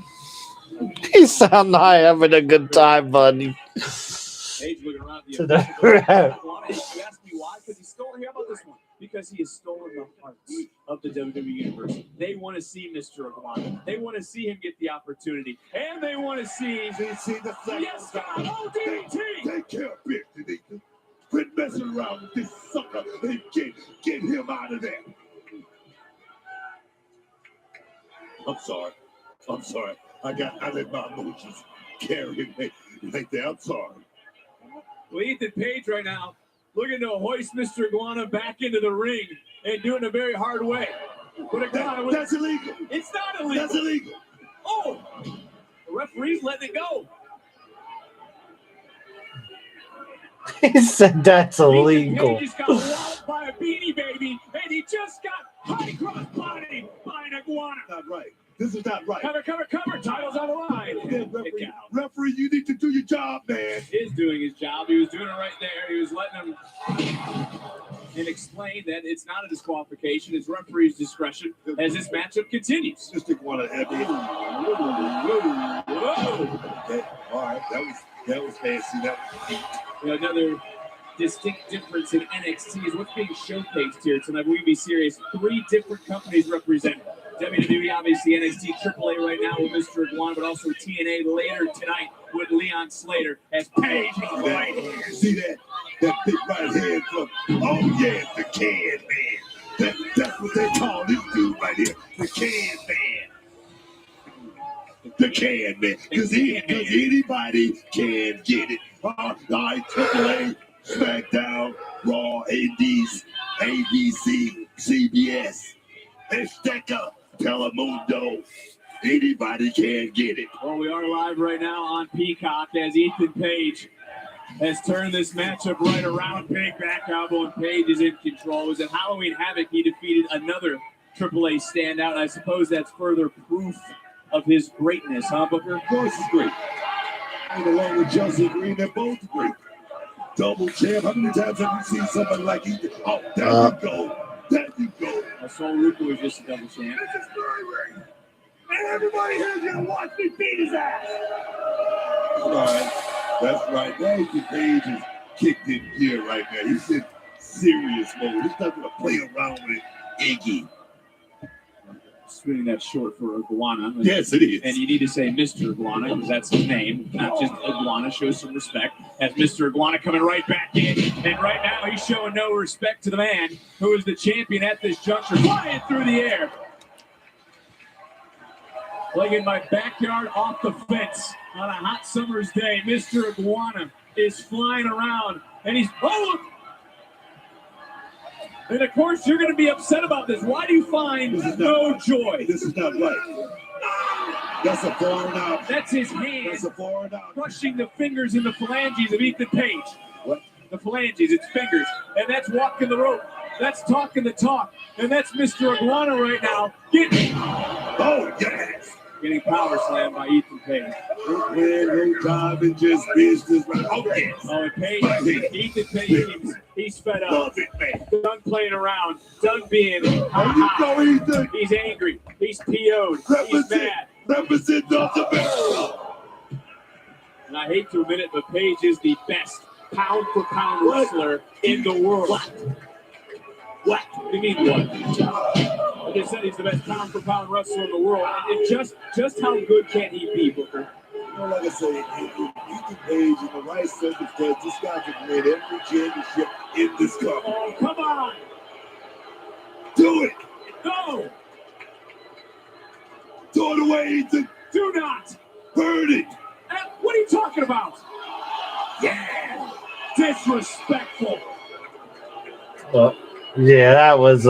He sound like having a good time, buddy. Page looking around To the the right. You asked me why? Because he's stolen. How about this one? Because he has stolen the hearts of the WWE Universe. They want to see Mr. Iguana. They want to see him get the opportunity. And they want to see the second yes, DDT. Take care of business. Quit messing around with this sucker and get him out of there. I'm sorry. I let my emotions carry me like that. I'm sorry. Well, Ethan Page right now looking to hoist Mr. Iguana back into the ring and doing it a very hard way. But That's illegal. It's not illegal. That's illegal. Oh, the referee's letting it go. He said that's Ethan illegal. Page just got walloped by a Beanie Baby, and he just got high cross body by an iguana. Not right. This is not right. Cover. Title's on the line. Yeah, referee, you need to do your job, man. He is doing his job. He was doing it right there. He was letting him and explain that it's not a disqualification. It's referee's discretion as this matchup continues. Just Iguana heavy. Whoa. Okay. All right. That was fancy. That was another distinct difference in NXT is what's being showcased here tonight. We be serious. 3 different companies represented. WWE, obviously NXT, AAA right now with Mr. Iguana, but also TNA later tonight with Leon Slater as Page is right here. See that big right hand from, oh yeah, the Can Man. That's what they call this dude right here, the Can Man. The Can Man, because anybody can get it. All right, AAA, SmackDown, Raw, Indies, ABC, CBS, Azteca, Telemundo. Anybody can get it. Well, we are live right now on Peacock as Ethan Page has turned this matchup right around. Big back elbow, and Page is in control. It was at Halloween Havoc he defeated another AAA standout. And I suppose that's further proof of his greatness, huh, Booker? Of course he's great. And along with Chelsea Green, they're both great. Double champ. How many times have you seen somebody like Ethan? Oh, there you go. There you go. Sol Ruca was just a double champ. This is very rare. And everybody here's gonna watch me beat his ass. All right. That's right. Now Ethan Page is kicked in gear right now. He's in serious mode. He's not gonna play around with Iggy. Spinning that short for Iguana. Yes, it is. And you need to say Mr. Iguana because that's his name, not just Iguana. Show some respect. As Mr. Iguana coming right back in. And right now he's showing no respect to the man who is the champion at this juncture. Flying through the air. Playing in my backyard off the fence on a hot summer's day. Mr. Iguana is flying around. And he's, oh, look. And of course, you're going to be upset about this. Why do you find no joy? This is not right. That's a foreign out. That's his hand. That's a foreign out. Crushing the fingers in the phalanges of Ethan Page. What? The phalanges, it's fingers. And that's walking the rope. That's talking the talk. And that's Mr. Iguana right now. Oh, yes. Getting power slammed by Ethan Page. No time and just business. Oh, yes. Oh, and Page, Ethan Page, he's fed up. Love it, man. Done playing around. Done being. Ethan. He's angry. He's PO'd. He's mad. Represent North America. And I hate to admit it, but Page is the best pound-for-pound wrestler in the world. What? What do you mean what? I just said he's the best pound-for-pound wrestler in the world. And just how good can he be, Booker? You know, like I say, Ethan Page in the right circumstance, this guy can win every championship in this company. Oh, come on! Do it! No! Throw it away, Ethan! Do not! Burn it! What are you talking about? Yeah! Disrespectful! Yeah, that was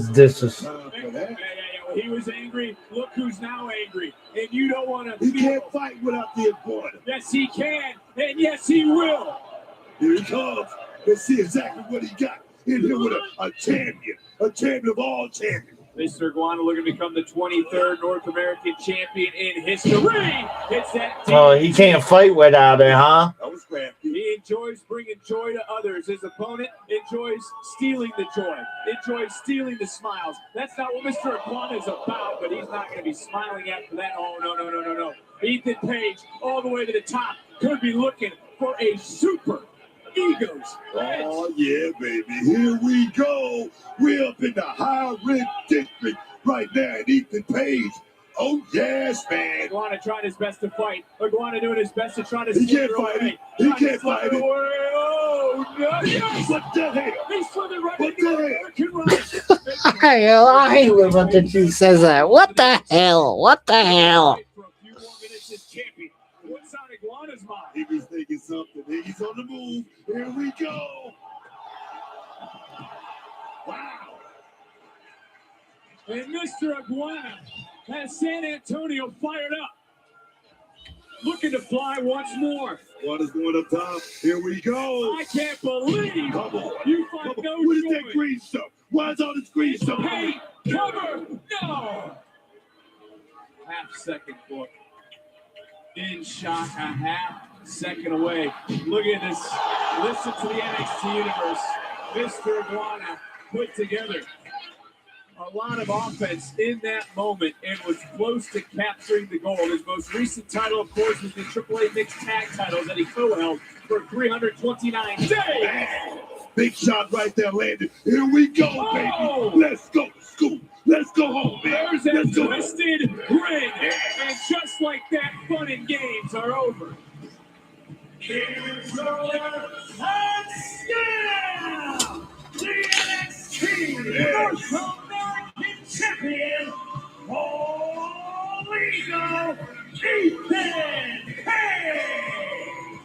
disrespectful. Yeah. He was angry. Look who's now angry, and you don't want to. He can't fight without the iguana. Yes, he can, and yes, he will. Here he comes. Let's see exactly what he got in here with a champion of all champions. Mr. Iguana looking to become the 23rd North American champion in history. It's that team. Oh, he can't fight without it, huh? That was crafty. He enjoys bringing joy to others. His opponent enjoys stealing the joy, enjoys stealing the smiles. That's not what Mr. Iguana is about, but he's not going to be smiling after that. Oh, no. Ethan Page, all the way to the top, could be looking for a super egos. Oh, yeah, baby. Here we go. We're up in the high red district right now at Ethan Page. Oh, yes, man. Iguana trying his best to fight. Iguana doing his best to try to He slither can't fight away. it. He can't fight it. Oh, no. Yes. What the hell? He slithered right What into the the hell? American Run. Hell, I hate when she says that. What the hell? What the hell? For a few more minutes as champion. What's on Iguana's mind? He was thinking something. He's on the move. Here we go. Wow. And Mr. Iguana has San Antonio fired up. Looking to fly once more. Water's going up top. Here we go. I can't believe Come on. you find no What is joy. that green stuff? Why is all this green stuff? Hey, cover! No! Half-second book. In shot, a half-second away. Look at this. Listen to the NXT Universe. Mr. Iguana put together a lot of offense in that moment and was close to capturing the gold. His most recent title, of course, was the AAA Mixed Tag title that he co-held for 329 days. Big shot right there landed. Here we go, Oh! baby. Let's go, Scoop. Let's go home, man. There's that Let's go. twisted ring. And just like that, fun and games are over. Here's Roller and Stina, the NXT North American Champion, Legal Ethan Page.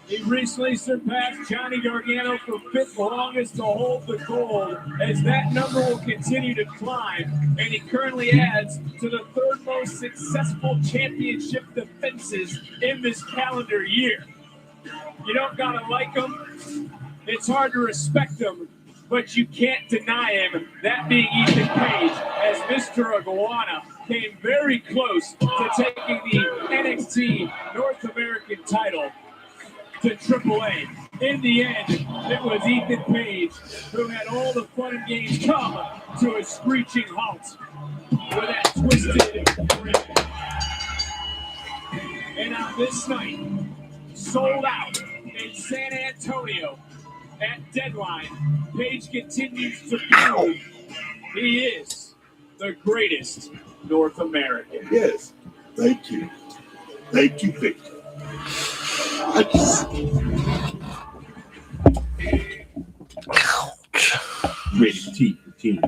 He recently surpassed Johnny Gargano for fifth longest to hold the gold, as that number will continue to climb, and he currently adds to the third most successful championship defenses in this calendar year. You don't gotta like him. It's hard to respect him, but you can't deny him, that being Ethan Page, as Mr. Iguana came very close to taking the NXT North American title to AAA. In the end, it was Ethan Page who had all the fun and games come to a screeching halt with that twisted ring. And on this night, sold out in San Antonio at Deadline, Page continues to prove he is the greatest North American. Yes. Thank you. Thank you, Victor. Rated T for team.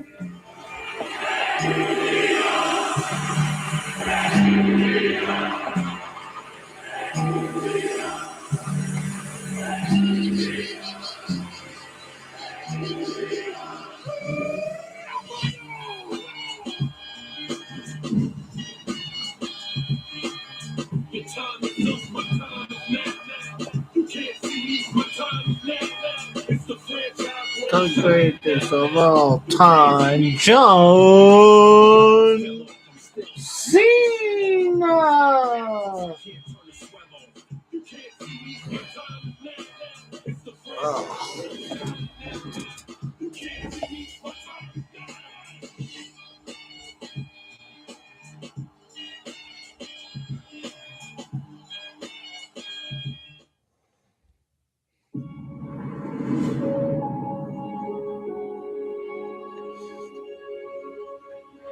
The greatest of all time, John Cena. Oh.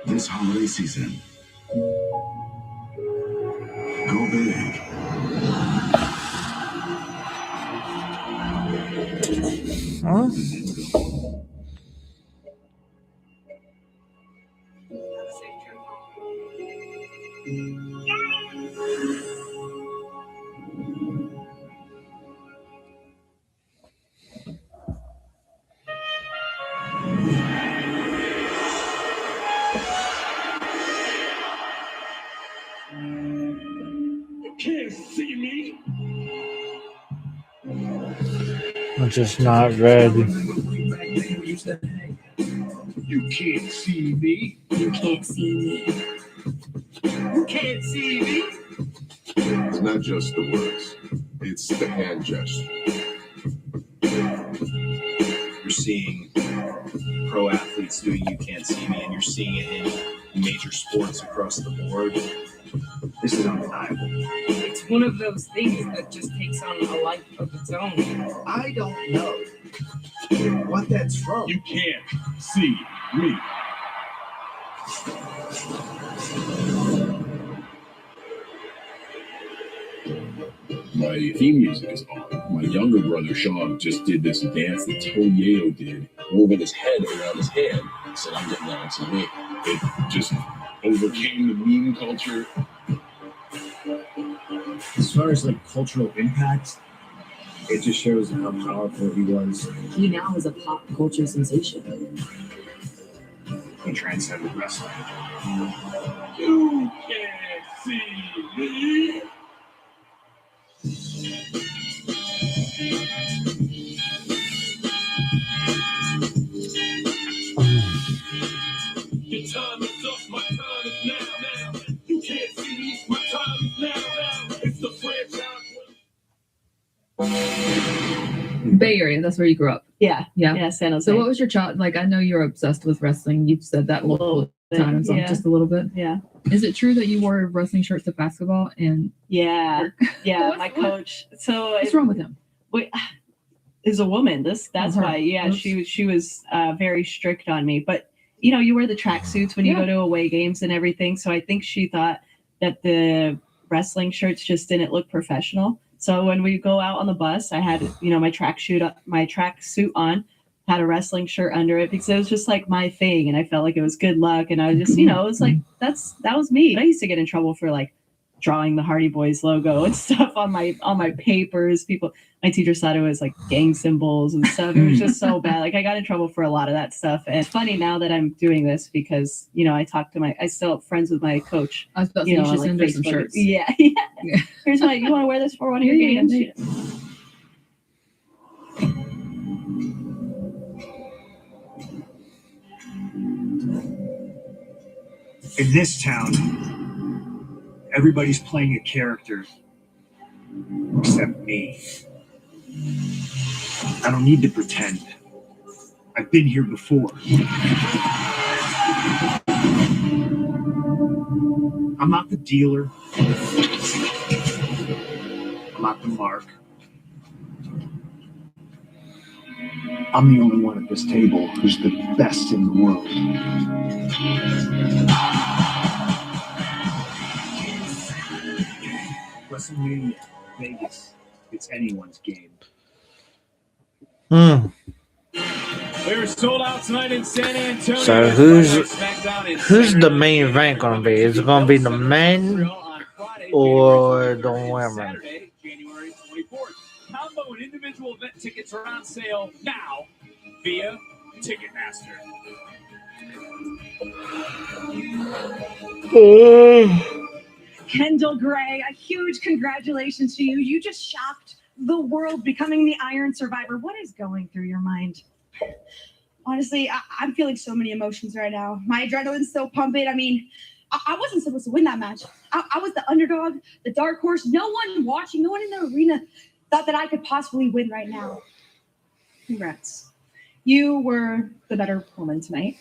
This holiday season, go big. Huh? just not ready. You can't see me. You can't see me. You can't see me. It's not just the words, it's the hand gesture. You're seeing pro athletes doing You Can't See Me, and you're seeing it in major sports across the board. This is undeniable. It's one of those things that just takes on a life of its own. I don't know what that's from. You can't see me. My theme music is on. My younger brother Sean just did this dance that Tonyo did, moving his head around his hand. He said, "I'm getting on TV." It just overcame the meme culture. As far as like cultural impact, it just shows how powerful he was. He now is a pop culture sensation. He transcended wrestling. You can't see me. Your time is up, my time is now. You can't see me, my time is now. It's the franchise. Bay Area, that's where you grew up. Yeah. Yeah. San Jose. So what was your child like? I know you're obsessed with wrestling. You've said that multiple times, yeah. just a little bit. Yeah. Is it true that you wore wrestling shirts to basketball and Yeah. My coach. So what's wrong with him? Wait, is a woman. That's her. why. Yeah, Oops. she was very strict on me. But you wear the tracksuits when you go to away games and everything. So I think she thought that the wrestling shirts just didn't look professional. So when we go out on the bus, I had my tracksuit on, had a wrestling shirt under it because it was just like my thing, and I felt like it was good luck. And I was just it was like that was me. I used to get in trouble for like drawing the Hardy Boys logo and stuff on my papers. My teachers thought it was like gang symbols and stuff. It was just so bad. Like I got in trouble for a lot of that stuff. And it's funny now that I'm doing this because I still have friends with my coach. I was about to say you should on, send her some Facebook. shirts. Yeah. Here's you want to wear this for one of your games? In this town, everybody's playing a character except me. I don't need to pretend. I've been here before. I'm not the dealer. I'm not the mark. I'm the only one at this table who's the best in the world. WrestleMania, Vegas, it's anyone's game. We're sold out tonight in San Antonio. So who's the main event gonna be? Is it gonna be the men or the women? January 24th. Combo and individual event tickets are on sale now via Ticketmaster. Kendall Gray, a huge congratulations to you. You just shocked the world becoming the Iron Survivor. What is going through your mind? Honestly, I'm feeling so many emotions right now. My adrenaline's still pumping. I mean, I wasn't supposed to win that match. I was the underdog, the dark horse. No one watching, no one in the arena thought that I could possibly win right now. Congrats. You were the better woman tonight.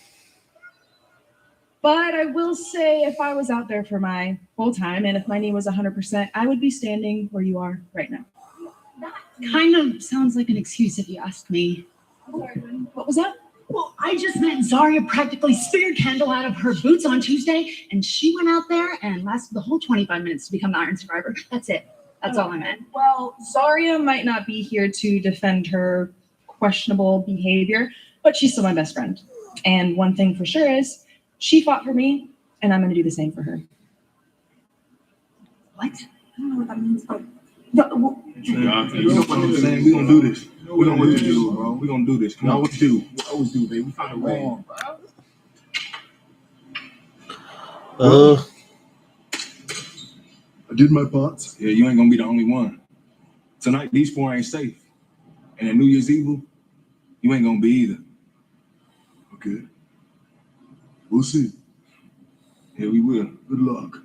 But I will say, if I was out there for my whole time and if my knee was 100%, I would be standing where you are right now. That kind of sounds like an excuse if you ask me. What was that? Well, I just meant Zarya practically speared Kendall out of her boots on Tuesday, and she went out there and lasted the whole 25 minutes to become the Iron Survivor. That's it. That's all I meant. Well, Zarya might not be here to defend her questionable behavior, but she's still my best friend. And one thing for sure is she fought for me, and I'm going to do the same for her. What? I don't know what that means, but... You know what I'm saying? We gonna do this. We know what to do, bro. We gonna do this. Come on, what to do? We always do, baby. We find a way. I did my part. Yeah, you ain't gonna be the only one. Tonight, these four ain't safe. And at New Year's Evil, you ain't gonna be either. Okay. We'll see. Yeah, we will. Good luck.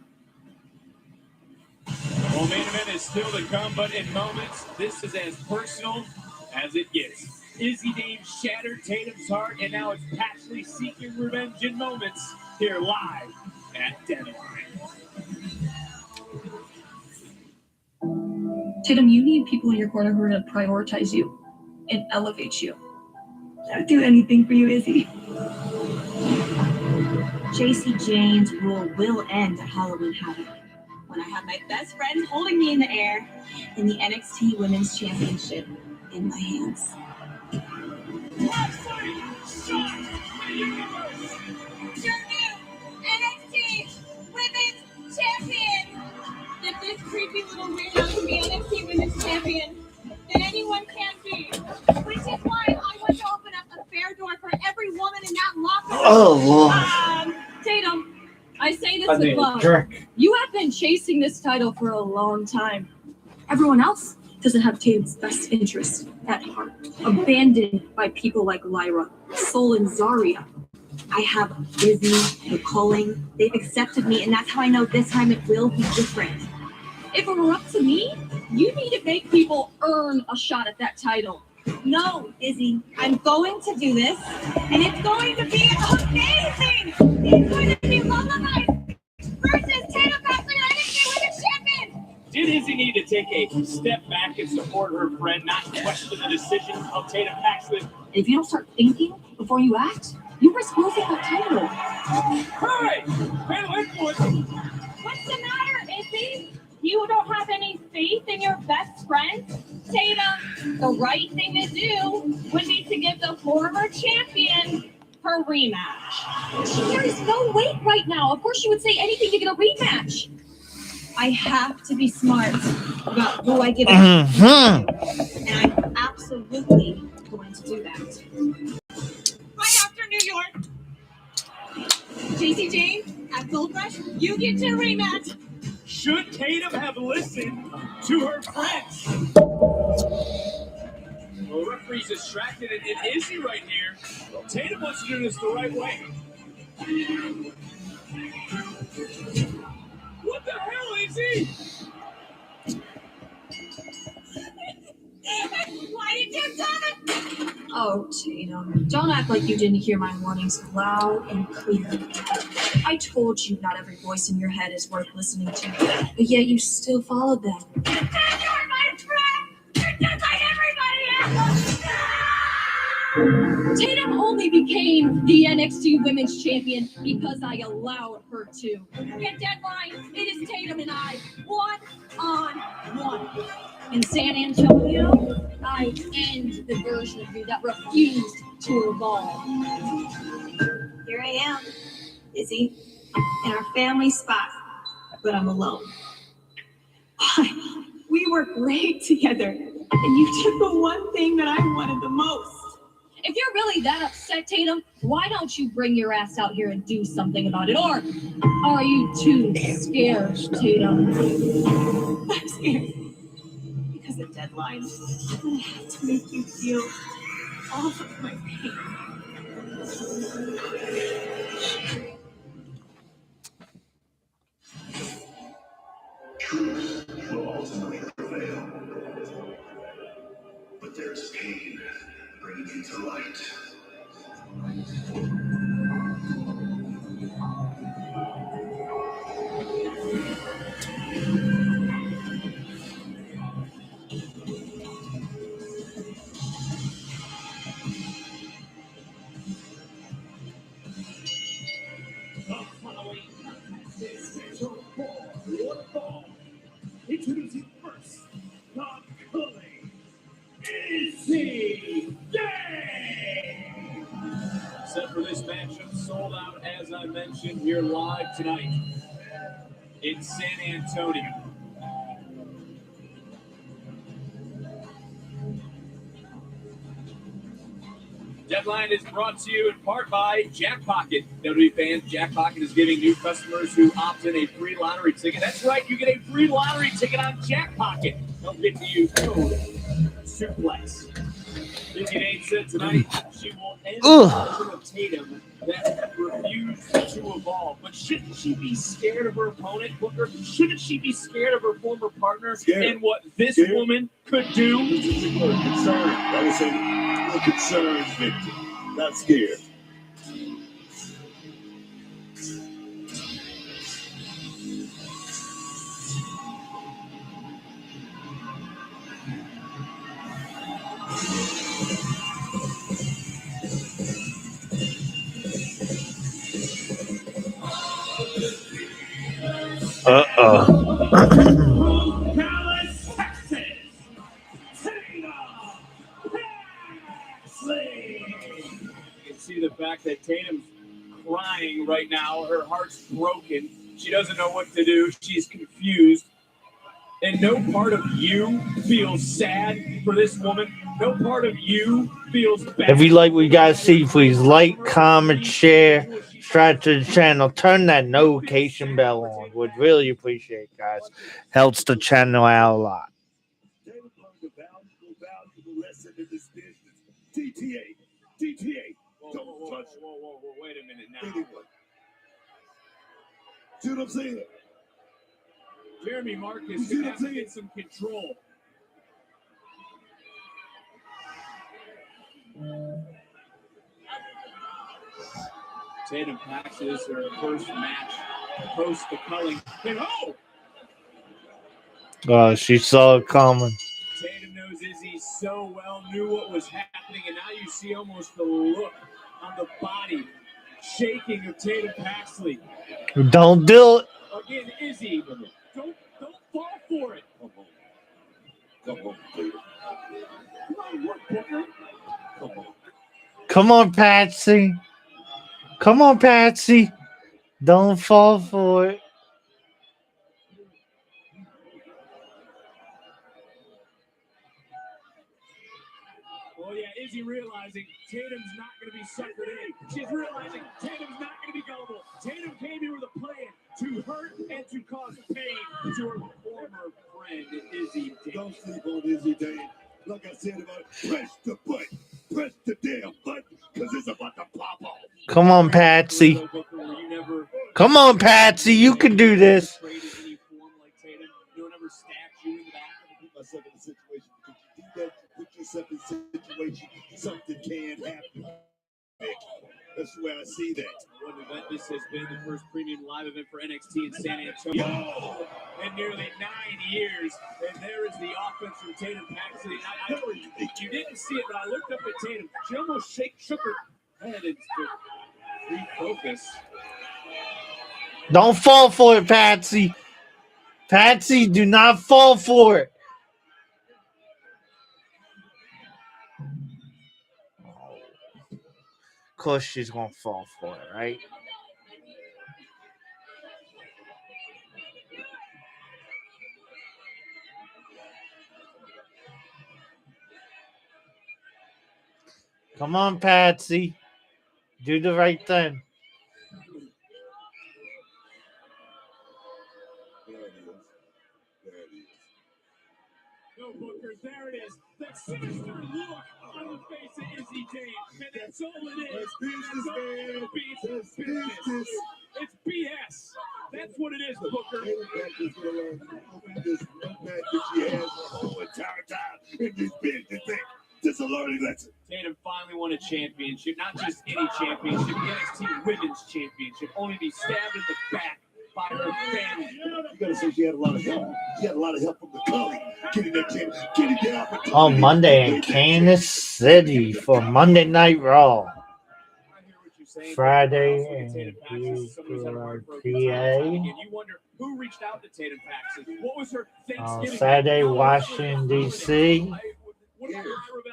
Well, main event is still to come, but in moments, this is as personal as it gets. Izzy Dame shattered Tatum's heart, and now it's passionately seeking revenge in moments here live at Deadline. Tatum, you need people in your corner who are going to prioritize you and elevate you. I would do anything for you, Izzy. JC Jane's rule will end at Halloween Havoc when I have my best friend holding me in the air and the NXT Women's Championship in my hands. Your new NXT Women's Champion. If this creepy little weirdo can be NXT Women's Champion, then anyone can be. Which is why I want to open up a fair door for every woman in that locker room. Oh, Lord. Tatum, I say this with love. Jerk. You have been chasing this title for a long time. Everyone else doesn't have Tatum's best interest at heart. Abandoned by people like Lyra, Sol, and Zarya. I have Izzy, the Culling. They've accepted me, and that's how I know this time it will be different. If it were up to me, you need to make people earn a shot at that title. No, Izzy, I'm going to do this, and it's going to be amazing! It's going to be Lullaby versus Tatum Paxley, NXT Women's Champion! Did Izzy need to take a step back and support her friend, not question the decision of Tatum Paxley? And if you don't start thinking before you act, you risk losing that title. Hey! What's the matter, Izzy? You don't have any faith in your best friend? Tatum, the right thing to do would be to give the former champion her rematch. She carries no weight right now. Of course she would say anything to get a rematch. I have to be smart about who I give it Mhm. and I'm absolutely going to do that. Right after New York. JC Jane, at Goldrush, you get your rematch. Should Tatum have listened to her friends? Well, referee's distracted and Izzy right here. Tatum wants to do this the right way. What the hell, Izzy? Why did you tell me? Oh, Tatum, don't act like you didn't hear my warnings loud and clear. I told you not every voice in your head is worth listening to, but yet you still followed them. You're my friend! You're just like everybody else! Tatum only became the NXT Women's Champion because I allowed her to. At Deadline, it is Tatum and I, 1-on-1. In San Antonio, I end the version of you that refused to evolve. Here I am, Izzy, in our family spot, but I'm alone. Why? We were great together, and you took the one thing that I wanted the most. If you're really that upset, Tatum, why don't you bring your ass out here and do something about it? Or are you too scared, Tatum? I'm scared. Because of Deadline, I'm gonna have to make you feel all of my pain. Truth will ultimately prevail. But there's pain bringing you to light. Introducing first, the Culling, Izzy Dame. Set for this matchup, sold out as I mentioned here live tonight in San Antonio. Deadline is brought to you in part by Jack Pocket. WWE fans, Jack Pocket is giving new customers who opt in a free lottery ticket. That's right, you get a free lottery ticket on Jack Pocket. Don't forget to use code SUPLEX. Izzy Dane said tonight she will end the Ugh. version of Tatum that refused to evolve. But shouldn't she be scared of her opponent, Booker? Shouldn't she be scared of her former partner and what this woman could do? Concerned. I would say a concerned victim, not scared. Dallas, Texas, Tatum Paxley. You can see the fact that Tatum's crying right now. Her heart's broken. She doesn't know what to do. She's confused. And no part of you feels sad for this woman. No part of you feels bad. If you like what you guys see, please like, comment, share, subscribe to the channel, turn that notification bell on. Would really appreciate it, guys. Helps the channel out a lot. DTA, don't touch. Whoa, wait a minute now. Anyway. See what I'm saying? Jeremy Marcus can have to get some control. Tatum Paxley is her first match post the culling. And She saw it coming. Tatum knows Izzy so well, knew what was happening, and now you see almost the look on the body shaking of Tatum Paxley. Don't do it. Again, Izzy, don't fall for it. Come on, Tatum. Come on, work, Booker. Come on. Come on, Patsy. Come on, Patsy. Don't fall for it. Oh, yeah, Izzy realizing Tatum's not going to be suckered in. She's realizing Tatum's not going to be gullible. Tatum came here with a plan to hurt and to cause pain to her former friend, Izzy Dane. Don't sleep on Izzy Dane. Like I said about it, press the button. Press the damn button, because it's about to pop off. Come on, Patsy. Come on, Patsy. You can do this. Put myself in a situation. Because you do that, you put yourself in a situation, something can happen. That's the way I see that. What an event this has been, the first premium live event for NXT in San Antonio in nearly 9 years. And there is the offense from Tatum Paxley. You didn't see it, but I looked up at Tatum. She almost shook her head and refocus. Don't fall for it, Patsy. Patsy, do not fall for it. Of course she's going to fall for it, right? Come on, Patsy. Do the right thing. No, Booker, there it is. That sinister look on the face of Izzy Dane. And that's all it is. That's business, man. It's business. It's BS. That's what it is, Booker. This one match that she has the whole entire time in this business thing. Just a learning lesson. Tatum finally won a championship, not just any championship, the NXT Women's Championship, only to be stabbed in the back by her family. You gotta say she had a lot of help. She had a lot of help from the colleague. Getting that champ, getting the opportunity. On Monday in Kansas City for Monday Night Raw. Friday in PA. You wonder who reached out to Tatum Paxley. What was her Thanksgiving? Saturday, Washington, D.C. What about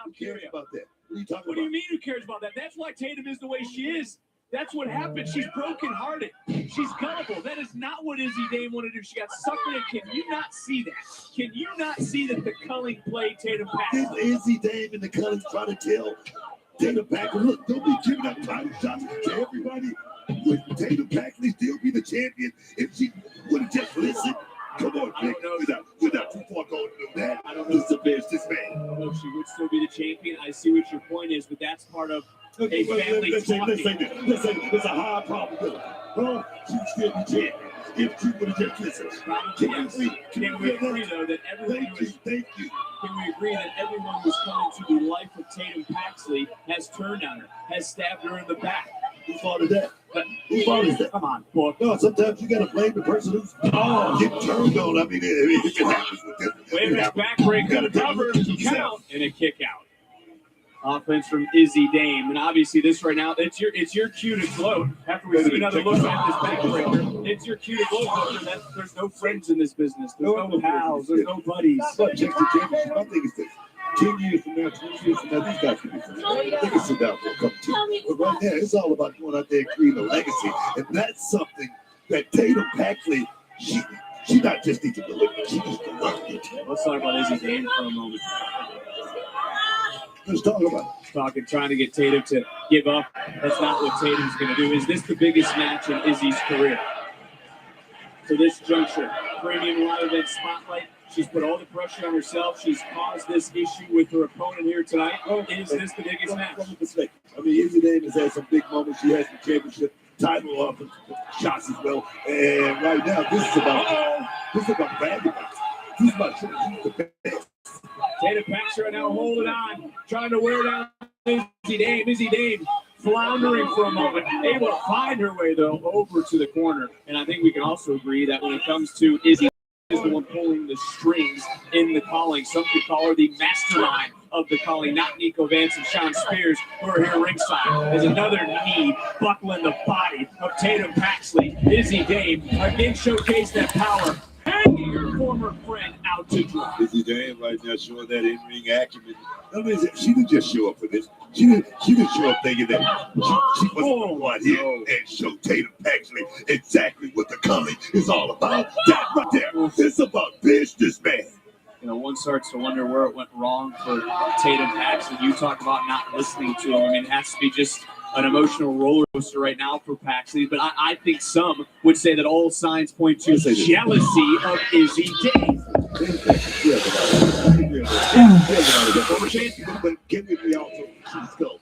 Who cares about that? What are you talking What about? do you mean who cares about that? That's why Tatum is the way she is. That's what happened. She's brokenhearted. She's gullible. That is not what Izzy Dane wanted to do. She got suckered in. Can you not see that? Can you not see that the culling played Tatum Paxley? This Izzy Dane and the Cullings trying to tell Tatum Paxley, look, don't be giving up title shots to everybody. Would Tatum Paxley still be the champion if she would have just listened? Come on, Nick. We're not too far going to do that. This is a business, man. She would still be the champion. I see what your point is, but that's part of a family Let's say there's a high probability. Huh? She would still be champion if she would have just listened. Probably, yes. Can we agree, though, that everyone who is, Thank you. can we agree that everyone who's come into the life of Tatum Paxley has turned on her, has stabbed her in the back? Who started that? But Who started that? come on, book. No, sometimes you gotta blame the person who's getting turned on. I mean, it happens with this. Wait a It minute, happens. backbreaker, cover, count, and a kick out. Offense from Izzy Dame, and obviously this right now, it's your cue to gloat. After we see another look at this backbreaker, it's your cue to gloat. There's no friends in this business. There's no pals. There's no buddies. But just the championship, my thing is this. 10 years from now, 20 years from now, these guys can be friends. They can sit down for a cup of tea. But right now, it's all about going out there and creating a legacy. And that's something that Tatum Paxley, she not just needs to deliver, she needs to work it. Let's talk about Izzy Dame for a moment. Let's talk about it. Trying to get Tatum to give up. That's not what Tatum's going to do. Is this the biggest match in Izzy's career? To this juncture, premium live event spotlight. She's put all the pressure on herself. She's caused this issue with her opponent here tonight. Is this the biggest match? From a perspective. I mean, Izzy Dame has had some big moments. She has the championship title up, shots as well. And right now, this is about bragging. This is about showing she's the best. Tatum Paxley right now holding on, trying to wear down Izzy Dame. Izzy Dame floundering for a moment, able to find her way, though, over to the corner. And I think we can also agree that when it comes to Izzy, is the one pulling the strings in the calling. Some could call her the mastermind of the calling, not Nico Vance and Sean Spears, who are here ringside. There's another knee buckling the body of Tatum Paxley. Izzy Dame again showcased that power, hanging her former friend out to dry. Izzy Dame right now showing that in-ring acumen. I mean, she didn't just show up for this. She didn't show up thinking that she was going to go out here and show Tatum Paxley exactly what the calling is all about. That right there, it's about business, man. You know, one starts to wonder where it went wrong for Tatum Paxley. You talk about not listening to him. I mean, it has to be just an emotional roller coaster right now for Paxley. But I think some would say that all signs point to jealousy of Izzy Dame. But can we also go?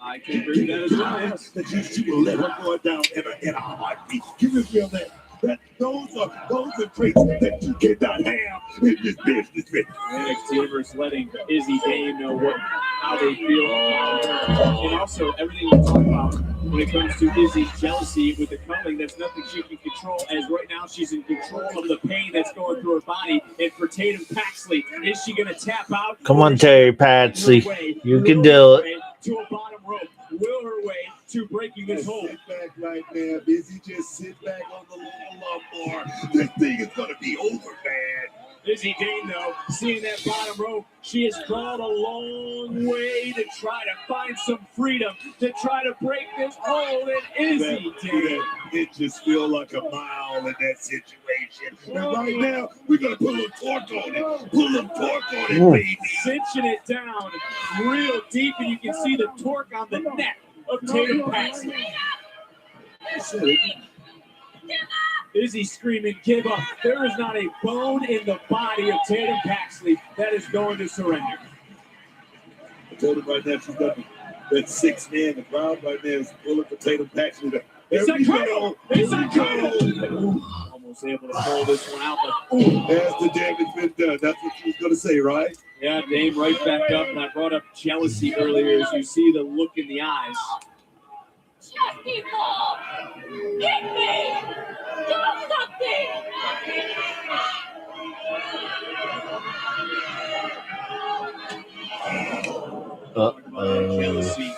I can agree with that as well. That she will let her go down in a heartbeat. Can we feel that? That those are traits that you cannot have in this business. NXT Universe letting Izzy Dame know how they feel. And also everything we talk about when it comes to Izzy's jealousy with the coming, that's nothing she can control, as right now she's in control of the pain that's going through her body. And for Tatum Paxley, is she going to tap out? Come on, Terry Patsy. You can do it. To a bottom rope, will her way to breaking this hold. Sit back right now, Izzy. Just sit back on the little lumbar. This thing is going to be over, man. Izzy Dame, though, seeing that bottom rope, she has crawled a long way to try to find some freedom, to try to break this hold. And Izzy Dame, it just feels like a mile in that situation. And right now, we're going to put a little torque on it. Put a little torque on it, baby. Cinching it down real deep, and you can see the torque on the neck of Tatum Paxley. Izzy screaming, give up. There is not a bone in the body of Tatum Paxley that is going to surrender. I told him right now, she's got that 6 man. The crowd right now is pulling for Tatum Paxley. It's a goal! It's a goal! Almost able to pull this one out, but as the damage been done. That's what she was going to say, right? Yeah, Dame right back up, and I brought up jealousy earlier as you see the look in the eyes. Just people! Hit me! Do something! Jealousy,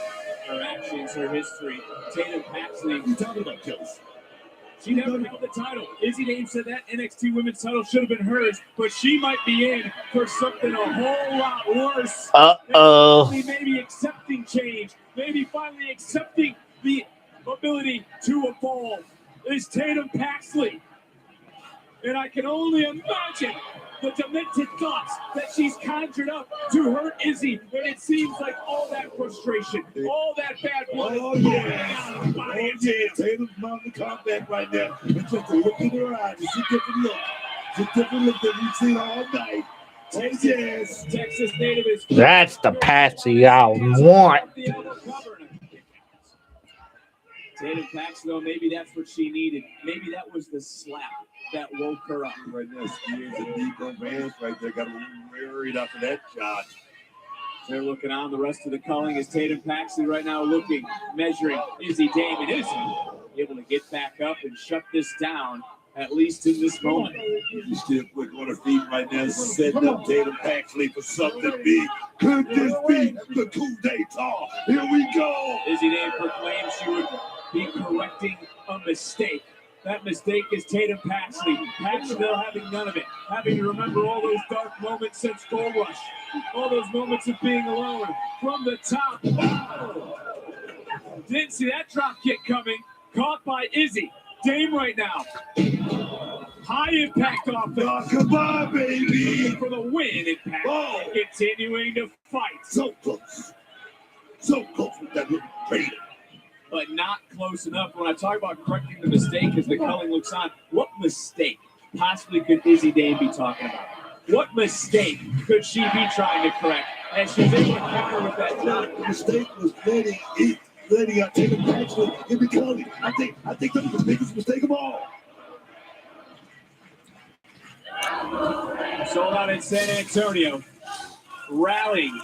her actions, her history. Tatum Paxley. You talking about jealousy? She never held the title. Izzy Dame said that NXT Women's title should have been hers, but she might be in for something a whole lot worse. Maybe accepting change. Maybe finally accepting the ability to evolve. Is Tatum Paxley. And I can only imagine the demented thoughts that she's conjured up to hurt Izzy. And it seems like all that frustration, all that bad blood. Oh, yeah. Tatum's mounting the comeback right now. It's just a look in her eyes. It's a different look. It's a different look that we've seen all night. Yes. Texas native is That's the Patsy I want. Tatum Paxton, though, maybe that's what she needed. Maybe that was the slap that woke her up. Right now, Spears and Nico Vance right there got a little worried after that shot. They're looking on. The rest of the culling is Tatum Paxton right now looking, measuring Izzy Dame. And Izzy able to get back up and shut this down, at least in this moment. She's still quick on her feet right now, setting up Tatum Paxley for something big. Could this be the coup d'etat? Here we go. Izzy Dame proclaimed she would be correcting a mistake. That mistake is Tatum Paxley. Paxton having none of it. Having to remember all those dark moments since Gold Rush. All those moments of being alone. From the top. Oh. Didn't see that drop kick coming. Caught by Izzy Dame right now. High impact offense. Oh, come on, baby. For the win, Impact. Oh. Continuing to fight. So close. So close with that little traitor. But not close enough. When I talk about correcting the mistake as the culling looks on, what mistake possibly could Izzy Dame be talking about? What mistake could she be trying to correct as she's able to counter with that drop? The mistake was letting Tatum Paxley in the culling. I think that was the biggest mistake of all. Sold out in San Antonio. Rallying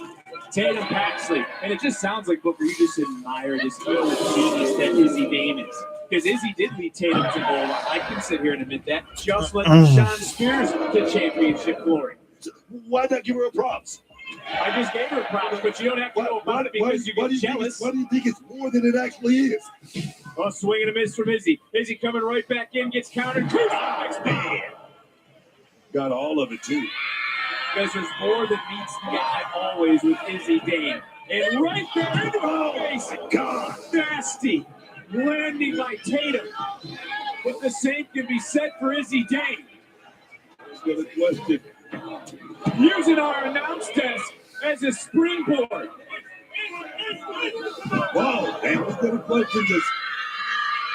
Tatum Paxley. And it just sounds like, Booker, you just admire this little genius that Izzy Dame is. Because Izzy did lead Tatum to goal. I can sit here and admit that. Just like Sean Spears to championship glory. Why not give her a props? I just gave her props, but you don't have to know about it because you get jealous. Why do you think it's more than it actually is? Oh, swing and a miss from Izzy. Izzy coming right back in, gets countered. Got all of it, too. Because there's more than meets the eye always with Izzy Dame. And right there into her face. God. Nasty. Landing by Tatum. But the same can be said for Izzy Dame. Got a question. Using our announce desk as a springboard. Wow, that was good question. Does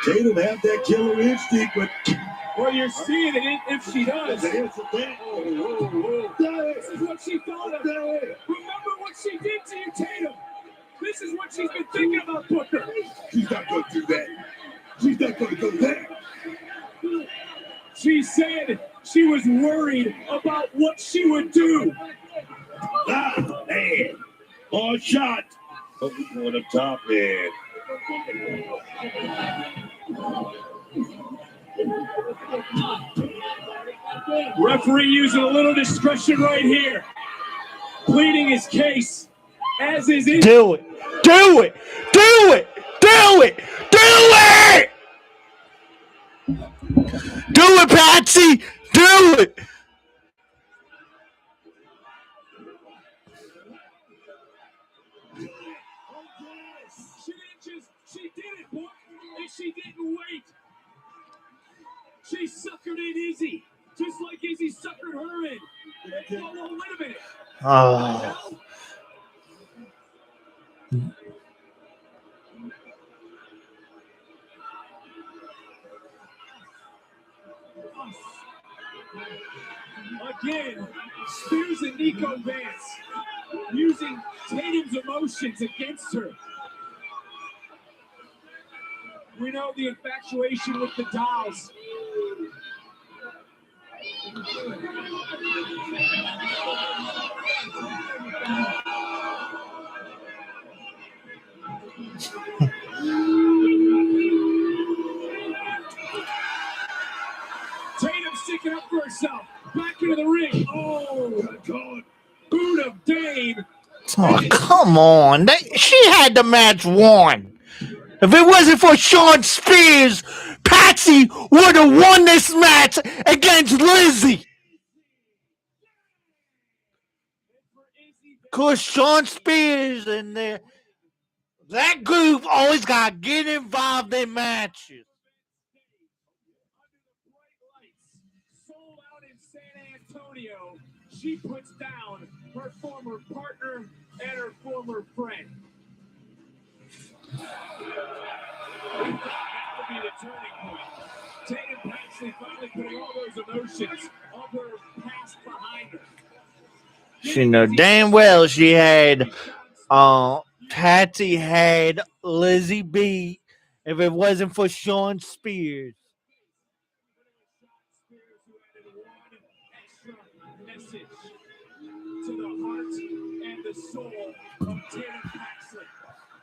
Tatum have that killer instinct? But well, you're seeing it if she does. This is what she thought of. Remember what she did to you, Tatum. This is what she's been thinking about, Booker. She's not going to do that. She's not going to go there. She said she was worried about what she would do. Ah, man. Hard shot. Oh, we're going up top, man. Referee using a little discretion right here. Pleading his case. As is it. Do it. Do it. Do it. Do it. Do it. Do it, Patsy. Do it. She did it, boy. And she didn't wait. She suckered in Izzy. Just like Izzy suckered her in. Whoa, wait a minute. Oh. Again, Spears and Nico Vance using Tatum's emotions against her. We know the infatuation with the dolls. Tatum sticking up for herself. Back into the ring. Oh, God. Boot of Dame. Oh, come on. She had the match won. If it wasn't for Sean Spears, Patsy would have won this match against Lizzie. Because Sean Spears and that group always got to get involved in matches. Sold out in San Antonio. She puts down her former partner and her former friend. That will be the turning point. Tatum Paxley finally putting all those emotions of her past behind her. She know damn well she had Patsy had Lizzie beat if it wasn't for Sean Spears. Message to the heart and the soul of Tatum Paxley.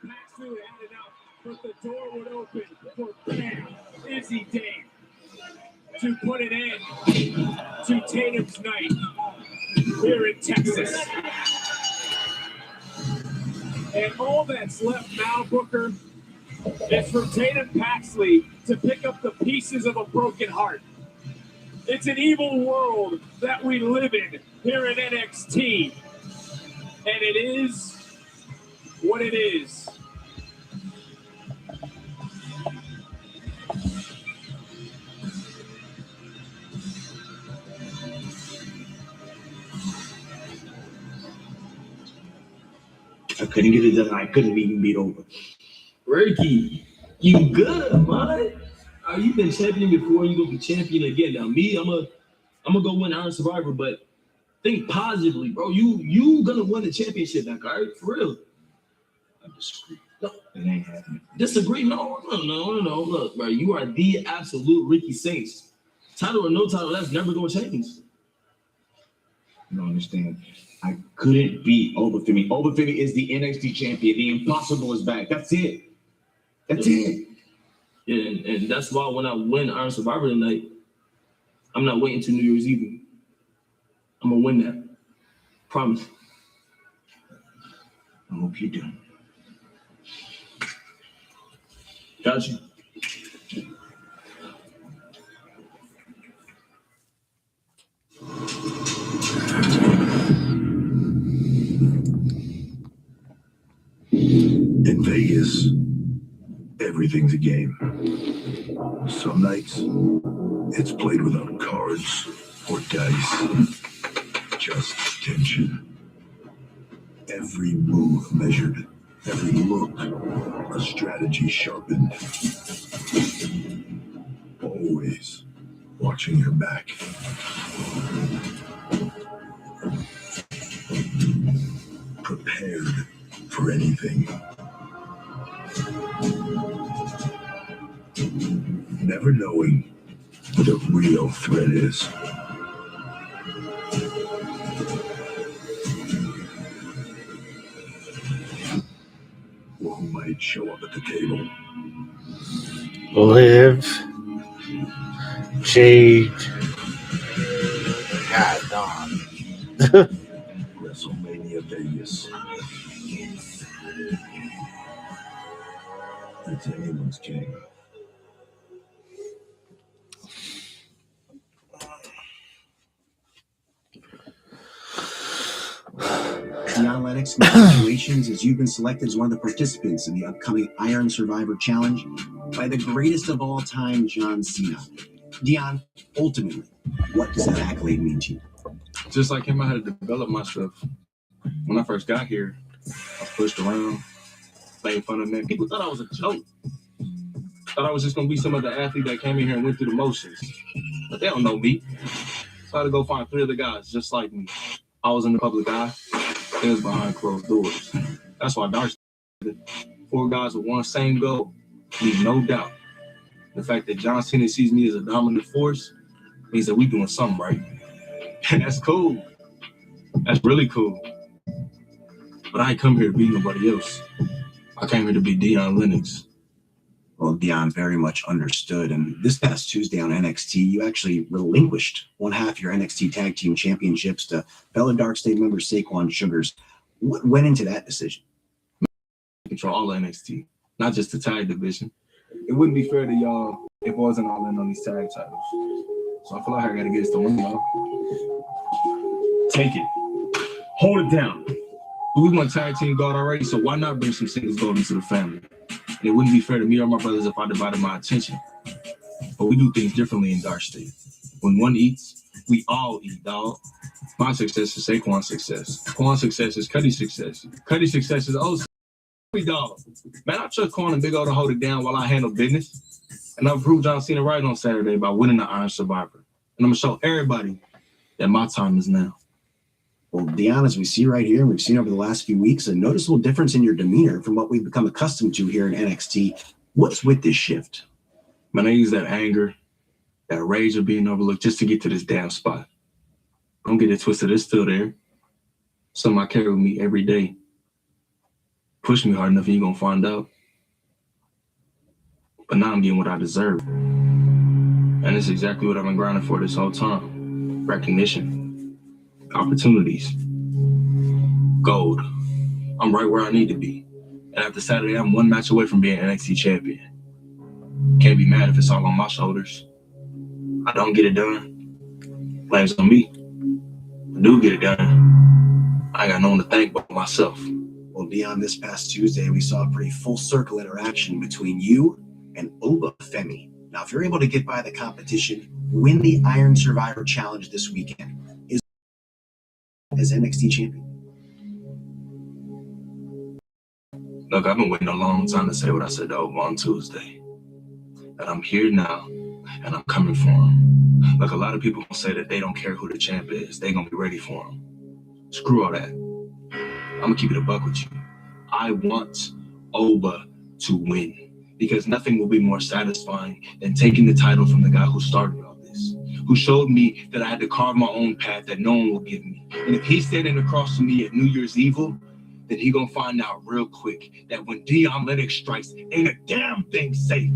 Paxley would had it out, but the door would open for Bam Izzy Dame to put an end to Tatum's night here in Texas. And all that's left now, Booker, is for Tatum Paxley to pick up the pieces of a broken heart. It's an evil world that we live in here at NXT. And it is what it is. I couldn't get it done. I couldn't even beat over. Ricky, you good, man? You've been champion before. You gonna be champion again. Now, me, I'm gonna go win Iron Survivor, but think positively, bro. You gonna win the championship, like, all right, for real. I disagree. No, it ain't happening. Disagree? No. Look, bro, you are the absolute Ricky Saints. Title or no title, that's never gonna change. You don't understand. I couldn't beat Obafemi. Obafemi is the NXT champion. The impossible is back. That's it. That's it. Yeah, and that's why when I win Iron Survivor tonight, I'm not waiting till New Year's Eve. I'm gonna win that. Promise. I hope you do. Got you. In Vegas, everything's a game. Some nights, it's played without cards or dice, just tension. Every move measured, every look, a strategy sharpened. Always watching your back. Prepared for anything. Never knowing what the real threat is. Or who might show up at the table. Liv, Jade, God darn. WrestleMania Vegas. It's anyone's game. Deanna Lennox, congratulations, as you've been selected as one of the participants in the upcoming Iron Survivor Challenge by the greatest of all time, John Cena. Deanna, ultimately, what does that accolade mean to you? Just like him, I had to develop myself. When I first got here, I was pushed around, made fun of me. People thought I was a joke. Thought I was just going to be some other athlete that came in here and went through the motions. But they don't know me. So I had to go find 3 other guys just like me. I was in the public eye. They was behind closed doors. That's why Darcy did it. 4 guys with one same goal. Leave no doubt. The fact that John Cena sees me as a dominant force means that we doing something right. And that's cool. That's really cool. But I ain't come here to be nobody else. I came here to be Deanna Lennox. Well, Deanna, very much understood. And this past Tuesday on NXT, you actually relinquished one half your NXT Tag Team Championships to fellow Dark State member Saquon Sugars. What went into that decision? Control all of NXT, not just the tag division. It wouldn't be fair to y'all if I wasn't all in on these tag titles. So I feel like I got to get this to win, y'all. Take it. Hold it down. We won tag team gold already, so why not bring some singles gold into the family? And it wouldn't be fair to me or my brothers if I divided my attention. But we do things differently in Dark State. When one eats, we all eat, dog. My success is Saquon's success. Quan's success is Cuddy's success. Cuddy's success is O's dog. Man, I trust Quan and Big O to hold it down while I handle business. And I've proved John Cena right on Saturday by winning the Iron Survivor. And I'm going to show everybody that my time is now. Well, Dion, as we see right here, and we've seen over the last few weeks, a noticeable difference in your demeanor from what we've become accustomed to here in NXT. What's with this shift? Man, I use that anger, that rage of being overlooked just to get to this damn spot. Don't get it twisted, it's still there. Something I carry with me every day. Push me hard enough and you're going to find out. But now I'm getting what I deserve. And it's exactly what I've been grinding for this whole time. Recognition. Opportunities. Gold. I'm right where I need to be. And after Saturday, I'm one match away from being NXT champion. Can't be mad if it's all on my shoulders. I don't get it done. Blame's on me. I do get it done. I ain't got no one to thank but myself. Well, Dion, this past Tuesday, we saw a pretty full circle interaction between you and Oba Femi. Now, if you're able to get by the competition, win the Iron Survivor Challenge this weekend, is as NXT champion. Look, I've been waiting a long time to say what I said to Oba on Tuesday. That I'm here now, and I'm coming for him. Like a lot of people say that they don't care who the champ is. They gonna be ready for him. Screw all that. I'm gonna keep it a buck with you. I want Oba to win because nothing will be more satisfying than taking the title from the guy who started all this, who showed me that I had to carve my own path that no one will give me. And if he's standing across from me at New Year's Evil, then he gonna find out real quick that when Dion Lennox strikes, ain't a damn thing safe.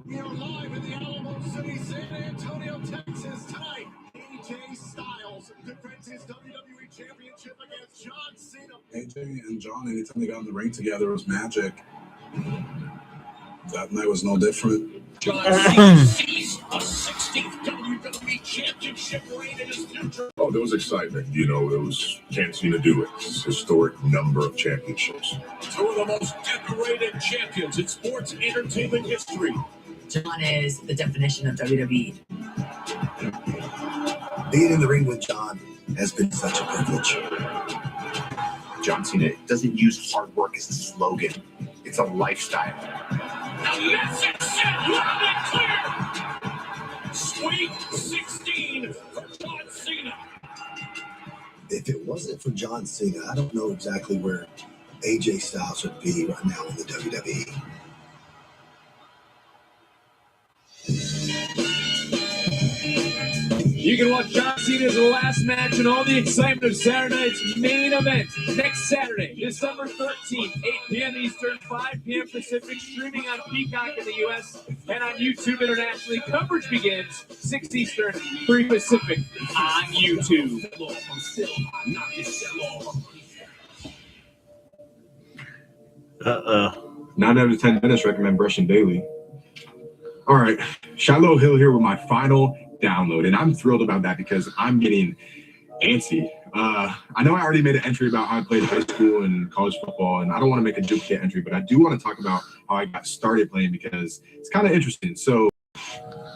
We are live in the Alamo City, San Antonio, Texas. Tonight, AJ Styles defends his WWE Championship against John Cena. AJ and John, anytime they got in the ring together, was magic. That night was no different. John Cena sees a 16th WWE Championship reign in his future. Oh, there was excitement. You know, it was, can't seem to do it. It's a historic number of championships. Two of the most decorated champions in sports entertainment history. John is the definition of WWE. Being in the ring with John has been such a privilege. John Cena doesn't use hard work as a slogan. It's a lifestyle. The message sent loud and clear. Sweet 16 for John Cena. If it wasn't for John Cena, I don't know exactly where AJ Styles would be right now in the WWE. You can watch John Cena's last match and all the excitement of Saturday night's main event next Saturday, December 13th, 8 p.m. Eastern, 5 p.m. Pacific, streaming on Peacock in the U.S. and on YouTube internationally. Coverage begins 6 Eastern, 3 Pacific on YouTube. Uh-oh. 9 out of 10 minutes recommend brushing daily. All right, Shiloh Hill here with my final download, and I'm thrilled about that because I'm getting antsy. I know I already made an entry about how I played high school and college football, and I don't want to make a duplicate entry, but I do want to talk about how I got started playing because it's kind of interesting. So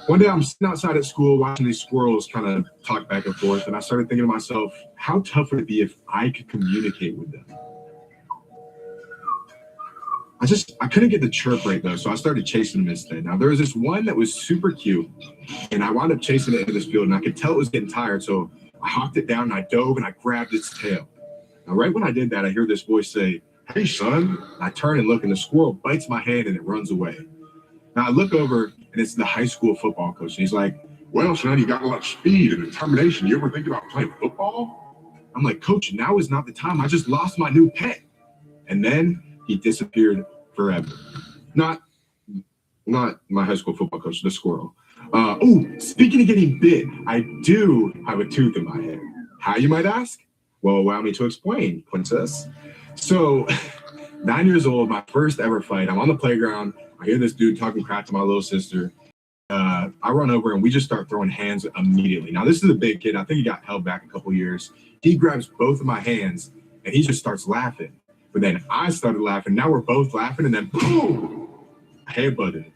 one day I'm sitting outside at school watching these squirrels kind of talk back and forth, and I started thinking to myself, how tough would it be if I could communicate with them? I couldn't get the chirp right though, so I started chasing them instead. Now there was this one that was super cute, and I wound up chasing it into this field, and I could tell it was getting tired, so I hawked it down, and I dove, and I grabbed its tail. Now right when I did that, I hear this voice say, "Hey son," and I turn and look, and the squirrel bites my hand, and it runs away. Now I look over, and it's the high school football coach, and he's like, "Well, son, you got a lot of speed and determination. You ever think about playing football?" I'm like, "Coach, now is not the time. I just lost my new pet." And then he disappeared forever. Not my high school football coach, the squirrel. Speaking of getting bit, I do have a tooth in my head. How, you might ask? Well, allow me to explain, princess. So, 9 years old, my first ever fight. I'm on the playground. I hear this dude talking crap to my little sister. I run over and we just start throwing hands immediately. Now, this is a big kid. I think he got held back a couple years. He grabs both of my hands and he just starts laughing. But then I started laughing. Now we're both laughing, and then boom, headbutted.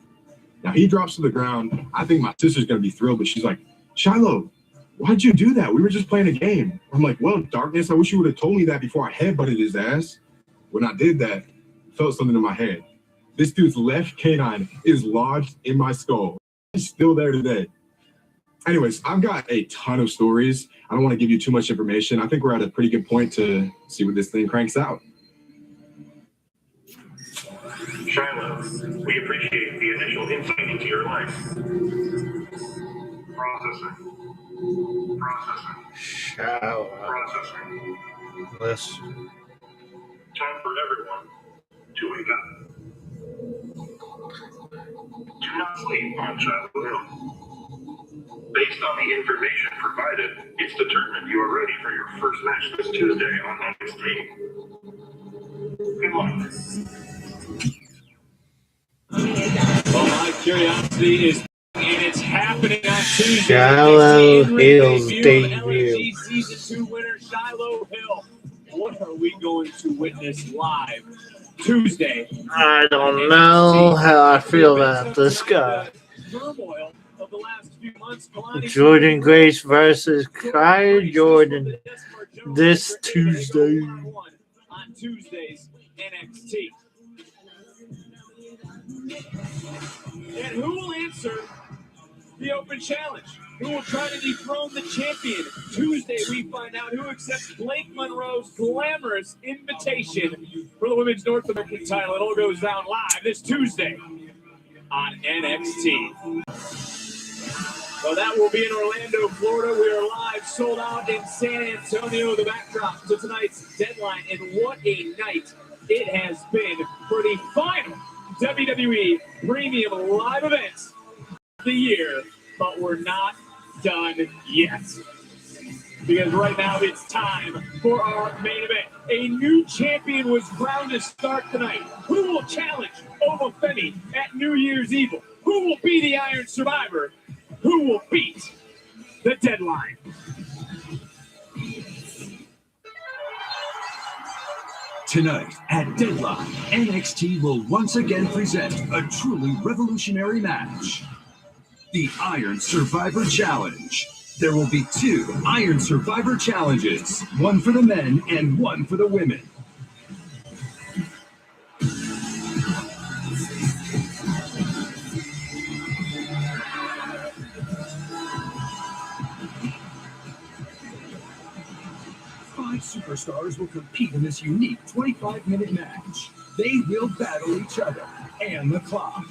Now he drops to the ground. I think my sister's gonna be thrilled, but she's like, "Shiloh, why'd you do that? We were just playing a game. I'm like, well, Darkness, I wish you would have told me that before I headbutted his ass. When I did that, I felt something in my head. This dude's left canine is lodged in my skull. It's still there today. Anyways, I've got a ton of stories. I don't want to give you too much information. I think we're at a pretty good point to see what this thing cranks out. Shiloh, we appreciate the initial insight into your life. Processing. Processing. Listen. Time for everyone to wake up. Do not sleep on Shiloh Hill. Based on the information provided, it's determined you are ready for your first match this Tuesday on NXT. Good luck. Well, my curiosity is, and it's happening on Tuesday. Shiloh Hill's debut. LNG Season 2 winner, Shiloh Hill. What are we going to witness live Tuesday? I don't know how I feel about this guy. Turmoil of the last few months. Kalani Jordan Grace versus Kyle Jordan this Tuesday. on Tuesday's NXT. And who will answer the open challenge? Who will try to dethrone the champion? Tuesday, we find out who accepts Blake Monroe's glamorous invitation for the Women's North American title. It all goes down live this Tuesday on NXT. So that will be in Orlando, Florida. We are live, sold out in San Antonio. The backdrop to tonight's deadline. And what a night it has been for the final WWE Premium Live Events of the year. But we're not done yet. Because right now it's time for our main event. A new champion was crowned to start tonight. Who will challenge Oba Femi at New Year's Evil? Who will be the Iron Survivor? Who will beat the deadline? Tonight at Deadline, NXT will once again present a truly revolutionary match. The Iron Survivor Challenge. There will be 2 Iron Survivor Challenges, one for the men and one for the women. Five superstars will compete in this unique 25-minute match. They will battle each other and the clock.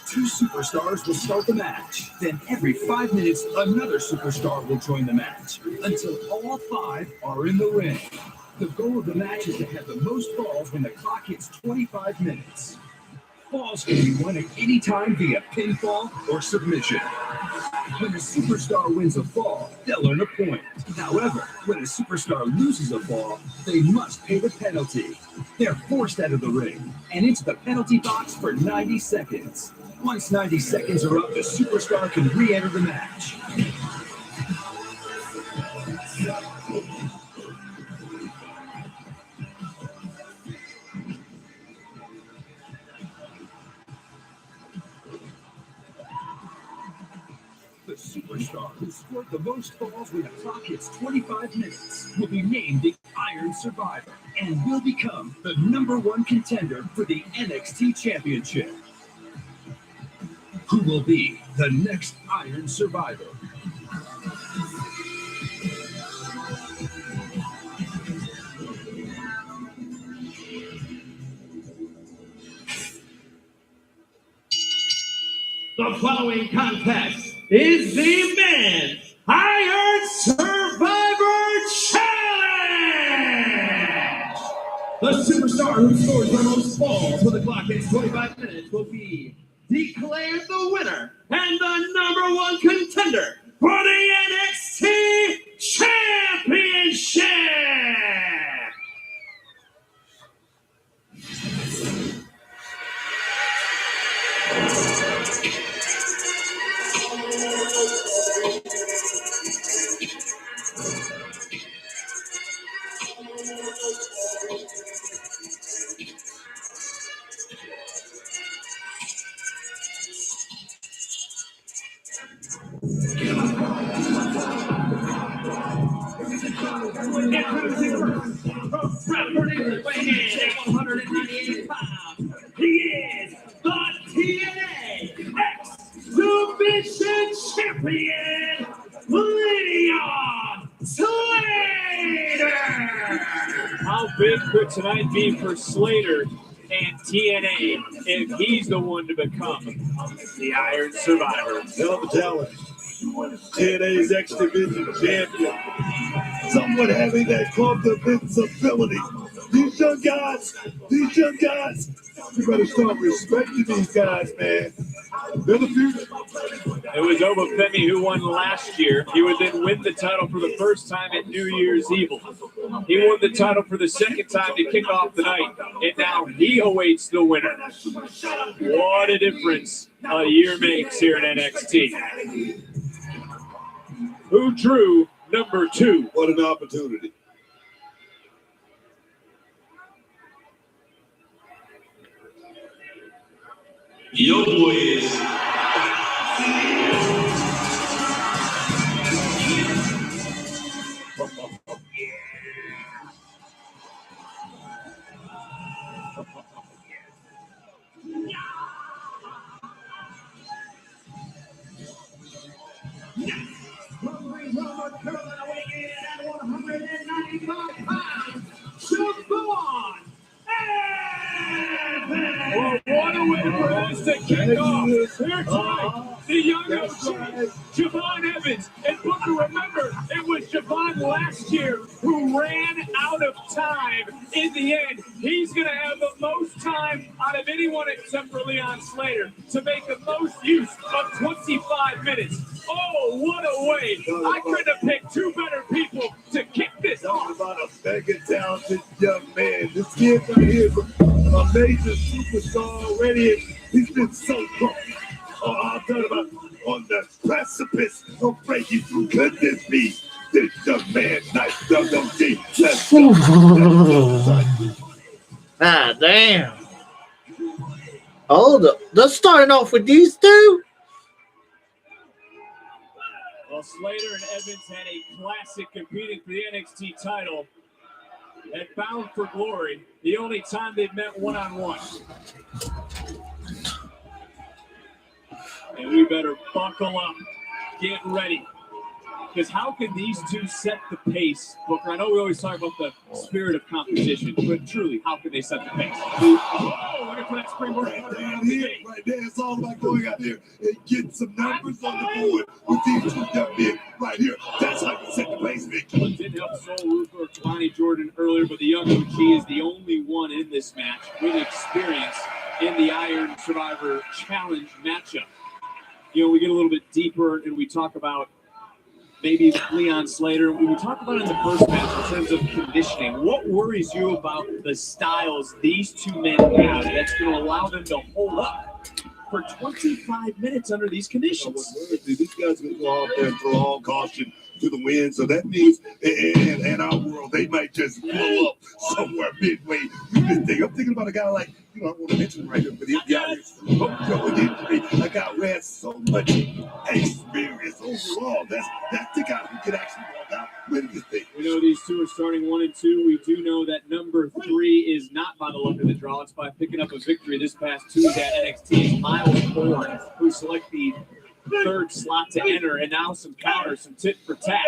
2 superstars will start the match. Then every 5 minutes, another superstar will join the match until all 5 are in the ring. The goal of the match is to have the most falls when the clock hits 25 minutes. Falls can be won at any time via pinfall or submission. When a superstar wins a fall, they'll earn a point. However, when a superstar loses a fall, they must pay the penalty. They're forced out of the ring and into the penalty box for 90 seconds. Once 90 seconds are up, the superstar can re-enter the match. The superstar who scored the most falls when the clock hits 25 minutes will be named the Iron Survivor and will become the #1 contender for the NXT Championship. Who will be the next Iron Survivor? The following contest is the Men's Iron Survivor Challenge! The superstar who scores the most falls when the clock hits 25 minutes will be declared the winner and the #1 contender for the NXT Championship! tonight be for Slater and TNA if he's the one to become the Iron Survivor? Hell of a talent. TNA's X Division champion. Someone having that club invincibility. These young guys, you better start respecting these guys, man. They're the future. It was Obafemi who won last year. He would then win the title for the first time at New Year's Evil. He won the title for the second time to kick off the night, and now he awaits the winner. What a difference a year makes here at NXT. Who drew number 2? What an opportunity. Your boy is. Well, what a way for this to kick off. Here tonight, the young OG, Javon Evans. And Booker, remember, it was Javon last year who ran out of time in the end. He's going to have the most time out of anyone except for Leon Slater to make the most use of 25 minutes. Oh, what a way. I couldn't have picked 2 better people to kick this off. Talking about a mega talented young man. This kid right here is a major superstar already. He's been so close. Oh, I'm talking about on the precipice of breaking through. Could this be this young man? Nice WG. Let's go. Ah, damn. Oh, they're starting off with these two? Well, Slater and Evans had a classic competing for the NXT title at Bound for Glory, the only time they've met one-on-one. And we better buckle up, get ready. Because how can these two set the pace? Booker, I know we always talk about the spirit of competition, but truly, how can they set the pace? Oh, looking for that springboard. Right there, it's all about going out there and getting some numbers on the board with these two young men right here. That's how you set the pace, Vic. Didn't help Sol Ruth or Kalani Jordan earlier, but the young OG is the only one in this match with experience in the Iron Survivor Challenge matchup. You know, we get a little bit deeper and we talk about maybe Leon Slater. We talked about it in the first match in terms of conditioning. What worries you about the styles these two men have that's going to allow them to hold up for 25 minutes under these conditions? These guys are going to go out there and throw all caution to the wind. So that means in our world, they might just blow up somewhere midway through this thing. I'm thinking about a guy like, I don't want to mention him right here, but he's got with injury. A guy who has so much experience overall. That's the guy who could actually walk out with this thing. We know these two are starting 1 and 2. We do know that number 3 is not by the luck of the draw. It's by picking up a victory this past Tuesday at NXT. Miles Bourne, who select the 3rd slot to enter, and now some counters, some tit for tat.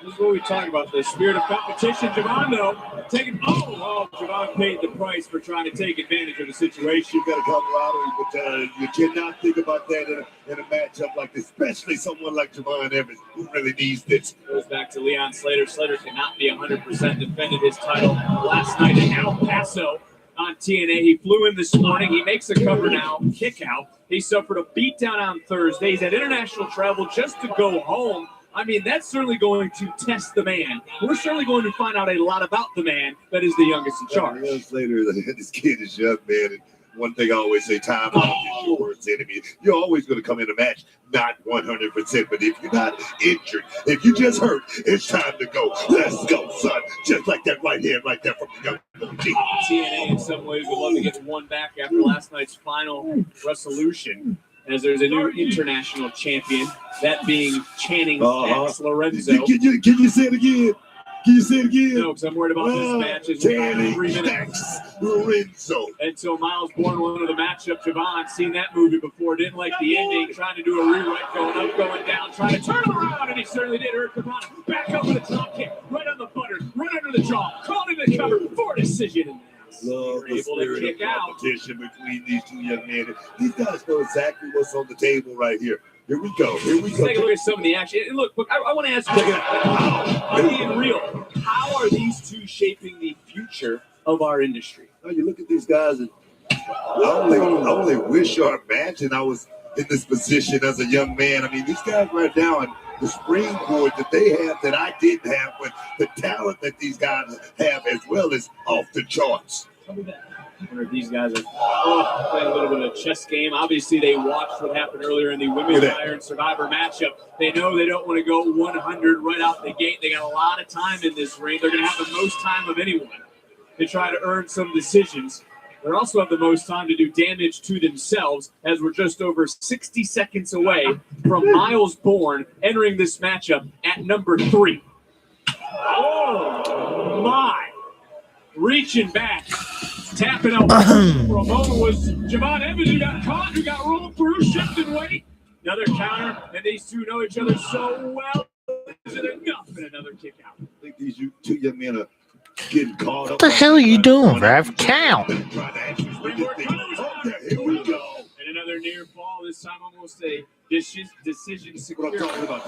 This is what we talk about, the spirit of competition. Javon, though, Javon paid the price for trying to take advantage of the situation. You've got a camaraderie, but you cannot think about that in a matchup like this, especially someone like Javon Evans, who really needs this. Goes back to Leon Slater. Slater cannot be 100%, defended his title last night in El Paso on TNA. He flew in this morning. He makes a cover now, kick out. He suffered a beatdown on Thursday. He's had international travel just to go home. I mean, that's certainly going to test the man. We're certainly going to find out a lot about the man that is the youngest in charge. Later, this kid is young, man. And one thing I always say, time out is your worst enemy. You're always going to come in a match not 100%, but if you're not injured, if you just hurt, it's time to go. Let's go, son. Just like that right hand right there from the young OG. TNA in some ways would love to get one back after last night's final resolution, as there's a new international champion, that being Channing X Lorenzo. Can you say it again? Can you say it again? No, because I'm worried about this match. As Tanny 3 minutes Stacks Lorenzo. until Miles Bourne will enter the matchup. Javon, seen that movie before, didn't like the ending, trying to do a rewrite, going up, going down, trying to turn him around, and he certainly did. Eric Cabana back up with a drop kick, right on the butter, right under the jaw, caught him in the cover for decision. Love the Able to spirit kick of out. competition between these two young men. These guys know exactly what's on the table right here. Here we go. Here we Let's go. take a look at some of the action. And look, I want to ask you, I'm being real. How are these two shaping the future of our industry? Now you look at these guys, and I only wish or imagine I was in this position as a young man. I mean, these guys right now, and the springboard that they have that I didn't have, but the talent that these guys have as well is off the charts. I wonder if these guys are playing a little bit of a chess game. Obviously, they watched what happened earlier in the Women's Iron Survivor matchup. They know they don't want to go 100 right out the gate. They got a lot of time in this ring. They're going to have the most time of anyone to try to earn some decisions. They also have the most time to do damage to themselves, as we're just over 60 seconds away from Miles Bourne entering this matchup at number 3. Oh, my. Reaching back. Tapping out for a moment was Javon Evans, who got caught, who got rolled through, shifting weight. Another counter, and these two know each other so well. Is it enough? And another kick out. I think these two young men are getting caught up. What the hell are you doing, Rev? Count. Here we go. And another near fall, this time almost a decision secure. What I'm talking about.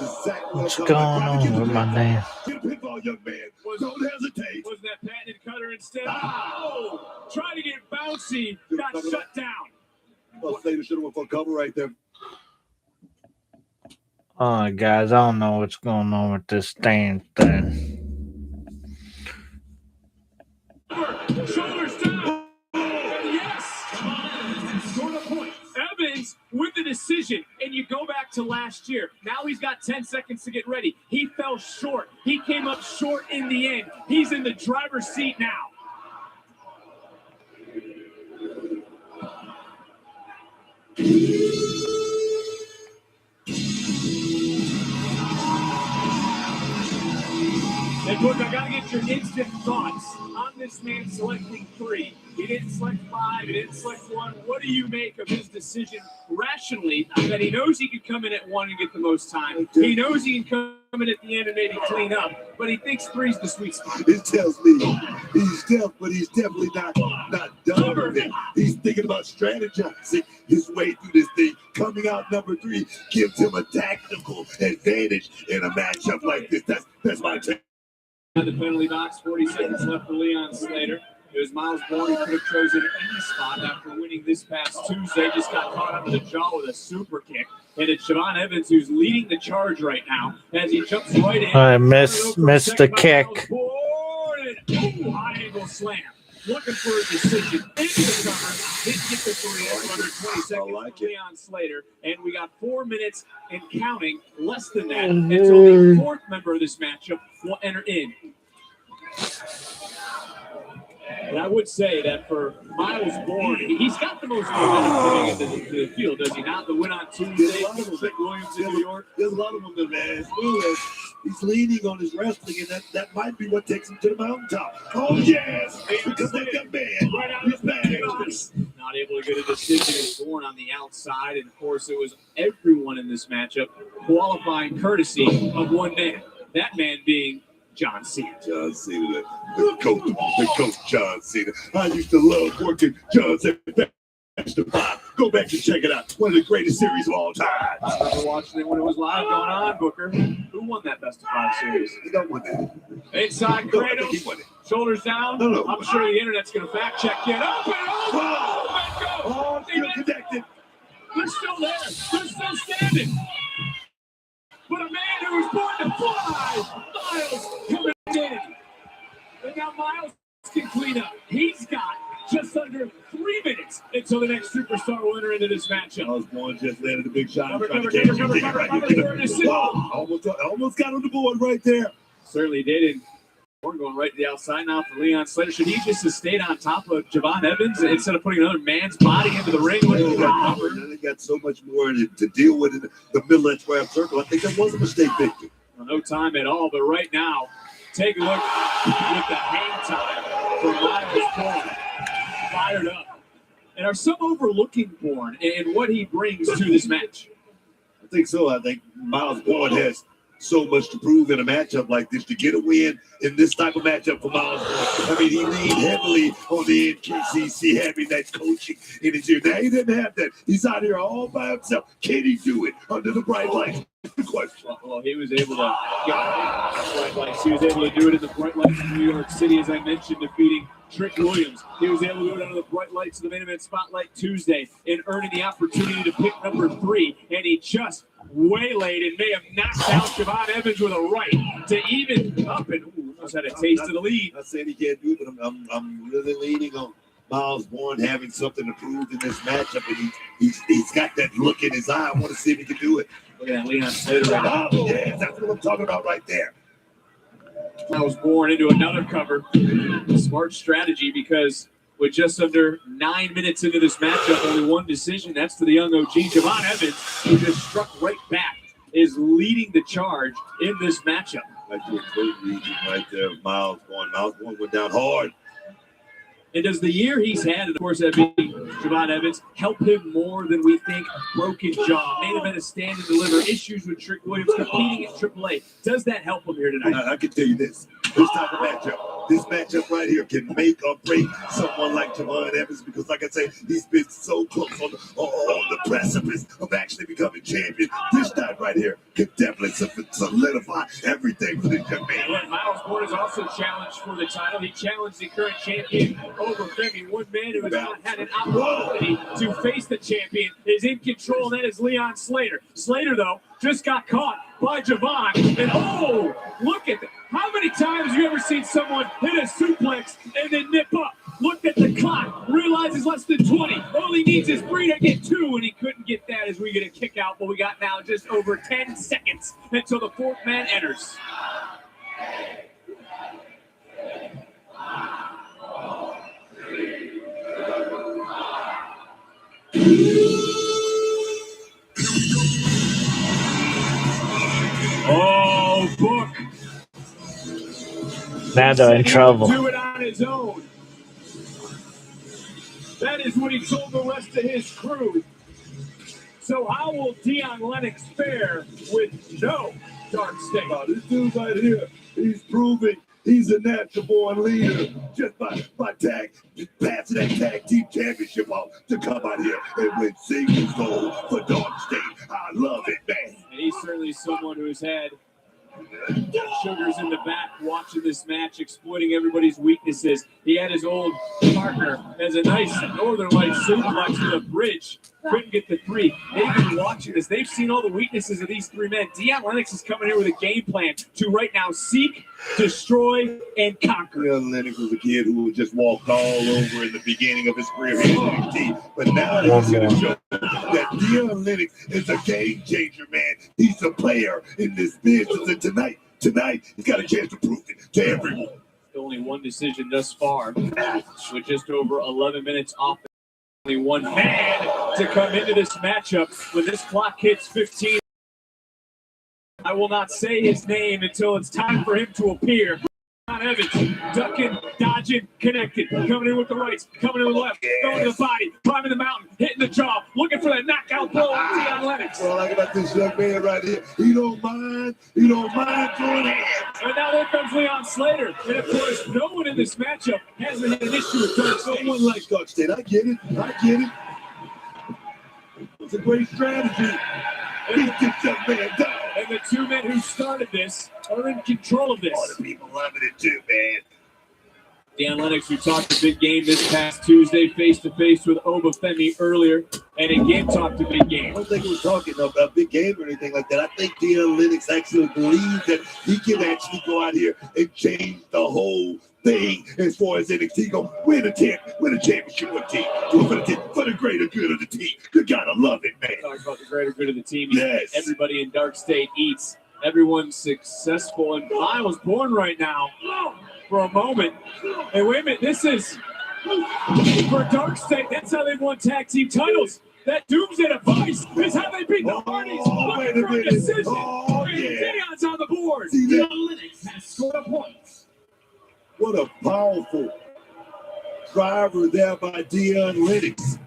What's going on with my man? Get a pinfall, young man. Don't hesitate. Was that patented cutter instead? Oh, trying to get bouncy, got shut down. Well, Slater should have went for cover right there. All right, guys, I don't know what's going on with this stand thing. Shoulders down. And yes. Score the point. Evans with the decision. And you go back to last year. Now he's got 10 seconds to get ready. He fell short. He came up short in the end. He's in the driver's seat now. And look, I gotta get your instant thoughts on this man selecting 3. He didn't select 5. He didn't select 1. What do you make of his decision rationally that he knows he could come in at 1 and get the most time? He knows he can come in at the end and maybe clean up, but he thinks 3's the sweet spot. It tells me he's tough, but he's definitely not done with it. He's thinking about strategizing his way through this thing. Coming out number 3 gives him a tactical advantage in a matchup like this. That's my take. At the penalty box, 40 seconds left for Leon Slater. It was Miles Bourne who could have chosen any spot after winning this past Tuesday. Just got caught under the jaw with a super kick. And it's Javon Evans who's leading the charge right now as he jumps right in. I missed the kick. Ooh, high angle slam. Looking for a decision. Into the cover. Didn't get the 3 under 20 seconds for Leon Slater. And we got 4 minutes and counting, less than that, until the 4th member of this matchup will enter in. And I would say that for Miles Bourne, he's got the most momentum coming into the field, does he not? The win on Tuesday, Vic Williams in New York. There's a lot of them, man. As well as he's leaning on his wrestling, and that might be what takes him to the mountaintop. Oh, yes! Because that young man right out of his back. Not able to get a decision is Bourne on the outside, and of course it was everyone in this matchup qualifying courtesy of one man. That man being John Cena. John Cena, the coach John Cena. I used to love working John Cena. Go back and check it out. One of the greatest series of all time. I remember watching it when it was live going on, Booker. Who won that best of 5 series? He don't win that. Inside Kratos, shoulders down. No. I'm sure the internet's going to fact check. Get up and over. Oh, still connected. They're still there. They're still standing. But a man who was born to fly, Miles, coming in. And now Miles can clean up. He's got just under 3 minutes until the next superstar will enter into this matchup. Miles Bourne just landed a big shot. Cover, Trying to cover, catch cover, him. cover, Right cover, here. cover, cover. Wow, almost got on the board right there. Certainly did. And we're going right to the outside now for Leon Slater. Should he just have stayed on top of Javon Evans instead of putting another man's body into the ring? They got so much more to deal with in the middle of that 12 circle. I think that was a mistake, Victor. Well, no time at all, but right now, Take a look with the hang time for Miles Bourne. Fired up. And are some overlooking Bourne and what he brings to this match? I think so. I think Miles Bourne has so much to prove in a matchup like this. To get a win in this type of matchup for Miles Bourne, I mean, he leaned heavily on the NKCC, having that coaching in his ear. Now, he didn't have that. He's out here all by himself. Can he do it under the bright lights? The question. Well, he was able to get the bright lights. He was able to do it in the bright lights of New York City, as I mentioned, defeating Trick Williams. He was able to do it under the bright lights of the Main Event Spotlight Tuesday and earning the opportunity to pick number 3. And he just waylaid and may have knocked out Javon Evans with a right to even up and almost had a taste of the lead. I said he can't do it, but I'm really leaning on Miles Bourne having something to prove in this matchup, and he's got that look in his eye. I want to see if he can do it. Look at that Leon Slater right now. Oh, yeah, that's what I'm talking about right there. Miles Bourne into another cover. Smart strategy, because with just under 9 minutes into this matchup, only one decision. That's to the young OG. Javon Evans, who just struck right back, is leading the charge in this matchup. That's a great region right there. Miles Bourne. Miles Bourne went down hard. And does the year he's had, and of course that being Javon Evans, help him more than we think? Broken jaw, main event is stand and deliver, issues with Trick Williams, competing at AAA. Does that help him here tonight? I can tell you this type of matchup, this matchup right here can make or break someone like Javon Evans, because like I say, he's been so close on the precipice of actually becoming champion. This night right here can definitely solidify everything for this young man. Miles Bourne is also challenged for the title. He challenged the current champion over Femi. One man who has not had an opportunity to face the champion is in control, and that is Leon Slater. Slater, though, just got caught by Javon. And oh, look at that. How many times have you ever seen someone hit a suplex and then nip up? Looked at the clock, realizes less than 20. All he needs is 3 to get 2, and he couldn't get that as we get a kick out. But we got now just over 10 seconds until the 4th man enters. Oh, Book. Now they're in trouble. Do it on his own. That is what he told the rest of his crew. So how will Dion Lennox fare with no Dark State? This dude right here, he's proving he's a natural born leader just by passing that tag team championship off to come out here and win singles gold for Dark State. I love it, man. And he's certainly someone who has had Sugars in the back watching this match, exploiting everybody's weaknesses. He had his old partner as a nice Northern Light suplex to the bridge. Couldn't get the 3. They've been watching this. They've seen all the weaknesses of these 3 men. Dion Lennox is coming here with a game plan to right now seek, destroy, and conquer. Dion Lennox was a kid who just walked all over in the beginning of his career here in NXT. But now he's going to show that Dion Lennox is a game changer, man. He's a player in this business. And tonight, he's got a chance to prove it to everyone. Only one decision thus far, with just over 11 minutes off. Only one man to come into this matchup. When this clock hits 15, I will not say his name until it's time for him to appear. Evans, ducking, dodging, connected, coming in with the rights, coming in the left, going to the body, climbing the mountain, hitting the jaw, looking for that knockout blow on Dion Lennox. What I like about this young man right here, he don't mind throwing hands. And now there comes Leon Slater. And of course, no one in this matchup hasn't had an issue with Dark State. Someone like Dark State, I get it. It's a great strategy. Get this young man down. And the 2 men who started this are in control of this. All the people loving it too, man. Dion Lennox, who talked a big game this past Tuesday, face-to-face with Obafemi earlier, and again talked a big game. I don't think he was talking about a big game or anything like that. I think Dion Lennox actually believes that he can actually go out here and change the whole thing as far as NXT go. Win a championship with team. Do it for the greater good of the team. You gotta love it, man. Talk about the greater good of the team. Yes. Everybody in Dark State eats. Everyone's successful. And Miles Bourne right now for a moment. And wait a minute, this is for Dark State. That's how they won tag team titles. That Doomsday Device is how they beat the Hardys. Looking for a decision. Oh, yeah. Dion's on the board. See that? Dion Lennox has scored a point. What a powerful driver there by Dion Lennox.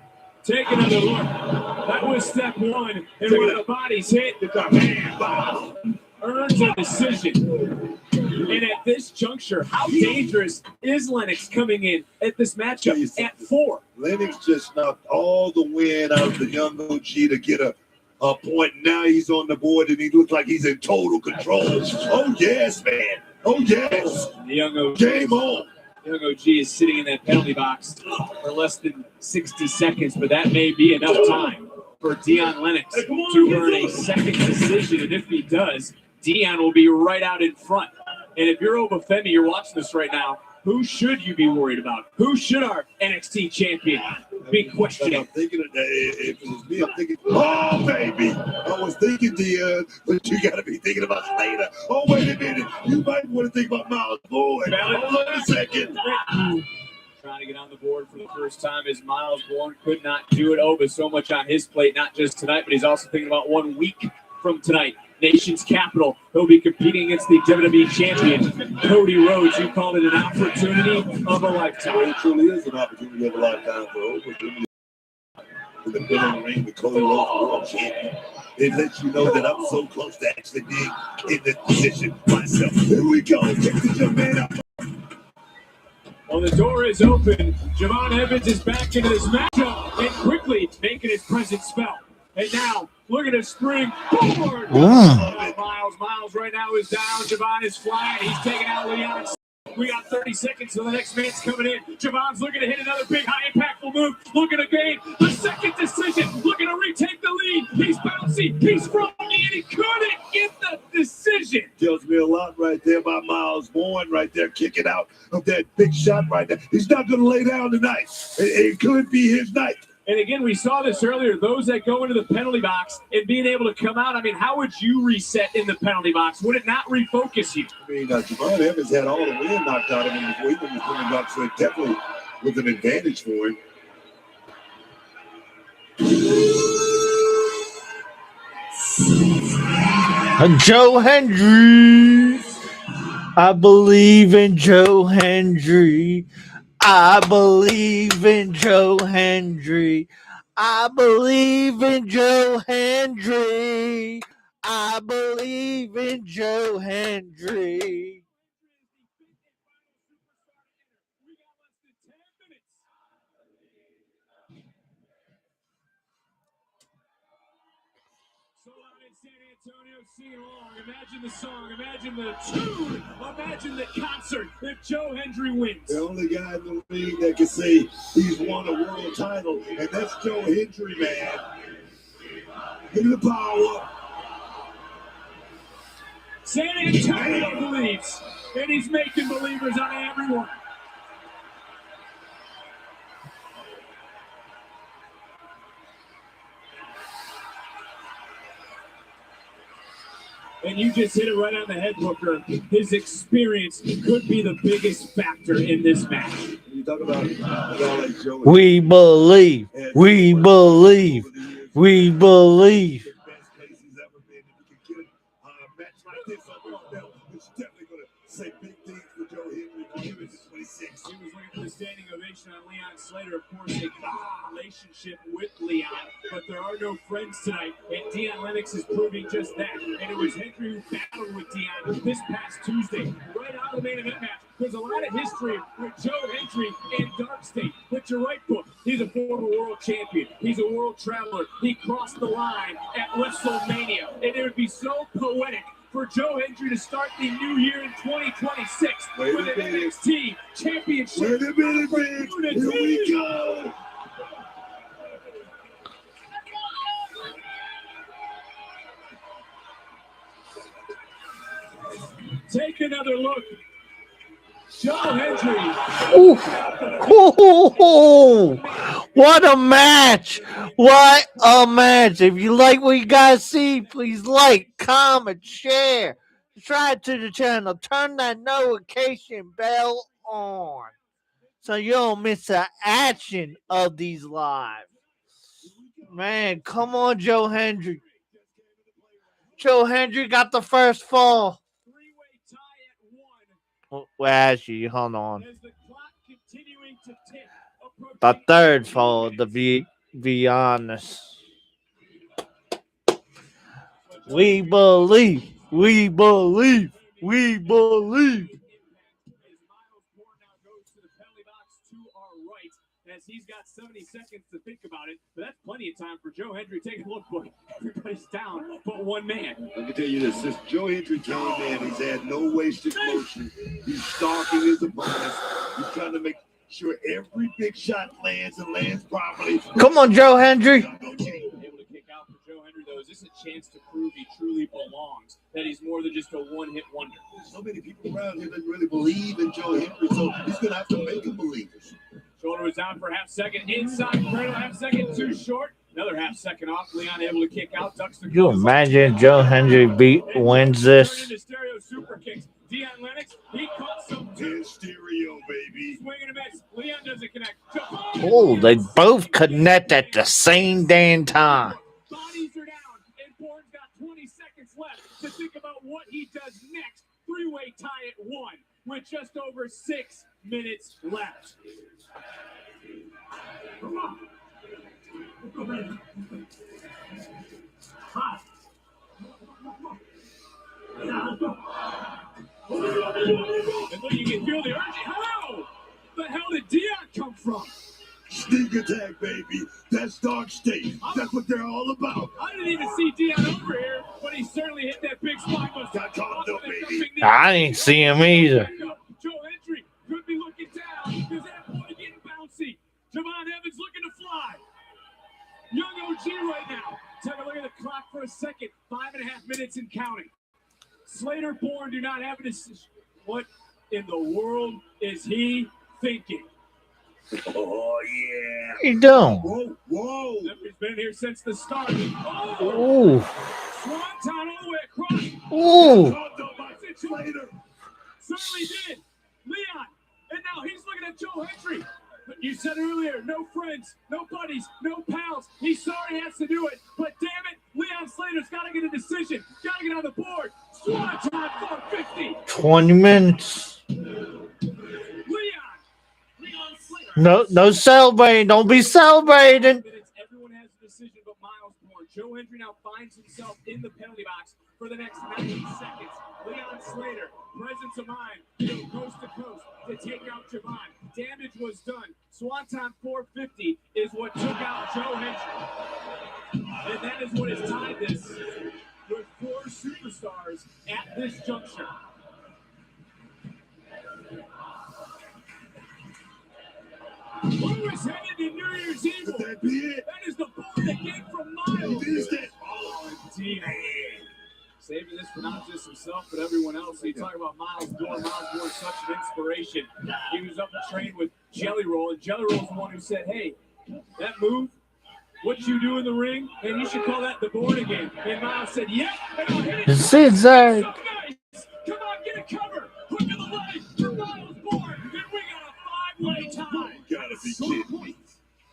Take another look. That was step one. And where the body's hit, the man earns a decision. And at this juncture, how dangerous is Lennox coming in at this matchup at 4? Lennox just knocked all the wind out of the young OG to get a point. Now he's on the board and he looks like he's in total control. Oh, yes, man. Oh, yes. The young OG. Game on. Young OG is sitting in that penalty box for less than 60 seconds, but that may be enough time for Dion Lennox to earn a second decision. And if he does, Dion will be right out in front. And if you're Obafemi, you're watching this right now, who should you be worried about? Who should our NXT champion be questioning? I'm thinking if it was me, I'm thinking, oh, baby. I was thinking Dion, but you got to be thinking about Slater. Oh, wait a minute. You might want to think about Miles Bourne. Hold on a second. Trying to get on the board for the first time as Miles Bourne could not do it. Oba so much on his plate, not just tonight, but he's also thinking about 1 week from tonight. Nation's capital. He'll be competing against the WWE champion, Cody Rhodes. You called it an opportunity of a lifetime. It truly is an opportunity of a lifetime for Oba. In the middle of the ring with Cody Rhodes, world champion. It lets you know that I'm so close to actually being in this position myself. Here we go. Check this young man out. Well, the door is open. Javon Evans is back into this matchup and quickly making his presence felt. And now, look at his spring forward. Miles right now is down. Javon is flying. He's taking out Leon. We got 30 seconds till the next man's coming in. Javon's looking to hit another big, high impactful move. Looking to gain the second decision. Looking to retake the lead. He's bouncy. He's froggy, and he couldn't get the decision. Tells me a lot right there by Miles Bourne right there, kicking out of that big shot right there. He's not going to lay down tonight. It could be his night. And again, we saw this earlier, those that go into the penalty box and being able to come out. I mean, how would you reset in the penalty box? Would it not refocus you? I mean, Javon Evans had all the wind knocked out of him before he went in the penalty box, so it definitely was an advantage for him. Joe Hendry. I believe in Joe Hendry. I believe in Joe Hendry. I believe in Joe Hendry. I believe in Joe Hendry. Sing along. Imagine the song. Imagine the tune. Imagine the concert if Joe Hendry wins. The only guy in the ring that can say he's won a world title, and that's Joe Hendry, man. Look at the power. San Antonio believes, and he's making believers out of everyone. And you just hit it right on the head, Booker. His experience could be the biggest factor in this match. You talk about like Joe. We believe. We believe. We believe. Say big things for Joe Hendry. He was 26. He was looking for the standing ovation on Leon Slater. Of course, a good relationship with Leon, but there are no friends tonight, and Dion Lennox is proving just that. And it was Hendry who battled with Dion this past Tuesday, right out of the main event match. There's a lot of history with Joe Hendry and Dark State. But you're right, Book. He's a former world champion. He's a world traveler. He crossed the line at WrestleMania, and it would be so poetic for Joe Hendry to start the new year in 2026 with an NXT championship. Wait a minute, man. Here we go. Take another look. Joe Hendry. Ooh, what a match! What a match! If you like what you guys see, please like, comment, share, subscribe to the channel, turn that notification bell on so you don't miss the action of these lives. Man, come on, Joe Hendry. Joe Hendry got the first fall. Actually, hold on. As the clock continuing to tick, The third fall, to be honest. We believe. We believe. We believe. as he's got 70 seconds to think about it. But that's plenty of time for Joe Hendry. Take a look, boy. Everybody's down but one man. Let me tell you this. Since Joe Hendry came in, he's had no wasted motion. He's stalking his opponents. He's trying to make sure every big shot lands and lands properly. Come on, Joe Hendry. Able to kick out for Joe Hendry, though. Is this a chance to prove he truly belongs? That he's more than just a one-hit wonder? So many people around here that really believe in Joe Hendry, so he's going to have to make them believe. Shoulder was down for half second. Inside cradle, half second too short. Another half second off. Leon able to kick out. Ducks the You imagine Joe Hendry wins this? into stereo super kicks. Dion Lennox, he caught some stereo, baby. Swing and a miss. Leon doesn't connect. Oh, they both connect at the same damn time. Bodies are down, and Bourne's got 20 seconds left to think about what he does next. Three-way tie at 1 with just over 6 minutes left. Come on. And look, you can feel the urgency. How the hell did Dion come from? Sneak attack, baby. That's Dark State. That's what they're all about. I didn't even see Dion over here, but he certainly hit that big spot. Got caught up, baby. I didn't see him either. Joe Hendry could be looking down. Is that boy getting bouncy? Javon Evans looking to fly. Young OG right now. Take a look at the clock for a second. 5.5 minutes and counting. Slater Bourne do not have a decision. What in the world is he thinking? Oh, yeah. You doing? Whoa, whoa. He's been here since the start. Ooh. Swanton all the way across. Ooh. Slater. Certainly did. Leon. And now he's looking at Joe Hendry. But you said earlier, no friends, no buddies, no pals. He's sorry he has to do it. But damn it, Leon Slater's got to get a decision. Got to get on the board. Swanton 450. 20 minutes. No celebrating. Don't be celebrating. Everyone has a decision but Miles Bourne. Joe Hendry now finds himself in the penalty box for the next 90 seconds. Leon Slater, presence of mind, to go coast to coast to take out Javon. Damage was done. Swanton 450 is what took out Joe Hendry. And that is what has tied this with 4 superstars at this juncture. Who is headed to New Year's Eve? That be it? That is the ball that came from Miles. It is that. Oh, indeed. Saving this for not just himself, but everyone else. So you talk about Miles Bourne. Miles Bourne is such an inspiration. He was up and trained with Jelly Roll, and Jelly Roll's the one who said, hey, that move, what you do in the ring, and you should call that the Bourne again. And Miles said, yep, and I'll hit it. It's zigzag. So nice. Come on, get a cover. Hook of the leg for Miles Bourne. And we got a 5-way tie. You gotta be kidding me.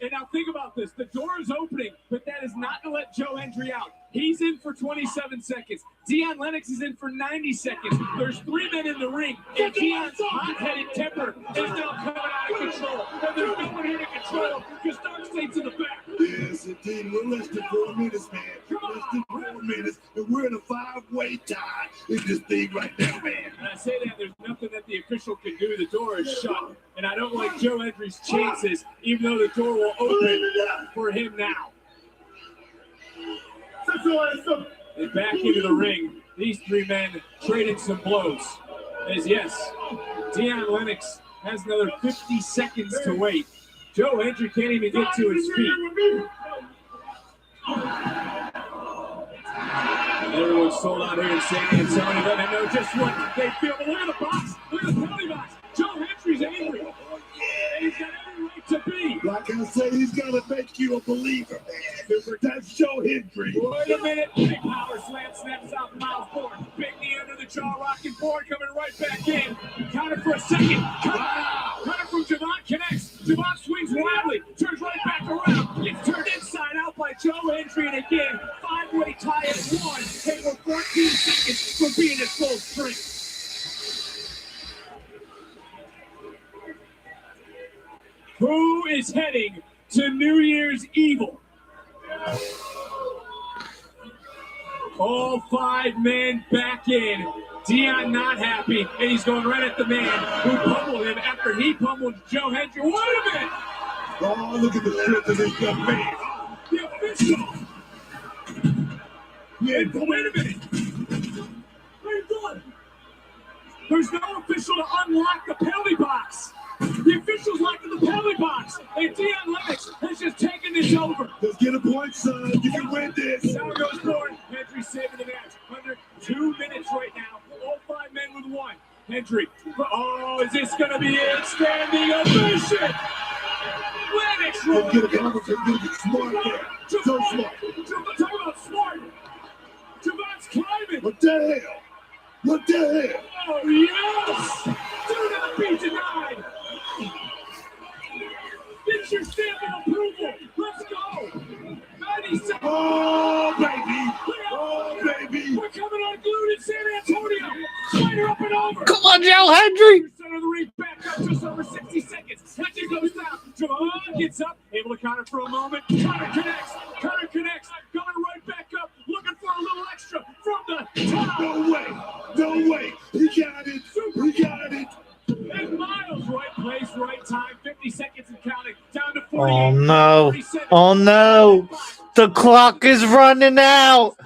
And now think about this. The door is opening, but that is not to let Joe Hendry out. He's in for 27 seconds. Dion Lennox is in for 90 seconds. There's 3 men in the ring, and Dion's hot-headed temper is now coming out of control. And there's no one here to control him because Dark State's in the back. Yes, indeed. We're less than 4 minutes, man. Less than 4 minutes, and we're in a 5-way tie in this thing right now, man. And I say that there's nothing that the official can do. The door is shut. And I don't like Joe Hendry's chances, even though the door will open for him now. And back into the ring. These 3 men trading some blows. As yes, Dion Lennox has another 50 seconds to wait. Joe Hendry can't even get to his feet. And everyone's sold out here in San Antonio. Letting them know just what they feel. But look at the box. Look at the penalty box. Joe Hendry's angry. And he's got every right to be. Like I say, he's got to make you a believer. That's Joe Hendry. Wait a minute. Big power slam snaps out Miles Bourne. Big knee under the jaw, rocking Bourne coming right back in. Counter for a second. Counter from Javon connects. Javon swings wildly. Turns right back around. Gets turned inside out by Joe Hendry. And again, 5-way tie at 1. And we're 14 seconds from being at full strength. Who is heading to New Year's Evil? All 5 men back in. Dion not happy, and he's going right at the man who pummeled him after he pummeled Joe Hendry. Wait a minute! Oh, look at the strength of this young man. The official! Yeah, but wait a minute! What are you doing? There's no official to unlock the penalty box. The official's locked in the penalty box, and Dion Lennox has just taken this over. Let's get a point, son. You can win this. Now goes forward. Hendry saving the match. Under 2 minutes right now. All 5 men with 1. Hendry. Oh, is this going to be it? Standing ovation. Lennox. Let's get a conversation. Get smart there. So smart. Talk about smart. Javon's climbing. What the hell? What the hell? Oh, yes. Do not be denied. Get your stamp of approval. Let's go. 90 seconds. Oh, baby. Oh, baby. We're coming unglued in San Antonio. Spider up and over. Come on, Joe Hendry. Center of the ring, back up just over 60 seconds. Hendry goes down. Javon gets up, able to counter for a moment. Counter connects. Going right back up, looking for a little extra from the top. No way. No way. He got it. He got it. And Miles, right place, right time. 50 seconds and counting. Down to 48. Oh no. Oh no. The clock is running out.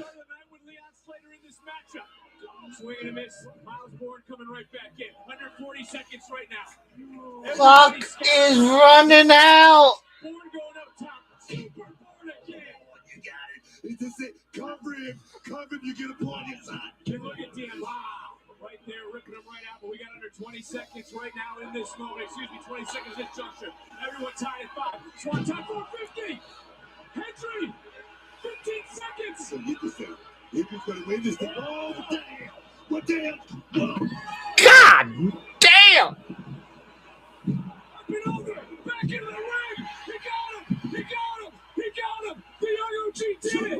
Swing and a miss. Miles Bourne coming right back in. Under 40 seconds right now. Clock is running out. Bourne going up top. Super Bourne again. You got it. Is this it? Cover him. Cover him. You get a point inside. And look at Dan. Wow. Right there, ripping him right out. But we got under 20 seconds right now in this moment. Excuse me, 20 seconds this juncture. Everyone tied at 5. Swan time for 50. Hendry. 15 seconds. So you can say, if he's going to win this thing, oh, damn. What the hell? Whoa. God damn. Up and over. Back into the ring. He got him. He got him. He got him. The young OG did it.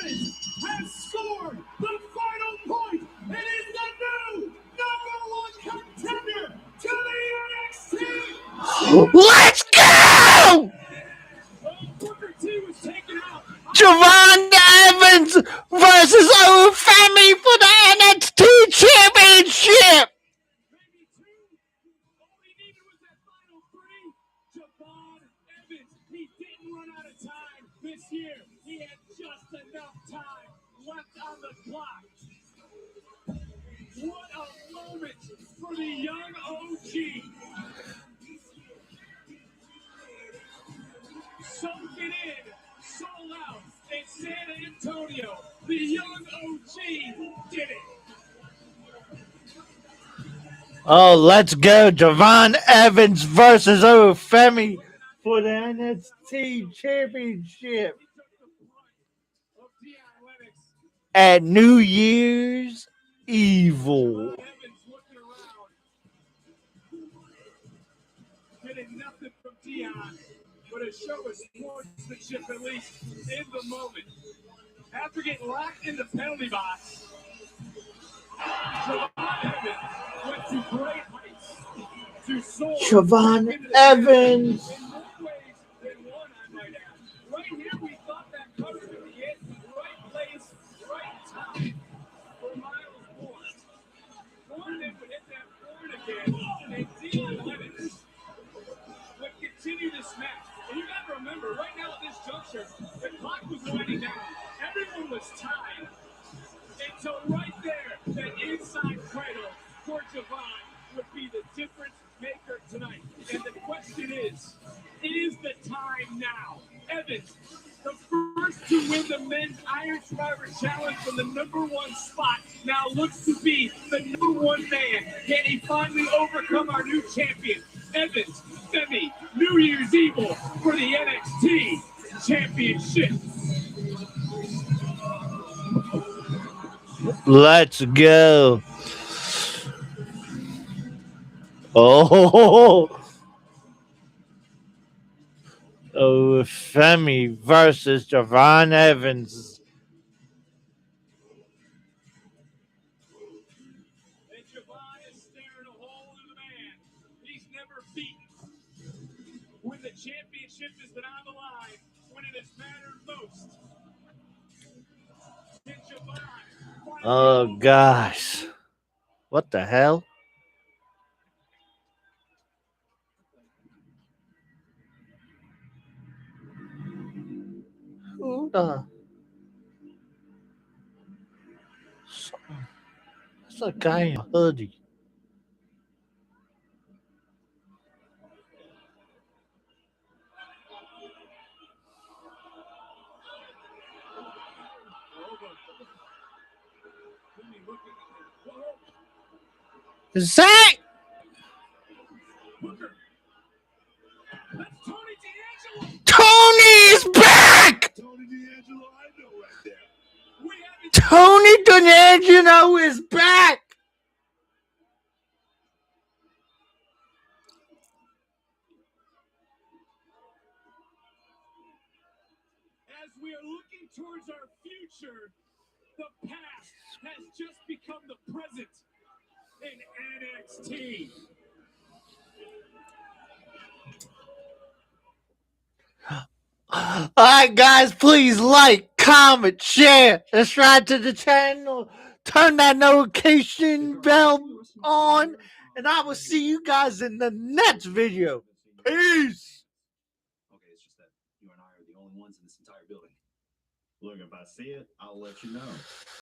Evans has scored the final point. It is the new #1 contender to the NXT. Let's go! Booker T was taken out. Javon Evans versus Femi for the NXT Championship. Maybe 2. All he needed was that final 3. Javon Evans. He didn't run out of time this year. He had just enough time left on the clock. What a moment for the young OG. Soak it in, sold out in San Antonio. The young OG did it. Oh, let's go. Javon Evans versus Femi for the NXT Championship at New Year's Evil. Getting nothing from Dion, but a show of sportsmanship, at least in the moment. After getting locked in the penalty box, Javon Evans went to great heights to soar. Javon Evans. In more ways than one, I might add. Right here, we thought that cover would be it. Right place, right time for Miles Bourne. Bourne then would hit that forward again, and Dion Lennox would continue this match. And you got to remember, right now at this juncture, the clock was winding down. Everyone was tied. And so right there, that inside cradle for Javon would be the difference maker tonight. And the question is the time now? Evans, the first to win the men's Iron Survivor Challenge from the #1 spot, now looks to be the #1 man. Can he finally overcome our new champion? Evans, Femi, New Year's Evil for the NXT Championship. Let's go. Oh, Femi versus Javon Evans. And Javon is staring a hole in the man he's never beaten. With championship has been on the line when it has mattered most. Oh, gosh. What the hell? Who the? That's a guy in a hoodie. Zach! Tony's back! Tony D'Angelo is back! As we are looking towards our future, the past has just become the present in NXT. All right, guys, please like, comment, share, subscribe to the channel, turn that notification bell on, and I will see you guys in the next video. Peace. Okay, it's just that you and I are the only ones in this entire building. Look, if I see it, I'll let you know.